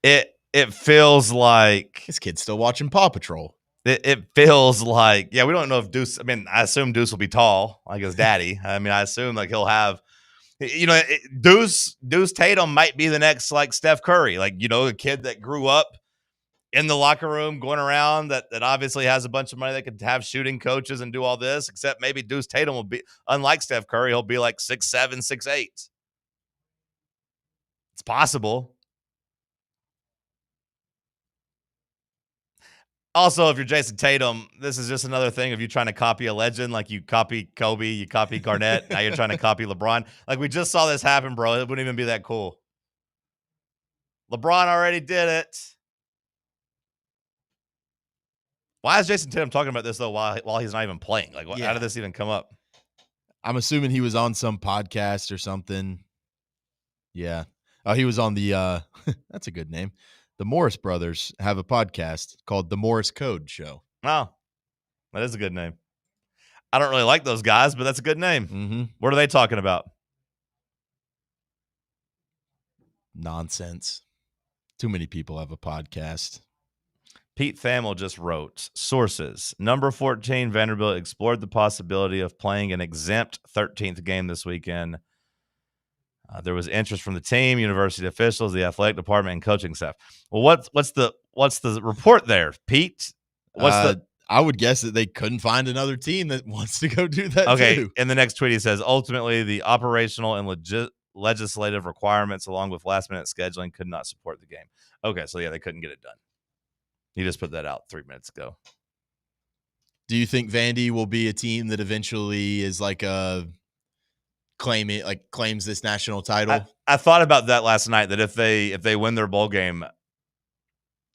It feels like this kid's still watching Paw Patrol. It feels like, yeah, we don't know if Deuce, I mean, I assume Deuce will be tall like his daddy. I mean, I assume like he'll have, you know, Deuce Tatum might be the next like Steph Curry, like, you know, a kid that grew up in the locker room going around that obviously has a bunch of money that could have shooting coaches and do all this, except maybe Deuce Tatum will be, unlike Steph Curry, he'll be like 6'7", 6'8". It's possible. Also, if you're Jason Tatum, this is just another thing of you trying to copy a legend, like you copy Kobe, you copy Garnett, now you're trying to copy LeBron. Like we just saw this happen, bro. It wouldn't even be that cool. LeBron already did it. Why is Jason Tatum talking about this, though, while he's not even playing? Like, how did this even come up? I'm assuming he was on some podcast or something. Yeah. Oh, he was on the that's a good name. The Morris brothers have a podcast called The Morris Code Show. Oh, that is a good name. I don't really like those guys, but that's a good name. Mm-hmm. What are they talking about? Nonsense. Too many people have a podcast. Pete Thamel just wrote, sources, number 14, Vanderbilt explored the possibility of playing an exempt 13th game this weekend. There was interest from the team, university officials, the athletic department, and coaching staff. Well, what's the report there, Pete? I would guess that they couldn't find another team that wants to go do that. Okay, too. in the next tweet he says, ultimately, the operational and legislative requirements along with last-minute scheduling could not support the game. Okay, so yeah, they couldn't get it done. He just put that out 3 minutes ago. Do you think Vandy will be a team that eventually is like claims this national title? I thought about that last night, that if they win their bowl game,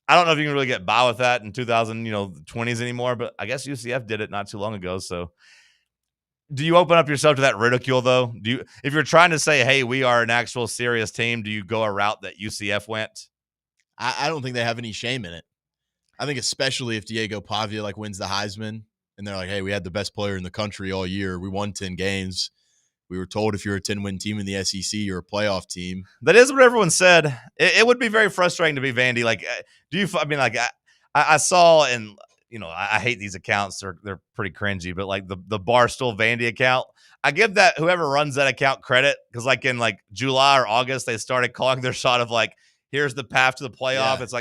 I don't know if you can really get by with that in 2020s anymore, but I guess UCF did it not too long ago. So do you open up yourself to that ridicule though? If you're trying to say, hey, we are an actual serious team, do you go a route that UCF went? I don't think they have any shame in it. I think especially if Diego Pavia wins the Heisman and they're like, hey, we had the best player in the country all year. We won 10 games. We were told if you're a 10-win team in the SEC, you're a playoff team. That is what everyone said. It would be very frustrating to be Vandy. I saw, and I hate these accounts. They're pretty cringy, but the Barstool Vandy account, I give that whoever runs that account credit, because in July or August, they started calling their shot of here's the path to the playoff. Yeah. It's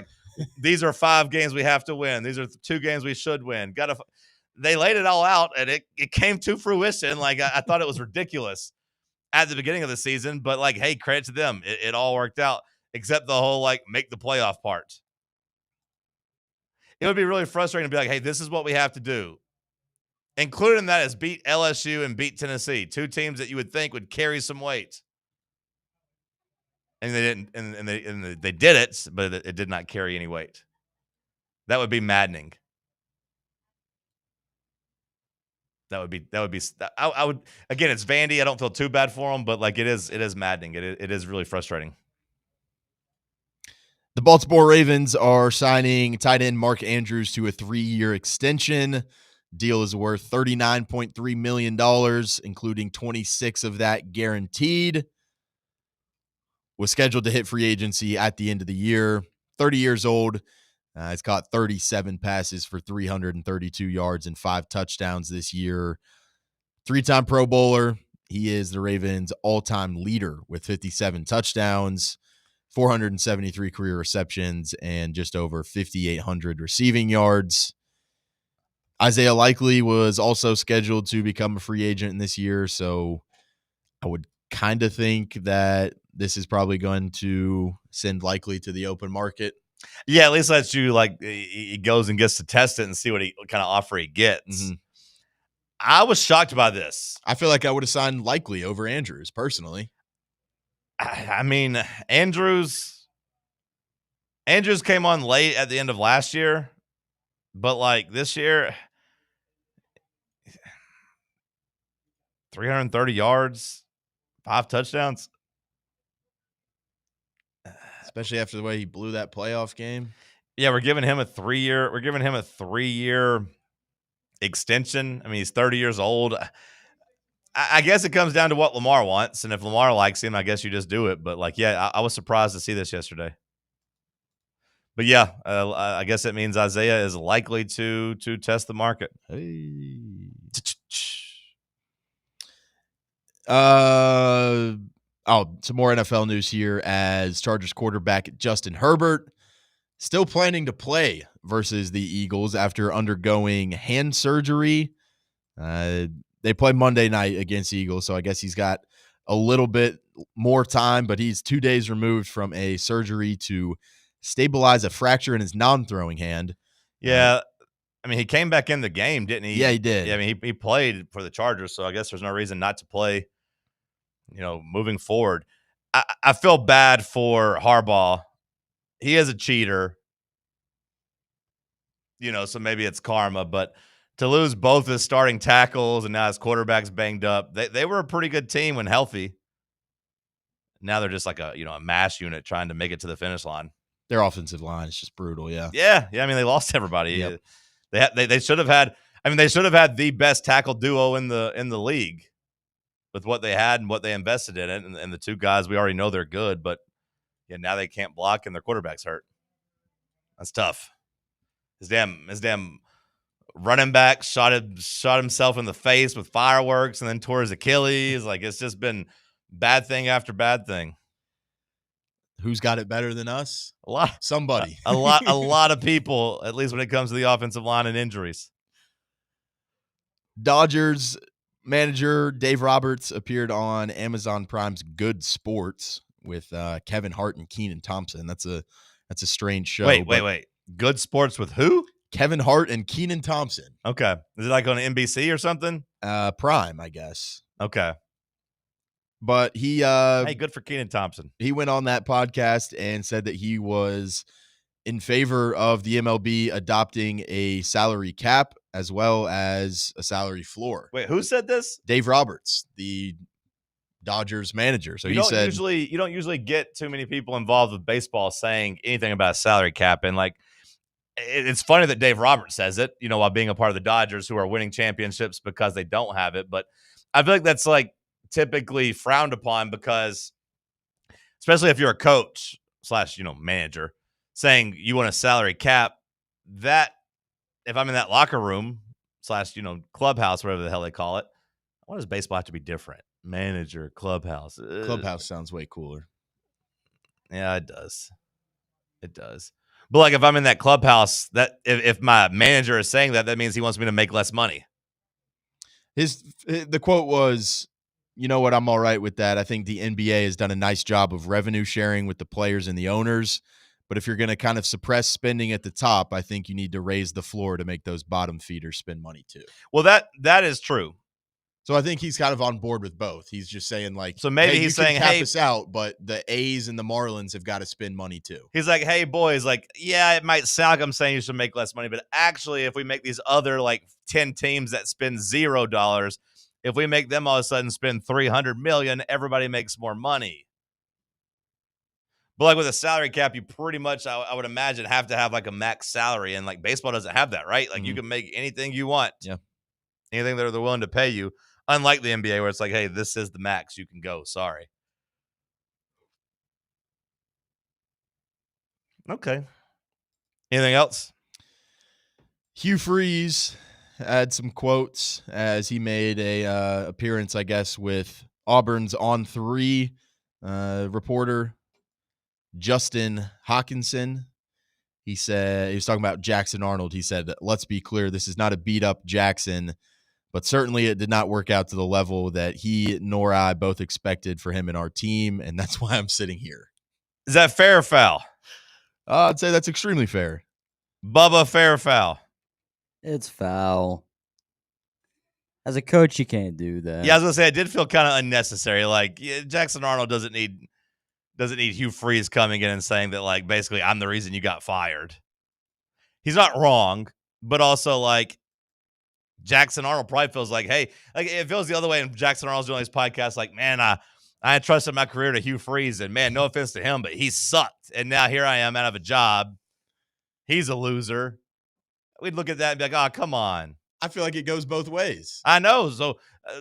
these are 5 games we have to win. These are 2 games we should win. They laid it all out, and it came to fruition. I thought it was ridiculous at the beginning of the season, but hey, credit to them. It all worked out, except the whole make the playoff part. It would be really frustrating to be hey, this is what we have to do. Included in that is beat LSU and beat Tennessee, 2 teams that you would think would carry some weight. And they didn't, and they did it, but it did not carry any weight. That would be maddening. That would be. I would, again, it's Vandy. I don't feel too bad for them, but it is maddening. It is really frustrating. The Baltimore Ravens are signing tight end Mark Andrews to a 3-year extension. Deal is worth $39.3 million, including 26 of that guaranteed. Was scheduled to hit free agency at the end of the year. 30 years old. He's caught 37 passes for 332 yards and 5 touchdowns this year. 3-time Pro Bowler. He is the Ravens' all-time leader with 57 touchdowns, 473 career receptions, and just over 5,800 receiving yards. Isaiah Likely was also scheduled to become a free agent this year, so I would kind of think that this is probably going to send Likely to the open market. Yeah, at least lets you he goes and gets to test it and see what kind of offer he gets. Mm-hmm. I was shocked by this. I feel like I would have signed Likely over Andrews personally. I mean, Andrews came on late at the end of last year, but this year, 330 yards, 5 touchdowns. Especially after the way he blew that playoff game. Yeah, we're giving him a 3-year. We're giving him a 3-year extension. I mean, he's 30 years old. I guess it comes down to what Lamar wants, and if Lamar likes him, I guess you just do it. But I was surprised to see this yesterday. But yeah, I guess it means Isaiah is likely to test the market. Hey. Some more NFL news here as Chargers quarterback Justin Herbert still planning to play versus the Eagles after undergoing hand surgery. They play Monday night against the Eagles, so I guess he's got a little bit more time, but he's 2 days removed from a surgery to stabilize a fracture in his non-throwing hand. Yeah, I mean, he came back in the game, didn't he? Yeah, he did. Yeah, I mean, he played for the Chargers, so I guess there's no reason not to play, moving forward. I feel bad for Harbaugh. He is a cheater, so maybe it's karma, but to lose both his starting tackles and now his quarterback's banged up, they were a pretty good team when healthy. Now they're just a mass unit trying to make it to the finish line. Their offensive line is just brutal, yeah. Yeah, I mean, they lost everybody. Yep. They should have had. I mean, they should have had the best tackle duo in the league with what they had and what they invested in it, and the 2 guys we already know they're good, but yeah, now they can't block and their quarterback's hurt. That's tough. His damn running back shot himself in the face with fireworks and then tore his Achilles. It's just been bad thing after bad thing. Who's got it better than us? Somebody. A lot of people, at least when it comes to the offensive line and injuries. Dodgers Manager Dave Roberts appeared on Amazon Prime's Good Sports with Kevin Hart and Keenan Thompson. That's a strange show. Wait. Good Sports with who? Kevin Hart and Keenan Thompson. Okay. Is it like on NBC or something? Prime, I guess. Okay. But he hey, good for Keenan Thompson. He went on that podcast and said that he was in favor of the MLB adopting a salary cap as well as a salary floor. Wait, who said this? Dave Roberts, the Dodgers manager. So you don't usually get too many people involved with baseball saying anything about a salary cap. And like, it's funny that Dave Roberts says it, while being a part of the Dodgers who are winning championships because they don't have it. But I feel like that's like typically frowned upon because, especially if you're a coach / manager saying you want a salary cap, that if I'm in that locker room / clubhouse, whatever the hell they call it, why does baseball have to be different? Manager, clubhouse. Clubhouse sounds way cooler. Yeah, it does. It does. But like if I'm in that clubhouse, that if my manager is saying that means he wants me to make less money. The quote was, you know what, I'm all right with that. I think the NBA has done a nice job of revenue sharing with the players and the owners. But if you're going to kind of suppress spending at the top, I think you need to raise the floor to make those bottom feeders spend money too. Well, that is true. So I think he's kind of on board with both. He's just saying like, so maybe he's saying, cap hey, us out, but the A's and the Marlins have got to spend money too. He's like, hey boys, like, yeah, it might sound like I'm saying you should make less money, but actually, if we make these other like 10 teams that spend $0, if we make them all of a sudden spend $300 million, everybody makes more money. But like with a salary cap, you pretty much, I would imagine, have to have like a max salary, and like baseball doesn't have that, right? Like you can make anything you want, anything that they're willing to pay you. Unlike the NBA, where it's like, hey, this is the max you can go. Sorry. Okay. Anything else? Hugh Freeze had some quotes as he made a appearance, I guess, with Auburn's On 3 reporter Justin Hawkinson. He said, he was talking about Jackson Arnold. He said, let's be clear, this is not a beat up Jackson, but certainly it did not work out to the level that he nor I both expected for him and our team, and that's why I'm sitting here. Is that fair or foul? I'd say that's extremely fair. Bubba, fair or foul? It's foul. As a coach, you can't do that. Yeah, I was gonna say it did feel kind of unnecessary. Like Jackson Arnold doesn't need Hugh Freeze coming in and saying that like basically I'm the reason you got fired. He's not wrong, but also like Jackson Arnold probably feels like, hey, like it feels the other way. And Jackson Arnold's doing his podcast, like, man, I entrusted my career to Hugh Freeze, and man, no offense to him, but he sucked, and now here I am out of a job. He's a loser. We'd look at that and be like, oh, come on. I feel like it goes both ways. I know, so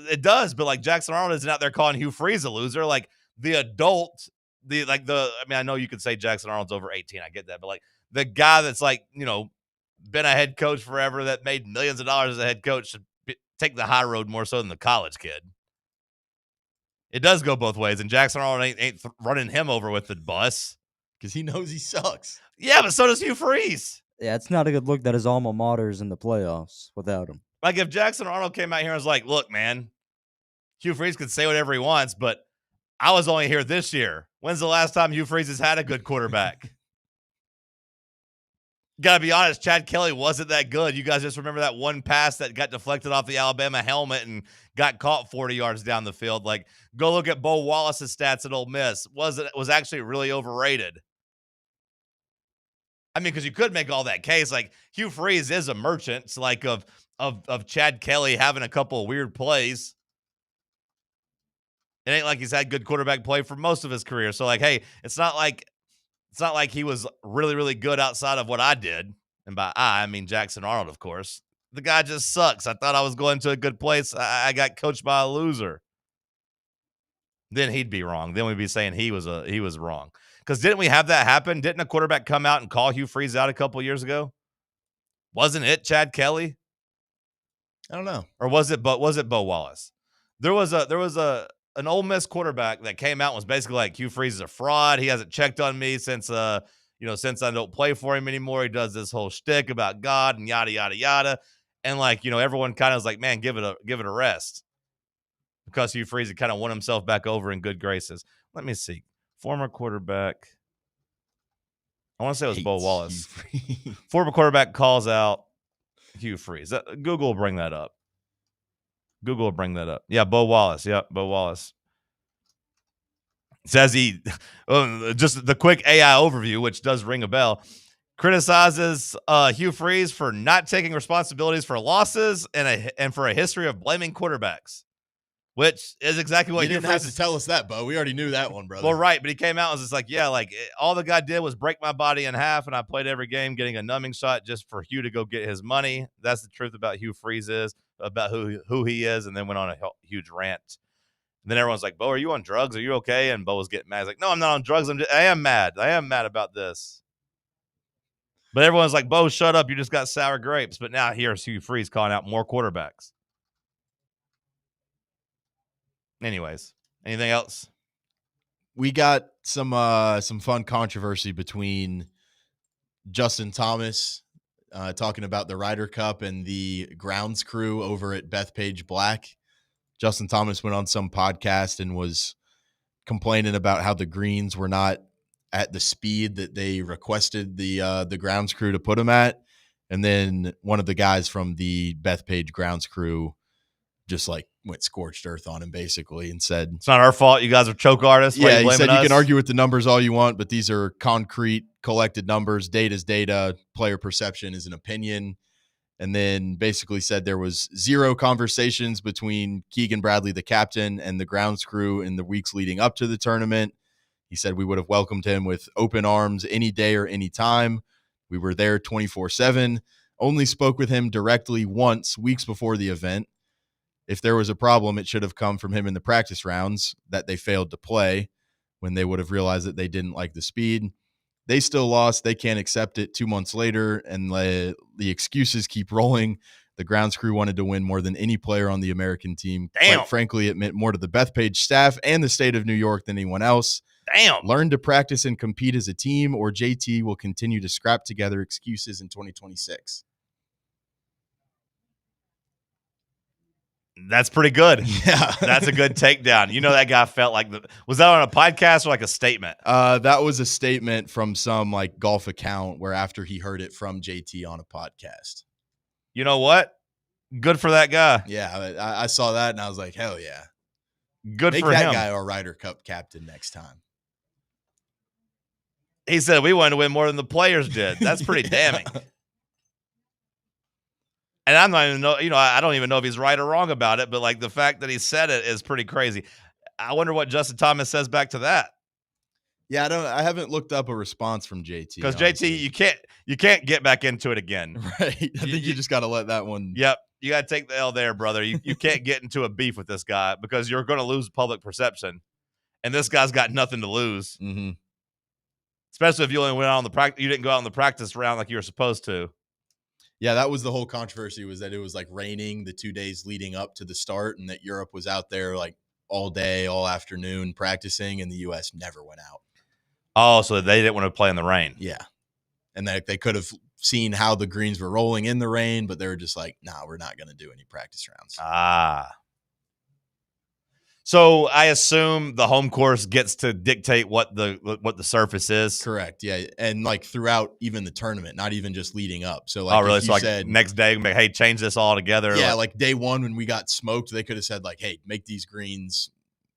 it does, but like Jackson Arnold isn't out there calling Hugh Freeze a loser. Like the adult, I know you could say Jackson Arnold's over 18, I get that, but like the guy that's like, been a head coach forever that made millions of dollars as a head coach should take the high road more so than the college kid. It does go both ways, and Jackson Arnold ain't running him over with the bus because he knows he sucks. Yeah, but so does Hugh Freeze. Yeah, it's not a good look that his alma mater is in the playoffs without him. Like if Jackson Arnold came out here and was like, look, man, Hugh Freeze could say whatever he wants, but I was only here this year. When's the last time Hugh Freeze has had a good quarterback? Gotta be honest, Chad Kelly wasn't that good. You guys just remember that one pass that got deflected off the Alabama helmet and got caught 40 yards down the field. Like, go look at Bo Wallace's stats at Ole Miss. Was actually really overrated. I mean, because you could make all that case. Like, Hugh Freeze is a merchant, like of Chad Kelly having a couple of weird plays. It ain't like he's had good quarterback play for most of his career. So, like, hey, it's not like he was really, really good outside of what I did. And by I mean Jackson Arnold, of course. The guy just sucks. I thought I was going to a good place. I got coached by a loser. Then he'd be wrong. Then we'd be saying he was wrong. Because didn't we have that happen? Didn't a quarterback come out and call Hugh Freeze out a couple years ago? Wasn't it Chad Kelly? I don't know. Or was it Bo Wallace? There was an Ole Miss quarterback that came out and was basically like, Hugh Freeze is a fraud. He hasn't checked on me since since I don't play for him anymore. He does this whole shtick about God and yada, yada, yada. And like, everyone kind of was like, man, give it a rest. because Hugh Freeze had kind of won himself back over in good graces. Let me see. Former quarterback. I want to say it was Bo Wallace. Former quarterback calls out Hugh Freeze. Google will bring that up. Yeah, Bo Wallace. Yep, Bo Wallace. Says he, just the quick AI overview, which does ring a bell, criticizes Hugh Freeze for not taking responsibilities for losses and for a history of blaming quarterbacks, which is exactly what you didn't have to tell us that, Bo. We already knew that one, brother. Well, right, but he came out and was just like, yeah, like all the guy did was break my body in half, and I played every game getting a numbing shot just for Hugh to go get his money. That's the truth about Hugh Freeze about who he is, and then went on a huge rant. And then everyone's like, Bo, are you on drugs? Are you okay? And Bo was getting mad. He's like, no, I'm not on drugs. I am mad. I am mad about this. But everyone's like, Bo, shut up. You just got sour grapes. But now here's Hugh Freeze calling out more quarterbacks. Anyways, anything else? We got some fun controversy between Justin Thomas talking about the Ryder Cup and the grounds crew over at Bethpage Black. Justin Thomas went on some podcast and was complaining about how the greens were not at the speed that they requested the grounds crew to put them at. And then one of the guys from the Bethpage grounds crew just like went scorched earth on him basically and said, it's not our fault. You guys are choke artists. Yeah, he said you can argue with the numbers all you want, but these are concrete collected numbers. Data's data. Player perception is an opinion. And then basically said there was zero conversations between Keegan Bradley, the captain, and the grounds crew in the weeks leading up to the tournament. He said we would have welcomed him with open arms any day or any time. We were there 24/7. Only spoke with him directly once weeks before the event. If there was a problem, it should have come from him in the practice rounds that they failed to play when they would have realized that they didn't like the speed. They still lost. They can't accept it 2 months later, and the excuses keep rolling. The grounds crew wanted to win more than any player on the American team. Damn. Quite frankly, it meant more to the Bethpage staff and the state of New York than anyone else. Damn. Learn to practice and compete as a team, or JT will continue to scrap together excuses in 2026. That's pretty good. Yeah. That's a good takedown. You know, that guy felt like was that on a podcast or like a statement? That was a statement from some like golf account where after he heard it from JT on a podcast. You know what? Good for that guy. Yeah. I saw that and I was like, hell yeah. Good Make for that him. guy our Ryder Cup captain next time. He said we wanted to win more than the players did. That's pretty damning. And I'm not even know, I don't even know if he's right or wrong about it, but like the fact that he said it is pretty crazy. I wonder what Justin Thomas says back to that. Yeah, I haven't looked up a response from JT. Because JT, you can't get back into it again. Right. I think you just got to let that one. Yep. You got to take the L there, brother. You can't get into a beef with this guy because you're going to lose public perception. And this guy's got nothing to lose. Mm-hmm. Especially if you only went out on the practice, you didn't go out on the practice round like you were supposed to. Yeah, that was the whole controversy, was that it was like raining the 2 days leading up to the start and that Europe was out there like all day, all afternoon practicing, and the U.S. never went out. Oh, so they didn't want to play in the rain. Yeah. And they could have seen how the greens were rolling in the rain, but they were just like, nah, we're not going to do any practice rounds. Ah. So I assume the home course gets to dictate what the surface is. Correct. Yeah, and like throughout even the tournament, not even just leading up. So like, oh really? So like said, next day, like, hey, change this all together. Yeah, like day one when we got smoked, they could have said like, hey, make these greens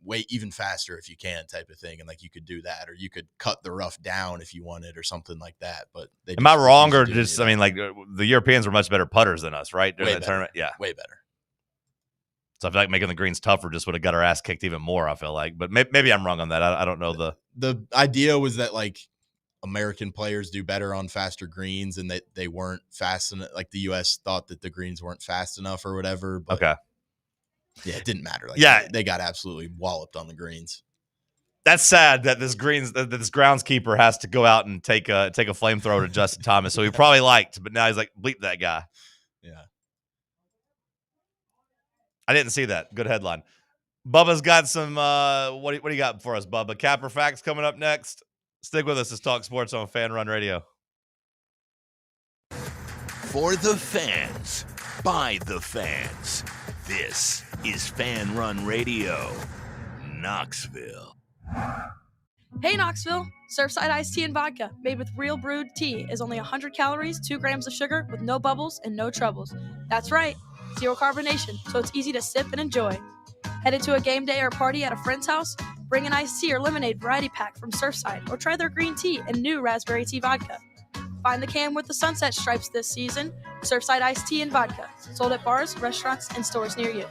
way even faster if you can, type of thing, and like you could do that, or you could cut the rough down if you wanted, or something like that. But they am I wrong, or just I mean, like the Europeans were much better putters than us, right? During the tournament, yeah, way better. So I feel like making the greens tougher just would have got our ass kicked even more, I feel like. But maybe I'm wrong on that. I don't know. The idea was that, like, American players do better on faster greens and that they weren't fast enough. Like, the U.S. thought that the greens weren't fast enough or whatever. But okay. Yeah, it didn't matter. Like, yeah. They got absolutely walloped on the greens. That's sad that this groundskeeper has to go out and take a flamethrower to Justin Thomas. So he probably liked, but now he's like, bleep that guy. Yeah. I didn't see that. Good headline. Bubba's got some, what do you got for us, Bubba? Capper Facts coming up next. Stick with us. It's Talk Sports on Fan Run Radio. For the fans, by the fans, This is Fan Run Radio, Knoxville. Hey Knoxville! Surfside iced tea and vodka, made with real brewed tea, is only 100 calories, 2 grams of sugar, with no bubbles and no troubles. That's right, zero carbonation, so it's easy to sip and enjoy. Headed to a game day or party at a friend's house? Bring an iced tea or lemonade variety pack from Surfside, or try their green tea and new raspberry tea vodka. Find the can with the sunset stripes this season. Surfside iced tea and vodka, sold at bars, restaurants, and stores near you.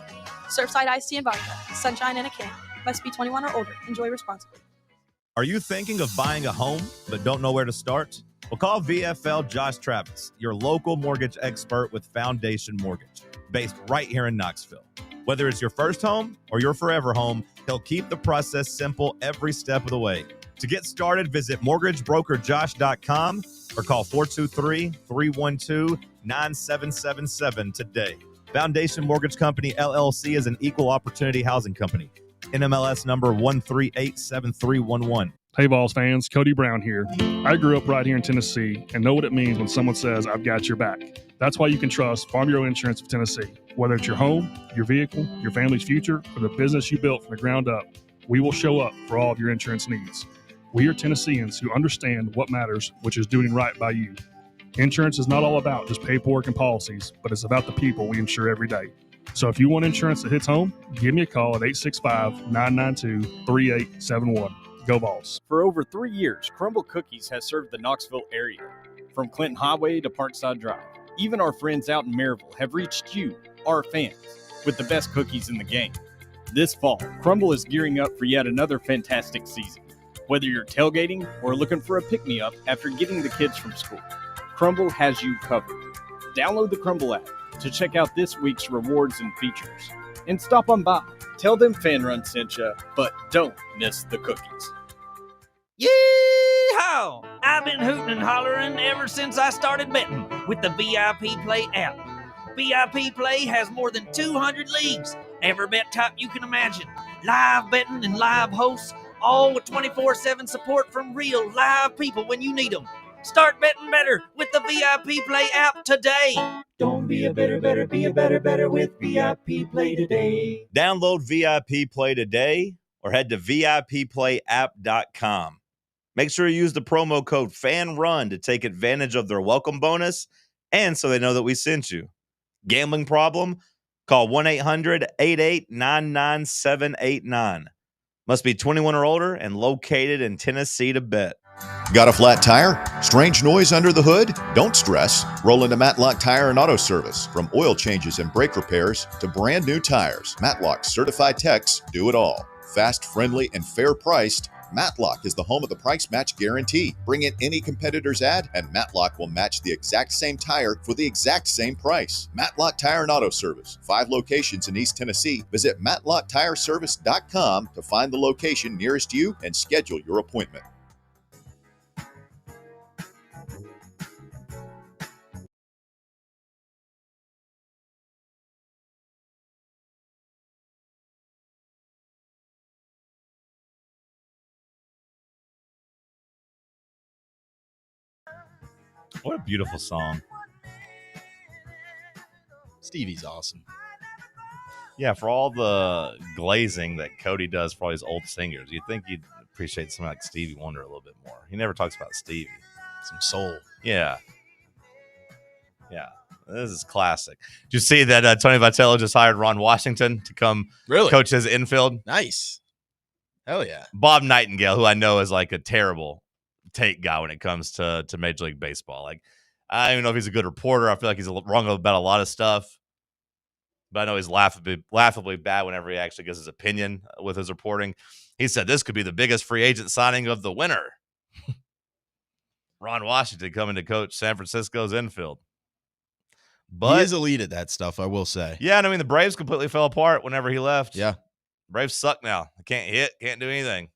Surfside iced tea and vodka, sunshine in a can. Must be 21 or older. Enjoy responsibly. Are you thinking of buying a home but don't know where to start? Well, call VFL Josh Travis, your local mortgage expert with Foundation Mortgage, based right here in Knoxville. Whether it's your first home or your forever home, he'll keep the process simple every step of the way. To get started, visit mortgagebrokerjosh.com or call 423-312-9777 today. Foundation Mortgage Company, LLC is an equal opportunity housing company. NMLS number 1387311. Hey, Vols fans, Cody Brown here. I grew up right here in Tennessee and know what it means when someone says, I've got your back. That's why you can trust Farm Bureau Insurance of Tennessee. Whether it's your home, your vehicle, your family's future, or the business you built from the ground up, we will show up for all of your insurance needs. We are Tennesseans who understand what matters, which is doing right by you. Insurance is not all about just paperwork and policies, but it's about the people we insure every day. So if you want insurance that hits home, give me a call at 865-992-3871. Go Vols. For over 3 years, Crumble Cookies has served the Knoxville area. From Clinton Highway to Parkside Drive, even our friends out in Maryville have reached you, our fans, with the best cookies in the game. This fall, Crumble is gearing up for yet another fantastic season. Whether you're tailgating or looking for a pick-me-up after getting the kids from school, Crumble has you covered. Download the Crumble app to check out this week's rewards and features. And stop on by. Tell them Fan Run sent you, but don't miss the cookies. Yee-haw! I've been hooting and hollering ever since I started betting with the VIP Play app. VIP Play has more than 200 leagues, every bet type you can imagine, live betting and live hosts, all with 24/7 support from real live people when you need them. Start betting better with the VIP Play app today. Don't be a better, be a better with VIP Play today. Download VIP Play today or head to VIPPlayApp.com. Make sure you use the promo code FANRUN to take advantage of their welcome bonus and so they know that we sent you. Gambling problem? Call 1-800-8899-789. Must be 21 or older and located in Tennessee to bet. Got a flat tire? Strange noise under the hood? Don't stress. Roll into Matlock Tire and Auto Service. From oil changes and brake repairs to brand new tires, Matlock's certified techs do it all. Fast, friendly, and fair priced, Matlock is the home of the price match guarantee. Bring in any competitor's ad and Matlock will match the exact same tire for the exact same price. Matlock Tire and Auto Service. 5 locations in East Tennessee. Visit MatlockTireService.com to find the location nearest you and schedule your appointment. What a beautiful song. Stevie's awesome. Yeah, for all the glazing that Cody does for all these old singers, you'd think you'd appreciate something like Stevie Wonder a little bit more. He never talks about Stevie. Some soul. Yeah. Yeah. This is classic. Did you see that Tony Vitello just hired Ron Washington to come coach his infield? Nice. Hell yeah. Bob Nightingale, who I know is like a terrible take guy when it comes to Major League Baseball. Like, I don't even know if he's a good reporter. I feel like he's wrong about a lot of stuff. But I know he's laughably bad whenever he actually gives his opinion with his reporting. He said this could be the biggest free agent signing of the winter. Ron Washington coming to coach San Francisco's infield. But he is elite at that stuff, I will say. Yeah, and I mean, the Braves completely fell apart whenever he left. Yeah. Braves suck now. They can't hit, can't do anything.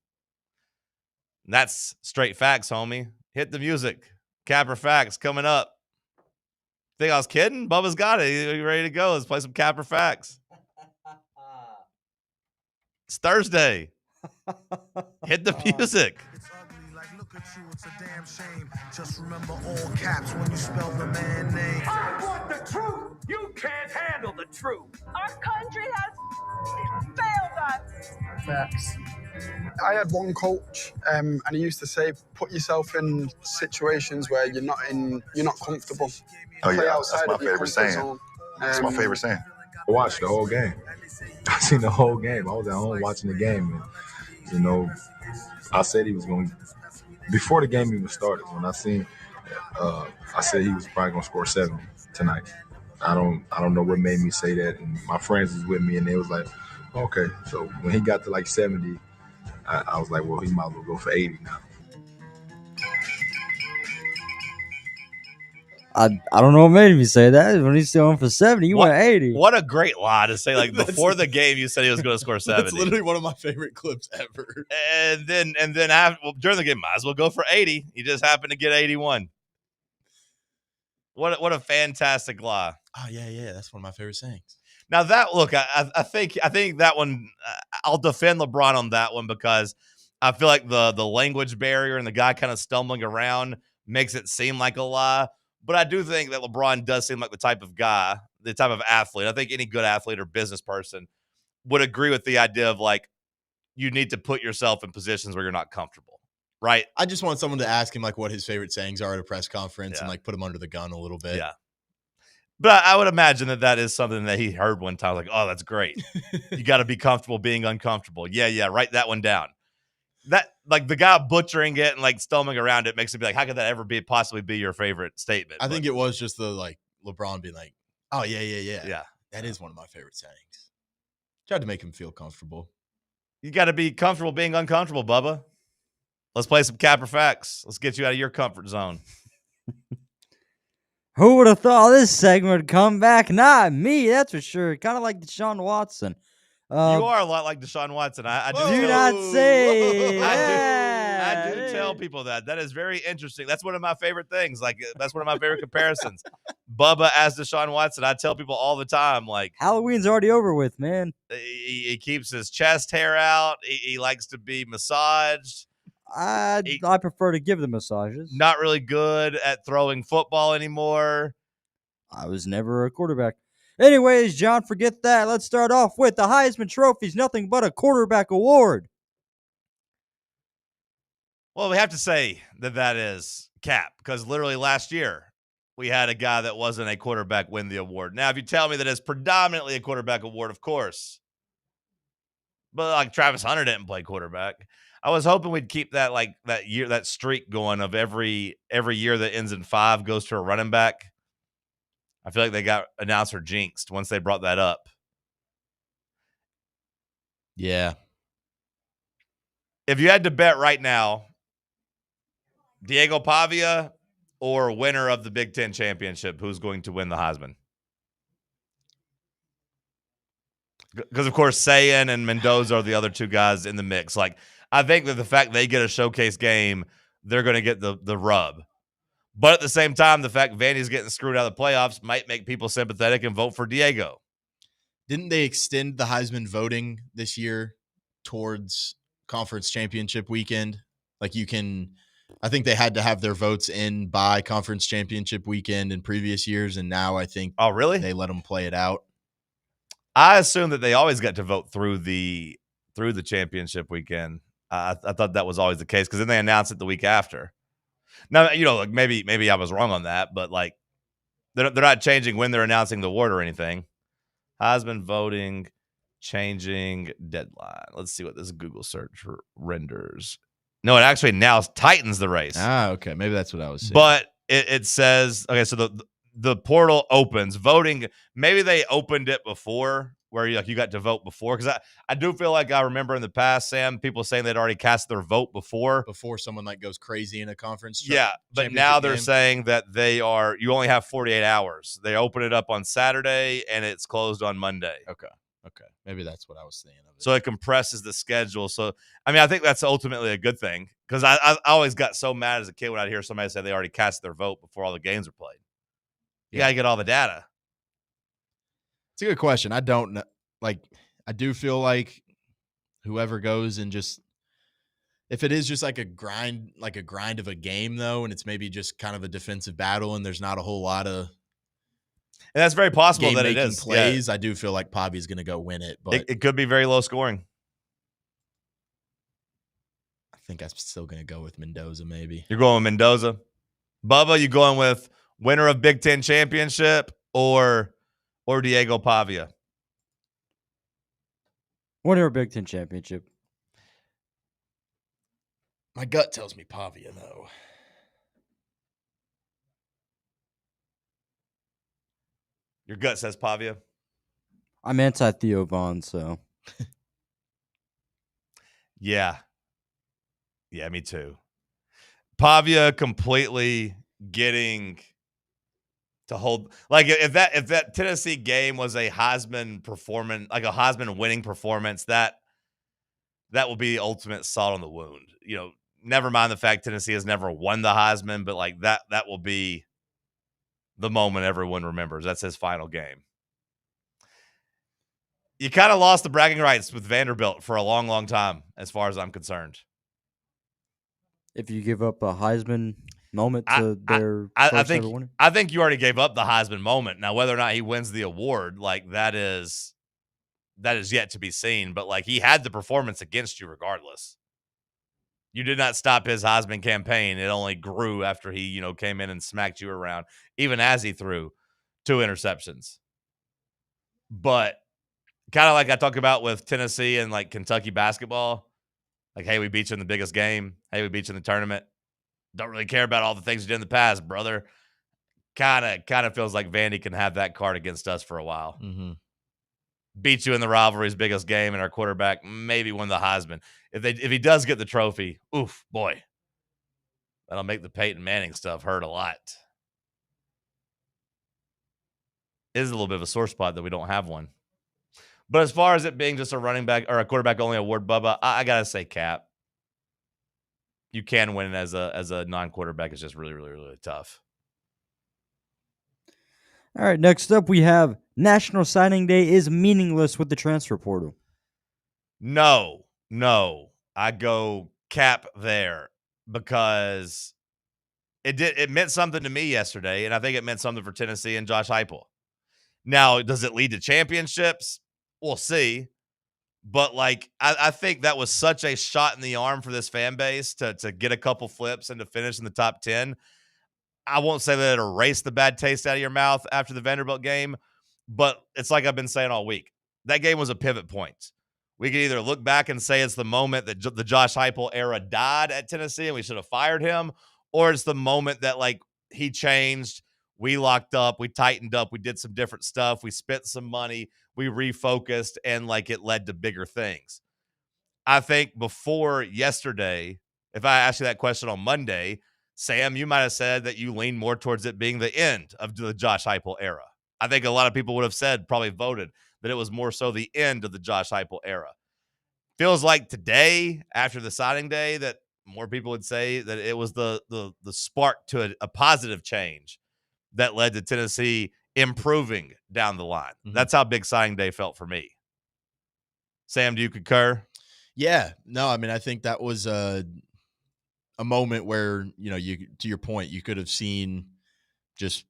And that's straight facts, homie. Hit the music. Capper Facts coming up. Think I was kidding? Bubba's got it. He's ready to go. Let's play some Capper Facts. It's Thursday. Hit the music. It's ugly, like look at you, it's a damn shame. Just remember all caps when you spell the man name. I want the truth. You can't handle the the truth. Our country has failed us. Facts. I had one coach, and he used to say, "Put yourself in situations where you're not comfortable. Oh Play yeah, outside that's my of your favorite comfort saying. zone." That's my favorite saying. I watched the whole game. I seen the whole game. I was at home watching the game, and I said he was going to. Before the game even started, when I seen, I said he was probably going to score 70 tonight. I don't know what made me say that, and my friends was with me, and they was like, okay. So when he got to like 70, I was like, well, he might as well go for 80 now. I don't know what made me say that. When he's still on for 70, you went 80. What a great lie to say! Like before the game, you said he was going to score 70. That's literally one of my favorite clips ever. And then after, during the game, might as well go for 80. He just happened to get 81. What a fantastic lie! Oh yeah, that's one of my favorite sayings. Now I think that one, I'll defend LeBron on that one because I feel like the language barrier and the guy kind of stumbling around makes it seem like a lie. But I do think that LeBron does seem like the type of guy, the type of athlete. I think any good athlete or business person would agree with the idea of like you need to put yourself in positions where you're not comfortable, right? I just want someone to ask him like what his favorite sayings are at a press conference and like put him under the gun a little bit. Yeah. But I would imagine that is something that he heard one time. Like, oh, that's great. You got to be comfortable being uncomfortable. Yeah. Write that one down. That like the guy butchering it and like stumbling around it makes it be like, how could that ever possibly be your favorite statement? I think it was just the like LeBron being like, oh yeah. That is one of my favorite sayings. Tried to make him feel comfortable. You got to be comfortable being uncomfortable, Bubba. Let's play some Cap or Facts. Let's get you out of your comfort zone. Who would have thought this segment would come back? Not me, that's for sure. Kind of like Deshaun Watson. You are a lot like Deshaun Watson. I do not say. I do tell people that. That is very interesting. That's one of my favorite things. Like that's one of my favorite comparisons. Bubba as Deshaun Watson. I tell people all the time, like Halloween's already over with, man. He keeps his chest hair out. He likes to be massaged. I prefer to give the massages. Not really good at throwing football anymore. I was never a quarterback. Anyways, John, forget that. Let's start off with the Heisman Trophy's nothing but a quarterback award. Well, we have to say that is Cap, because literally last year we had a guy that wasn't a quarterback win the award. Now, if you tell me that it's predominantly a quarterback award, of course. But like Travis Hunter didn't play quarterback. I was hoping we'd keep that like that streak going of every year that ends in 5 goes to a running back. I feel like they got announcer jinxed once they brought that up. Yeah. If you had to bet right now, Diego Pavia or winner of the Big Ten championship, who's going to win the Heisman? Because, of course, Sayan and Mendoza are the other two guys in the mix. Like, I think that the fact they get a showcase game, they're going to get the rub. But at the same time, the fact Vandy's getting screwed out of the playoffs might make people sympathetic and vote for Diego. Didn't they extend the Heisman voting this year towards conference championship weekend? Like I think they had to have their votes in by conference championship weekend in previous years, and now I think really? They let them play it out. I assume that they always got to vote through the championship weekend. I thought that was always the case because then they announced it the week after. Now, like maybe I was wrong on that, but like they're not changing when they're announcing the award or anything. Heisman voting changing deadline. Let's see what this Google search renders. No, it actually now tightens the race. Okay. Maybe that's what I was saying. But it says, okay, so the portal opens. Voting, maybe they opened it before where you got to vote before. Because I do feel like I remember in the past, Sam, people saying they'd already cast their vote before someone like goes crazy in a conference. Yeah, but now they're saying that you only have 48 hours. They open it up on Saturday and it's closed on Monday. Okay. Maybe that's what I was thinking of. So it compresses the schedule. So, I mean, I think that's ultimately a good thing because I always got so mad as a kid when I'd hear somebody say they already cast their vote before all the games are played. You got to get all the data. It's a good question. I don't know. Like, I do feel like whoever goes and just, if it is just like a grind of a game though, and it's maybe just kind of a defensive battle and there's not a whole lot of. And that's very possible that it game-making is. plays, Yeah. I do feel like Pavi's going to go win it, but It could be very low scoring. I think I'm still going to go with Mendoza maybe. You're going with Mendoza. Bubba, you going with winner of Big Ten championship or Diego Pavia? Winner of Big Ten championship. My gut tells me Pavia, though. Your gut says Pavia? I'm anti-Theo Vaughn, so. Yeah. Yeah, me too. Pavia completely getting to hold, like if that Tennessee game was a Heisman performance, like a Heisman winning performance, that will be the ultimate salt on the wound. You know, never mind the fact Tennessee has never won the Heisman, but like that will be the moment everyone remembers. That's his final game. You kind of lost the bragging rights with Vanderbilt for a long, long time, as far as I'm concerned. If you give up a Heisman moment to their first ever winner? I think you already gave up the Heisman moment. Now, whether or not he wins the award, like that is yet to be seen. But like he had the performance against you regardless. You did not stop his Heisman campaign. It only grew after he, came in and smacked you around, even as he threw 2 interceptions. But kind of like I talked about with Tennessee and like Kentucky basketball, like, hey, we beat you in the biggest game. Hey, we beat you in the tournament. Don't really care about all the things you did in the past, brother. Kind of feels like Vandy can have that card against us for a while. Mm-hmm. Beat you in the rivalry's biggest game, and our quarterback maybe win the Heisman. If he does get the trophy, oof, boy, that'll make the Peyton Manning stuff hurt a lot. It is a little bit of a sore spot that we don't have one. But as far as it being just a running back or a quarterback only award, Bubba, I gotta say Cap. You can win it as a non-quarterback. It's just really, really, really tough. All right, next up we have National Signing Day is meaningless with the transfer portal. No. I go Cap there because it meant something to me yesterday, and I think it meant something for Tennessee and Josh Heupel. Now, does it lead to championships? We'll see. But like I think that was such a shot in the arm for this fan base to get a couple flips and to finish in the top 10. I won't say that it erased the bad taste out of your mouth after the Vanderbilt game, but it's like I've been saying all week. That game was a pivot point. We could either look back and say it's the moment that the Josh Heupel era died at Tennessee and we should have fired him, or it's the moment that like he changed, we locked up, we tightened up, we did some different stuff, we spent some money, we refocused, and like it led to bigger things. I think before yesterday, if I asked you that question on Monday, Sam, you might have said that you lean more towards it being the end of the Josh Heupel era. I think a lot of people would have said, probably voted, that it was more so the end of the Josh Heupel era. Feels like today, after the signing day, that more people would say that it was the spark to a positive change that led to Tennessee improving down the line. Mm-hmm. That's how big signing day felt for me. Sam, do you concur? Yeah. No, I mean, I think that was a moment where, you, to your point, you could have seen just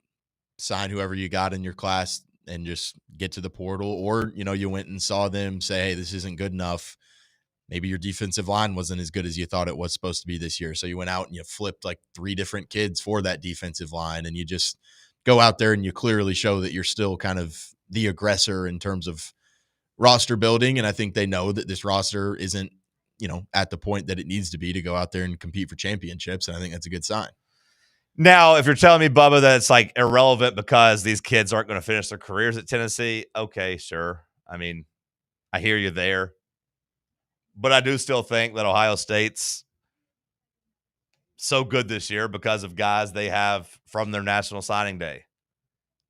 sign whoever you got in your class and just get to the portal, or, you went and saw them say, hey, this isn't good enough. Maybe your defensive line wasn't as good as you thought it was supposed to be this year. So you went out and you flipped like 3 different kids for that defensive line, and you just go out there and you clearly show that you're still kind of the aggressor in terms of roster building. And I think they know that this roster isn't, at the point that it needs to be to go out there and compete for championships. And I think that's a good sign. Now, if you're telling me, Bubba, that it's like irrelevant because these kids aren't going to finish their careers at Tennessee, okay, sure. I mean, I hear you there. But I do still think that Ohio State's so good this year because of guys they have from their national signing day.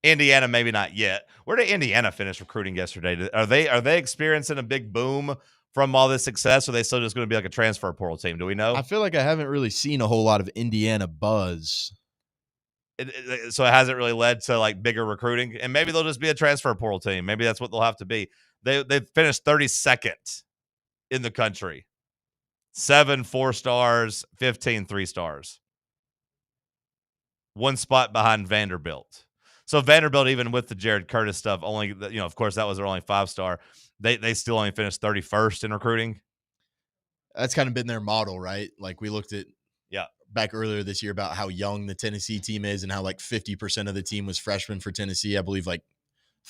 Indiana, maybe not yet. Where did Indiana finish recruiting yesterday? Are they experiencing a big boom from all this success, or are they still just going to be like a transfer portal team? Do we know? I feel like I haven't really seen a whole lot of Indiana buzz. So it hasn't really led to like bigger recruiting, and maybe they'll just be a transfer portal team. Maybe that's what they'll have to be. They finished 32nd in the country. 7 4-stars, 15 3-stars. 1 spot behind Vanderbilt. So Vanderbilt, even with the Jared Curtis stuff, only, of course, that was their only 5-star. They still only finished 31st in recruiting. That's kind of been their model, right? Like we looked at back earlier this year about how young the Tennessee team is and how like 50% of the team was freshmen for Tennessee. I believe like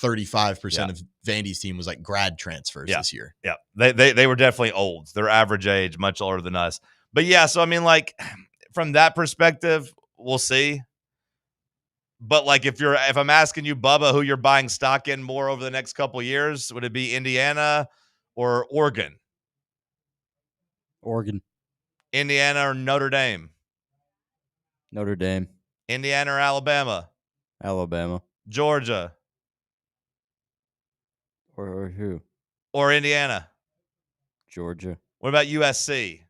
35% of Vandy's team was like grad transfers this year. Yeah, they were definitely old. Their average age much older than us. But yeah, so I mean, like from that perspective, we'll see. But like if I'm asking you, Bubba, who you're buying stock in more over the next couple of years, would it be Indiana or Oregon? Oregon. Indiana or Notre Dame? Notre Dame. Indiana or Alabama? Alabama. Georgia. Or who? Or Indiana? Georgia. What about USC?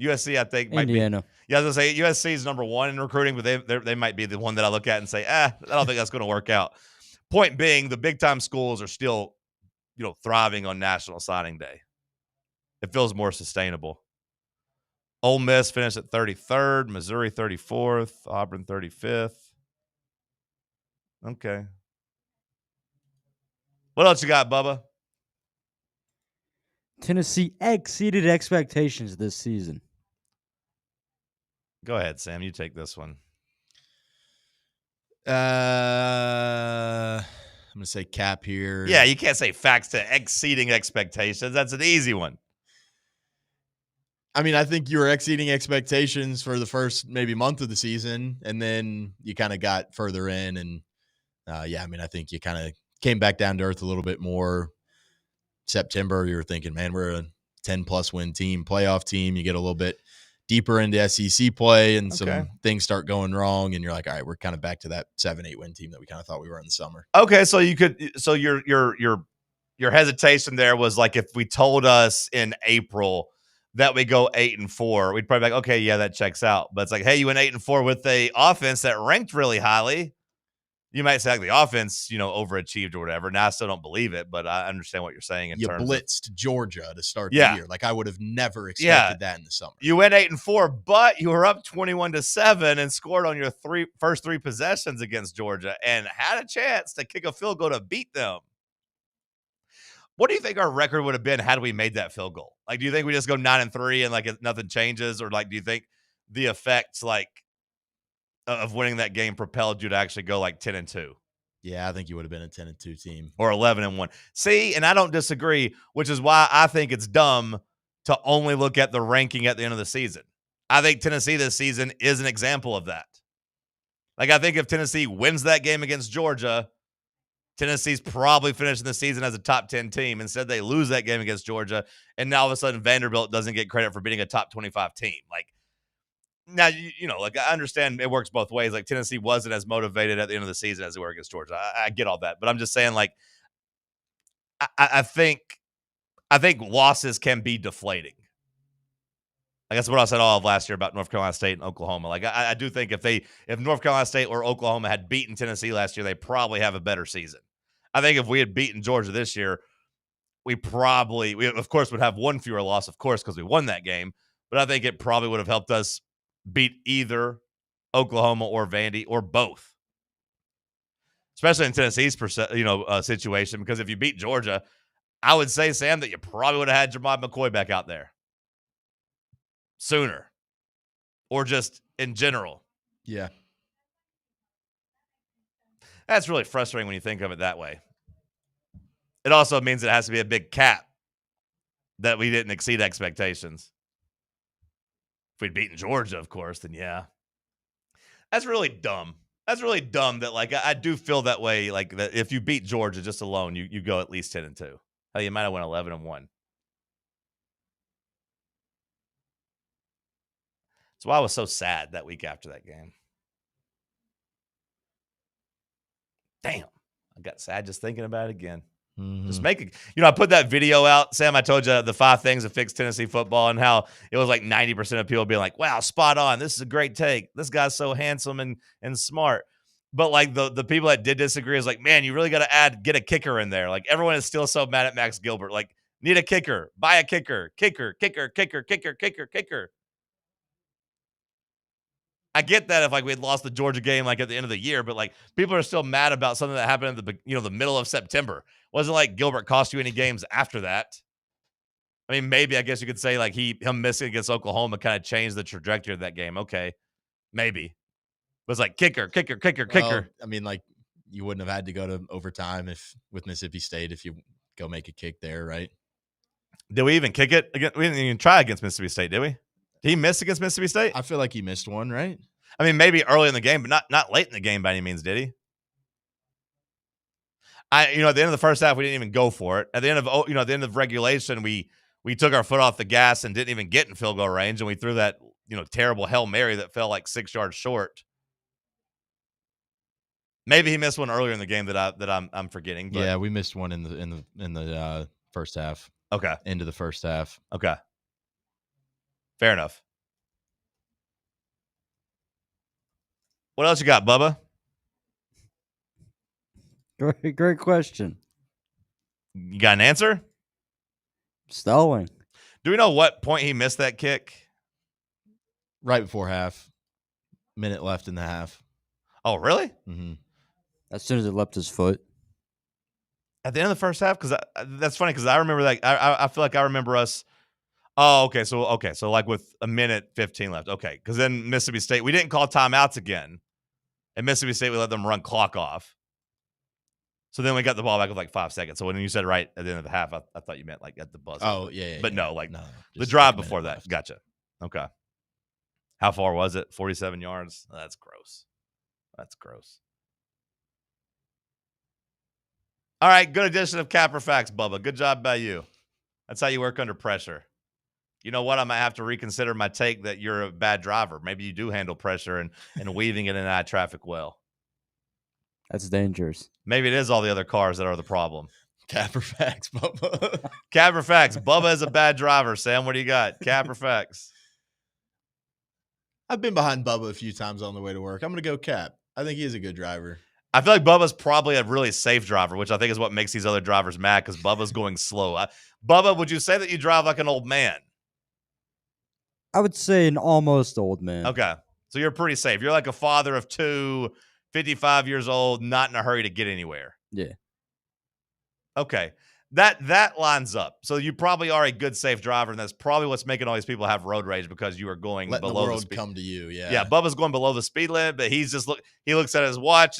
USC, I think, might Indiana. be. Yeah, I was going to say USC is number 1 in recruiting, but they might be the one that I look at and say, I don't think that's going to work out. Point being, the big-time schools are still, thriving on National Signing Day. It feels more sustainable. Ole Miss finished at 33rd, Missouri 34th, Auburn 35th. Okay. What else you got, Bubba? Tennessee exceeded expectations this season. Go ahead, Sam. You take this one. I'm going to say Cap here. Yeah, you can't say facts to exceeding expectations. That's an easy one. I mean, I think you were exceeding expectations for the first maybe month of the season, and then you kind of got further in. And, I mean, I think you kind of came back down to earth a little bit more. September, you were thinking, man, we're a 10-plus win team, playoff team. You get a little bit deeper into SEC play and some things start going wrong, and you're like, all right, we're kind of back to that 7-8 win team that we kind of thought we were in the summer. Okay, so your hesitation there was like if we told us in April that we go 8-4, we'd probably be like, okay, yeah, that checks out. But it's like, hey, you went 8-4 with a offense that ranked really highly. You might say like the offense, overachieved or whatever. Now I still don't believe it, but I understand what you're saying. You blitzed Georgia to start the year. Like I would have never expected that in the summer. You went 8-4, but you were up 21-7 and scored on your first three possessions against Georgia and had a chance to kick a field goal to beat them. What do you think our record would have been had we made that field goal? Like, do you think we just go 9-3 and like nothing changes, or like do you think the effects like of winning that game propelled you to actually go like 10-2? Yeah, I think you would have been a 10-2 team or 11-1. See, and I don't disagree, which is why I think it's dumb to only look at the ranking at the end of the season. I think Tennessee this season is an example of that. Like, I think if Tennessee wins that game against Georgia, Tennessee's probably finishing the season as a top 10 team. Instead, they lose that game against Georgia, and now all of a sudden Vanderbilt doesn't get credit for beating a top 25 team. Like, now, like I understand it works both ways. Like Tennessee wasn't as motivated at the end of the season as they were against Georgia. I get all that, but I'm just saying, like, I think losses can be deflating. Like that's what I said all of last year about North Carolina State and Oklahoma. Like I do think if North Carolina State or Oklahoma had beaten Tennessee last year, they probably have a better season. I think if we had beaten Georgia this year, we of course would have one fewer loss, of course, because we won that game. But I think it probably would have helped us beat either Oklahoma or Vandy or both, especially in Tennessee's situation. Because if you beat Georgia, I would say, Sam, that you probably would have had Jermod McCoy back out there sooner, or just in general. Yeah, that's really frustrating when you think of it that way. It also means it has to be a big cap that we didn't exceed expectations. If we'd beaten Georgia, of course, then yeah. That's really dumb. That's really dumb that, like, I do feel that way, like, that if you beat Georgia just alone, you go at least 10-2. Hell, you might have went 11-1. That's why I was so sad that week after that game. Damn. I got sad just thinking about it again. Mm-hmm. Just make it. I put that video out, Sam. I told you the 5 things that fix Tennessee football and how it was like 90% of people being like, wow, spot on. This is a great take. This guy's so handsome and smart. But like the people that did disagree is like, man, you really got to get a kicker in there. Like everyone is still so mad at Max Gilbert. Like, need a kicker, buy a kicker. I get that if like we had lost the Georgia game like at the end of the year, but like people are still mad about something that happened in the middle of September. Wasn't like Gilbert cost you any games after that. I mean, maybe I guess you could say like him missing against Oklahoma kind of changed the trajectory of that game. Okay, maybe. It was like kicker. Well, I mean, like you wouldn't have had to go to overtime with Mississippi State if you go make a kick there, right? Did we even kick it again? We didn't even try against Mississippi State, did we? Did he miss against Mississippi State? I feel like he missed one, right? I mean, maybe early in the game, but not late in the game by any means, did he? At the end of the first half, we didn't even go for it. At the end of regulation, we took our foot off the gas and didn't even get in field goal range, and we threw that terrible Hail Mary that fell like 6 yards short. Maybe he missed one earlier in the game that I'm forgetting. But. Yeah, we missed one in the first half. Okay, into the first half. Okay, fair enough. What else you got, Bubba? Great question. You got an answer? Stowing. Do we know what point he missed that kick? Right before half. Minute left in the half. Oh, really? Mm-hmm. As soon as it left his foot. At the end of the first half? Because that's funny because I remember that. I feel like I remember us. Oh, okay. So like with a minute 15 left. Okay. Because then Mississippi State, we didn't call timeouts again. At Mississippi State, we let them run clock off. So then we got the ball back with like 5 seconds. So when you said right at the end of the half, I thought you meant like at the buzzer. Oh, yeah. But no, no, the drive before that. Left. Gotcha. Okay. How far was it? 47 yards? That's gross. All right. Good addition of Capper Facts, Bubba. Good job by you. That's how you work under pressure. You know what? I might have to reconsider my take that you're a bad driver. Maybe you do handle pressure and weaving it in and out of traffic well. That's dangerous. Maybe it is all the other cars that are the problem. Capper Facts, Bubba. Capper Facts. Bubba is a bad driver. Sam, what do you got? Capper Facts. I've been behind Bubba a few times on the way to work. I'm going to go Cap. I think he is a good driver. I feel like Bubba's probably a really safe driver, which I think is what makes these other drivers mad because Bubba's going slow. Bubba, would you say that you drive like an old man? I would say an almost old man. Okay. So you're pretty safe. You're like a father of two, 55 years old, not in a hurry to get anywhere. Yeah. Okay. That lines up. So you probably are a good, safe driver, and that's probably what's making all these people have road rage because you are going Letting below the world speed. come to you, yeah. Yeah, Bubba's going below the speed limit, but he's just he looks at his watch.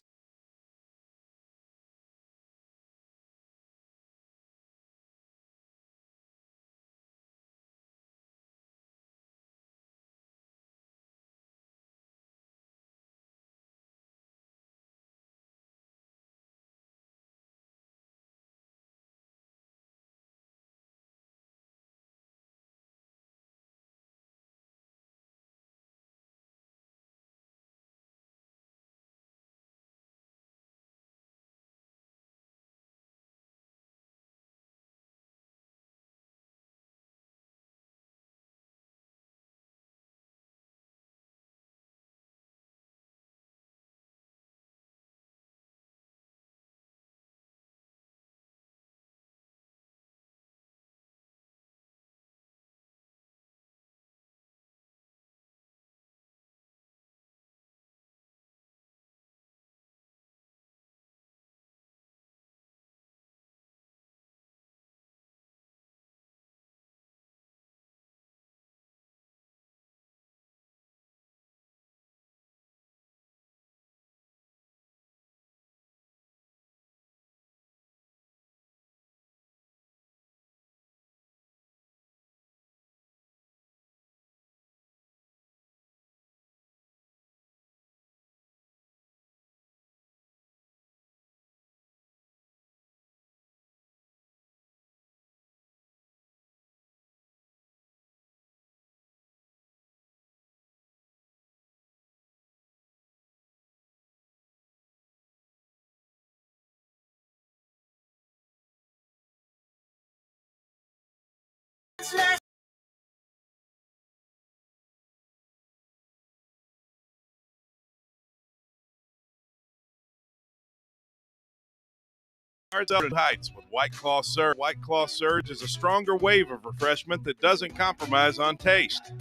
Out Heights with White Claw Surge. White Claw Surge is a stronger wave of refreshment that doesn't compromise on taste.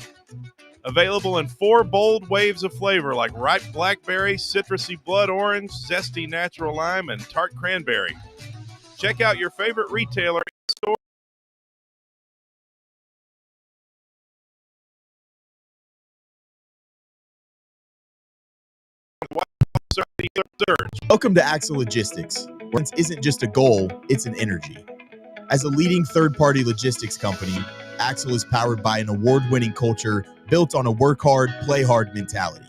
Available in 4 bold waves of flavor like ripe blackberry, citrusy blood orange, zesty natural lime, and tart cranberry. Check out your favorite retailer store. Welcome to Axle Logistics. Once isn't just a goal, it's an energy. As a leading third-party logistics company, Axle is powered by an award-winning culture built on a work hard, play hard mentality.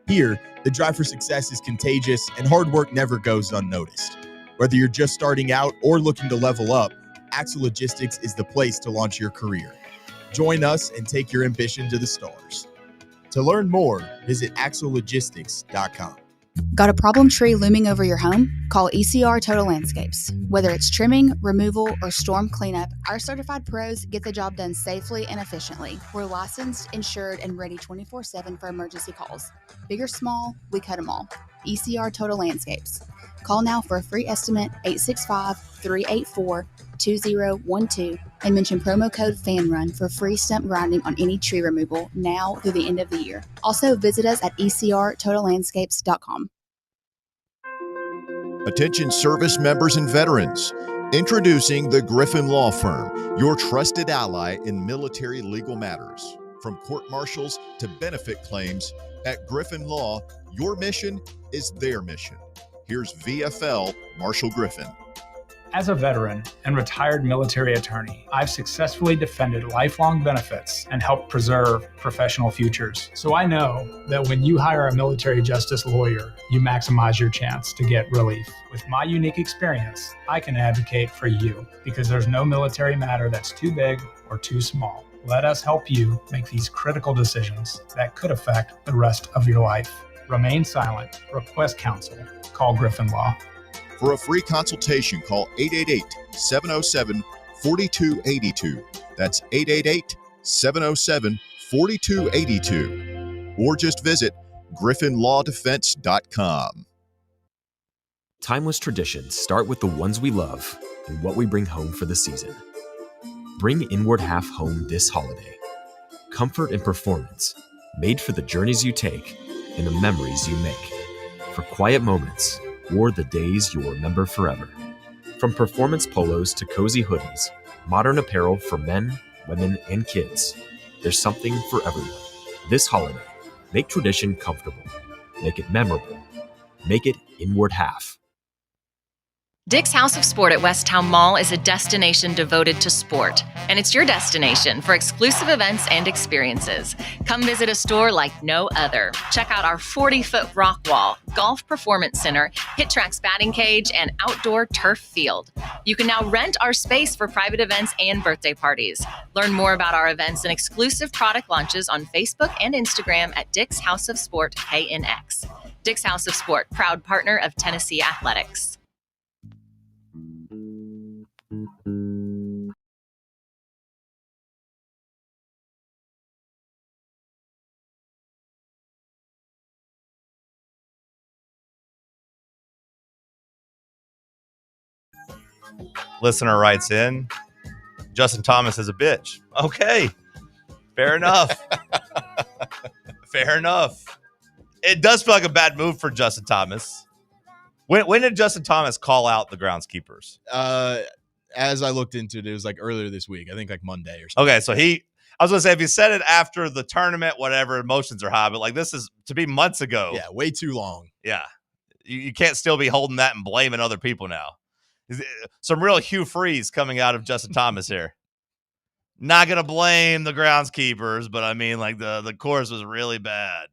Here, the drive for success is contagious and hard work never goes unnoticed. Whether you're just starting out or looking to level up, Axle Logistics is the place to launch your career. Join us and take your ambition to the stars. To learn more, visit axlelogistics.com. Got a problem tree looming over your home? Call ECR Total Landscapes. Whether it's trimming, removal, or storm cleanup, our certified pros get the job done safely and efficiently. We're licensed, insured, and ready 24/7 for emergency calls. Big or small, we cut them all. ECR Total Landscapes. Call now for a free estimate, 865-384-2012, and mention promo code FANRUN for free stump grinding on any tree removal now through the end of the year. Also, visit us at ecrtotallandscapes.com. Attention service members and veterans. Introducing the Griffin Law Firm, your trusted ally in military legal matters. From court-martials to benefit claims, at Griffin Law, your mission is their mission. Here's VFL Marshall Griffin. As a veteran and retired military attorney, I've successfully defended lifelong benefits and helped preserve professional futures. So I know that when you hire a military justice lawyer, you maximize your chance to get relief. With my unique experience, I can advocate for you because there's no military matter that's too big or too small. Let us help you make these critical decisions that could affect the rest of your life. Remain silent. Request counsel. Call Griffin Law. For a free consultation, call 888-707-4282. That's 888-707-4282. Or just visit griffinlawdefense.com. Timeless traditions start with the ones we love and what we bring home for the season. Bring Inward Half home this holiday. Comfort and performance, made for the journeys you take and the memories you make. For quiet moments or the days you'll remember forever. From performance polos to cozy hoodies, modern apparel for men, women, and kids, there's something for everyone. This holiday, make tradition comfortable. Make it memorable. Make it Inward Half. Dick's House of Sport at Westtown Mall is a destination devoted to sport, and it's your destination for exclusive events and experiences. Come visit a store like no other. Check out our 40-foot rock wall, golf performance center, Hit Track's batting cage, and outdoor turf field. You can now rent our space for private events and birthday parties. Learn more about our events and exclusive product launches on Facebook and Instagram at Dick's House of Sport KNX. Dick's House of Sport, proud partner of Tennessee Athletics. Listener writes in, Justin Thomas is a bitch. Okay, fair enough. Fair enough. It does feel like a bad move for Justin Thomas. When did Justin Thomas call out the groundskeepers? As I looked into it was like earlier this week. I think like Monday or something. Okay, so I was going to say, if he said it after the tournament, whatever, emotions are high, but like this is to be months ago. Yeah, way too long. Yeah. You can't still be holding that and blaming other people now. Some real Hugh Freeze coming out of Justin Thomas here. Not going to blame the groundskeepers, but I mean, like the course was really bad.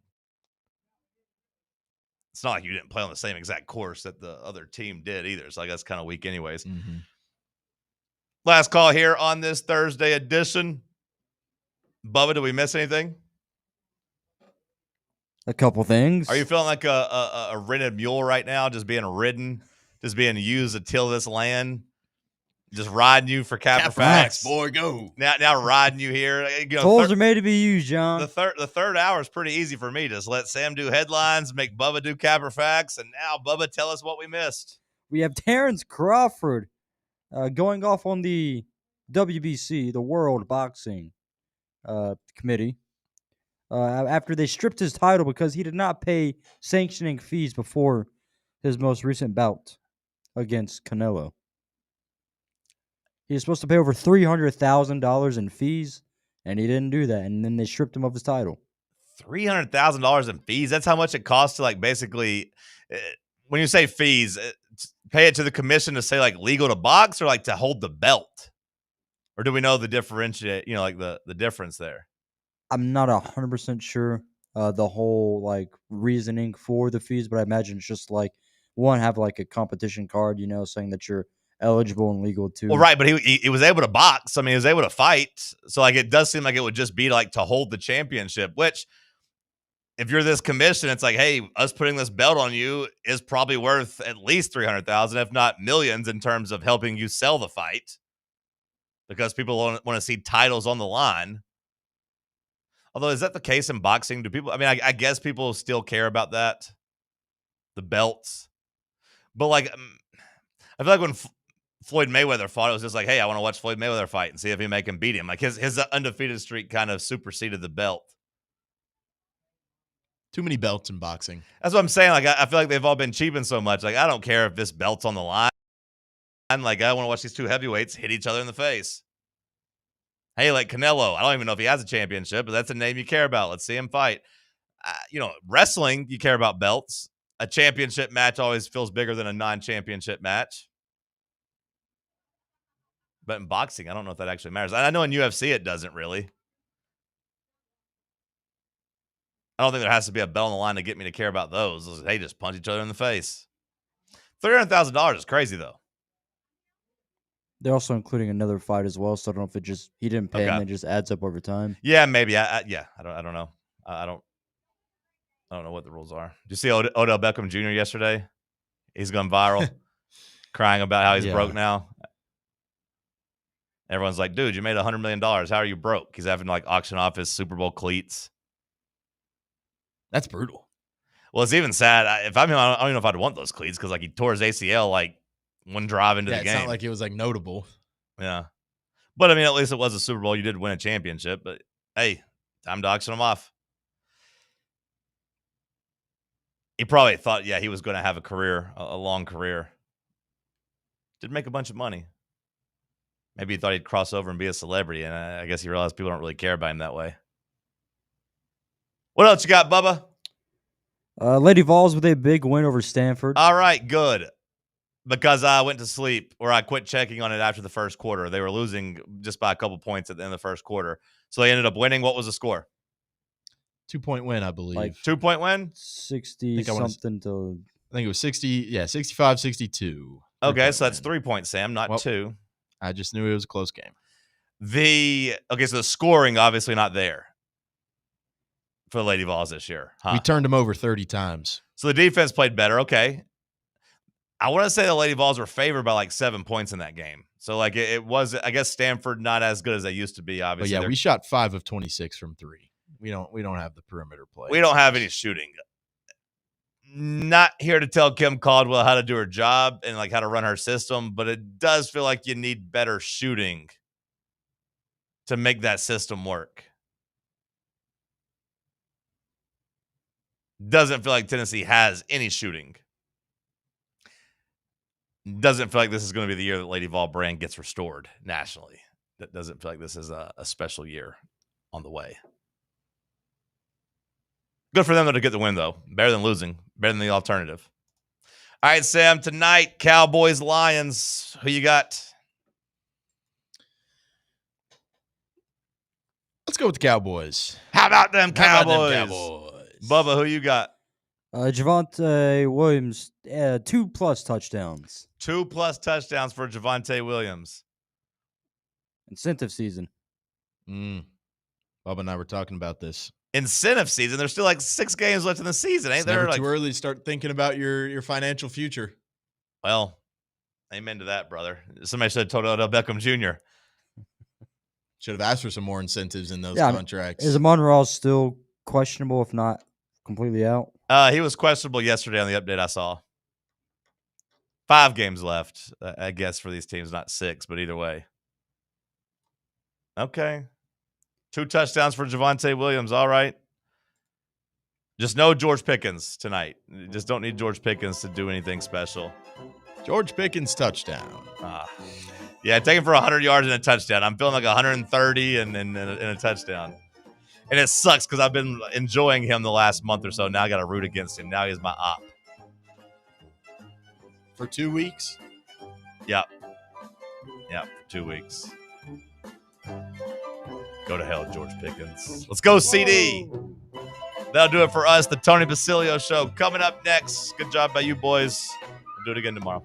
It's not like you didn't play on the same exact course that the other team did either. So I guess kind of weak anyways. Mm-hmm. Last call here on this Thursday edition. Bubba, did we miss anything? A couple things. Are you feeling like a rented mule right now, just being ridden, just being used to till this land, just riding you for Caprifax? Boy, go. Now riding you here. Tolls are made to be used, John. The third hour is pretty easy for me. Just let Sam do headlines, make Bubba do Caprifax, and now Bubba, tell us what we missed. We have Terrence Crawford going off on the WBC, the World Boxing Committee. after they stripped his title because he did not pay sanctioning fees before his most recent bout against Canelo. He was supposed to pay over $300,000 in fees, and he didn't do that. And then they stripped him of his title. $300,000 in fees. That's how much it costs to like basically. When you say fees, pay it to the commission to say like legal to box or like to hold the belt, or do we know the differentiate? Like the difference there. I'm not 100% sure the whole like reasoning for the fees, but I imagine it's just like have like a competition card, saying that you're eligible and legal too. Well, right, but he was able to box. I mean, he was able to fight. So like it does seem like it would just be like to hold the championship, which if you're this commission, it's like, hey, us putting this belt on you is probably worth at least $300,000, if not millions, in terms of helping you sell the fight, because people want to see titles on the line. Although, is that the case in boxing? Do people? I mean, I guess people still care about that, the belts. But like, I feel like when Floyd Mayweather fought, it was just like, hey, I want to watch Floyd Mayweather fight and see if he can beat him. Like his undefeated streak kind of superseded the belt. Too many belts in boxing. That's what I'm saying. Like, I feel like they've all been cheapened so much. Like, I don't care if this belt's on the line. Like, I want to watch these two heavyweights hit each other in the face. Hey, like Canelo, I don't even know if he has a championship, but that's a name you care about. Let's see him fight. Wrestling, you care about belts. A championship match always feels bigger than a non-championship match. But in boxing, I don't know if that actually matters. I know in UFC it doesn't really. I don't think there has to be a belt on the line to get me to care about those. Hey, just punch each other in the face. $300,000 is crazy, though. They're also including another fight as well, so I don't know if he didn't pay and it just adds up over time. Yeah, maybe. I don't know. I don't know what the rules are. Did you see Odell Beckham Jr. yesterday? He's gone viral, crying about how he's broke now. Everyone's like, dude, you made $100 million. How are you broke? He's having to like auction off his Super Bowl cleats. That's brutal. Well, it's even sad. If I'm him, I don't even know if I'd want those cleats because like he tore his ACL like one drive into the game. It's not like it was like notable. Yeah. But I mean, at least it was a Super Bowl. You did win a championship, but hey, time to auction them off. He probably thought, he was going to have a career, a long career. Did make a bunch of money. Maybe he thought he'd cross over and be a celebrity, and I guess he realized people don't really care about him that way. What else you got, Bubba? Lady Vols with a big win over Stanford. All right, good. Because I went to sleep, or I quit checking on it after the first quarter. They were losing just by a couple points at the end of the first quarter. So they ended up winning. What was the score? 2-point win, I believe. Like 2-point win? 60-something to... I think it was 65-62. Okay, so that's 3 points, Sam, not 2. I just knew it was a close game. So the scoring, obviously not there for the Lady Vols this year. Huh? We turned them over 30 times. So the defense played better. Okay. I want to say the Lady Vols were favored by like 7 points in that game. So like it was, I guess Stanford not as good as they used to be, obviously. But yeah, we shot 5 of 26 from 3. We don't have the perimeter play. We don't have any shooting. Not here to tell Kim Caldwell how to do her job and like how to run her system, but it does feel like you need better shooting to make that system work. Doesn't feel like Tennessee has any shooting. Doesn't feel like this is going to be the year that Lady Vol brand gets restored nationally. That doesn't feel like this is a special year on the way. Good for them to get the win, though. Better than losing. Better than the alternative. All right, Sam, tonight, Cowboys, Lions. Who you got? Let's go with the Cowboys. How about them Cowboys? Bubba, who you got? Javonte Williams, 2+ touchdowns. 2+ touchdowns for Javonte Williams. Incentive season. Bubba and I were talking about this. Incentive season? There's still like 6 games left in the season, ain't there? Never too early to start thinking about your financial future. Well, amen to that, brother. Somebody should have told Odell Beckham Jr. Should have asked for some more incentives in those contracts. Is Amon Ross still questionable, if not completely out? He was questionable yesterday on the update I saw. 5 games left, I guess, for these teams. Not 6, but either way. Okay. 2 touchdowns for Javonte Williams. All right. Just no George Pickens tonight. You just don't need George Pickens to do anything special. George Pickens touchdown. Yeah, take him for 100 yards and a touchdown. I'm feeling like 130 and a touchdown. And it sucks because I've been enjoying him the last month or so. Now I got to root against him. Now he's my op. For 2 weeks? Yep. Yep, for 2 weeks. Go to hell, George Pickens. Let's go, CD. That'll do it for us. The Tony Basilio Show coming up next. Good job by you boys. We'll do it again tomorrow.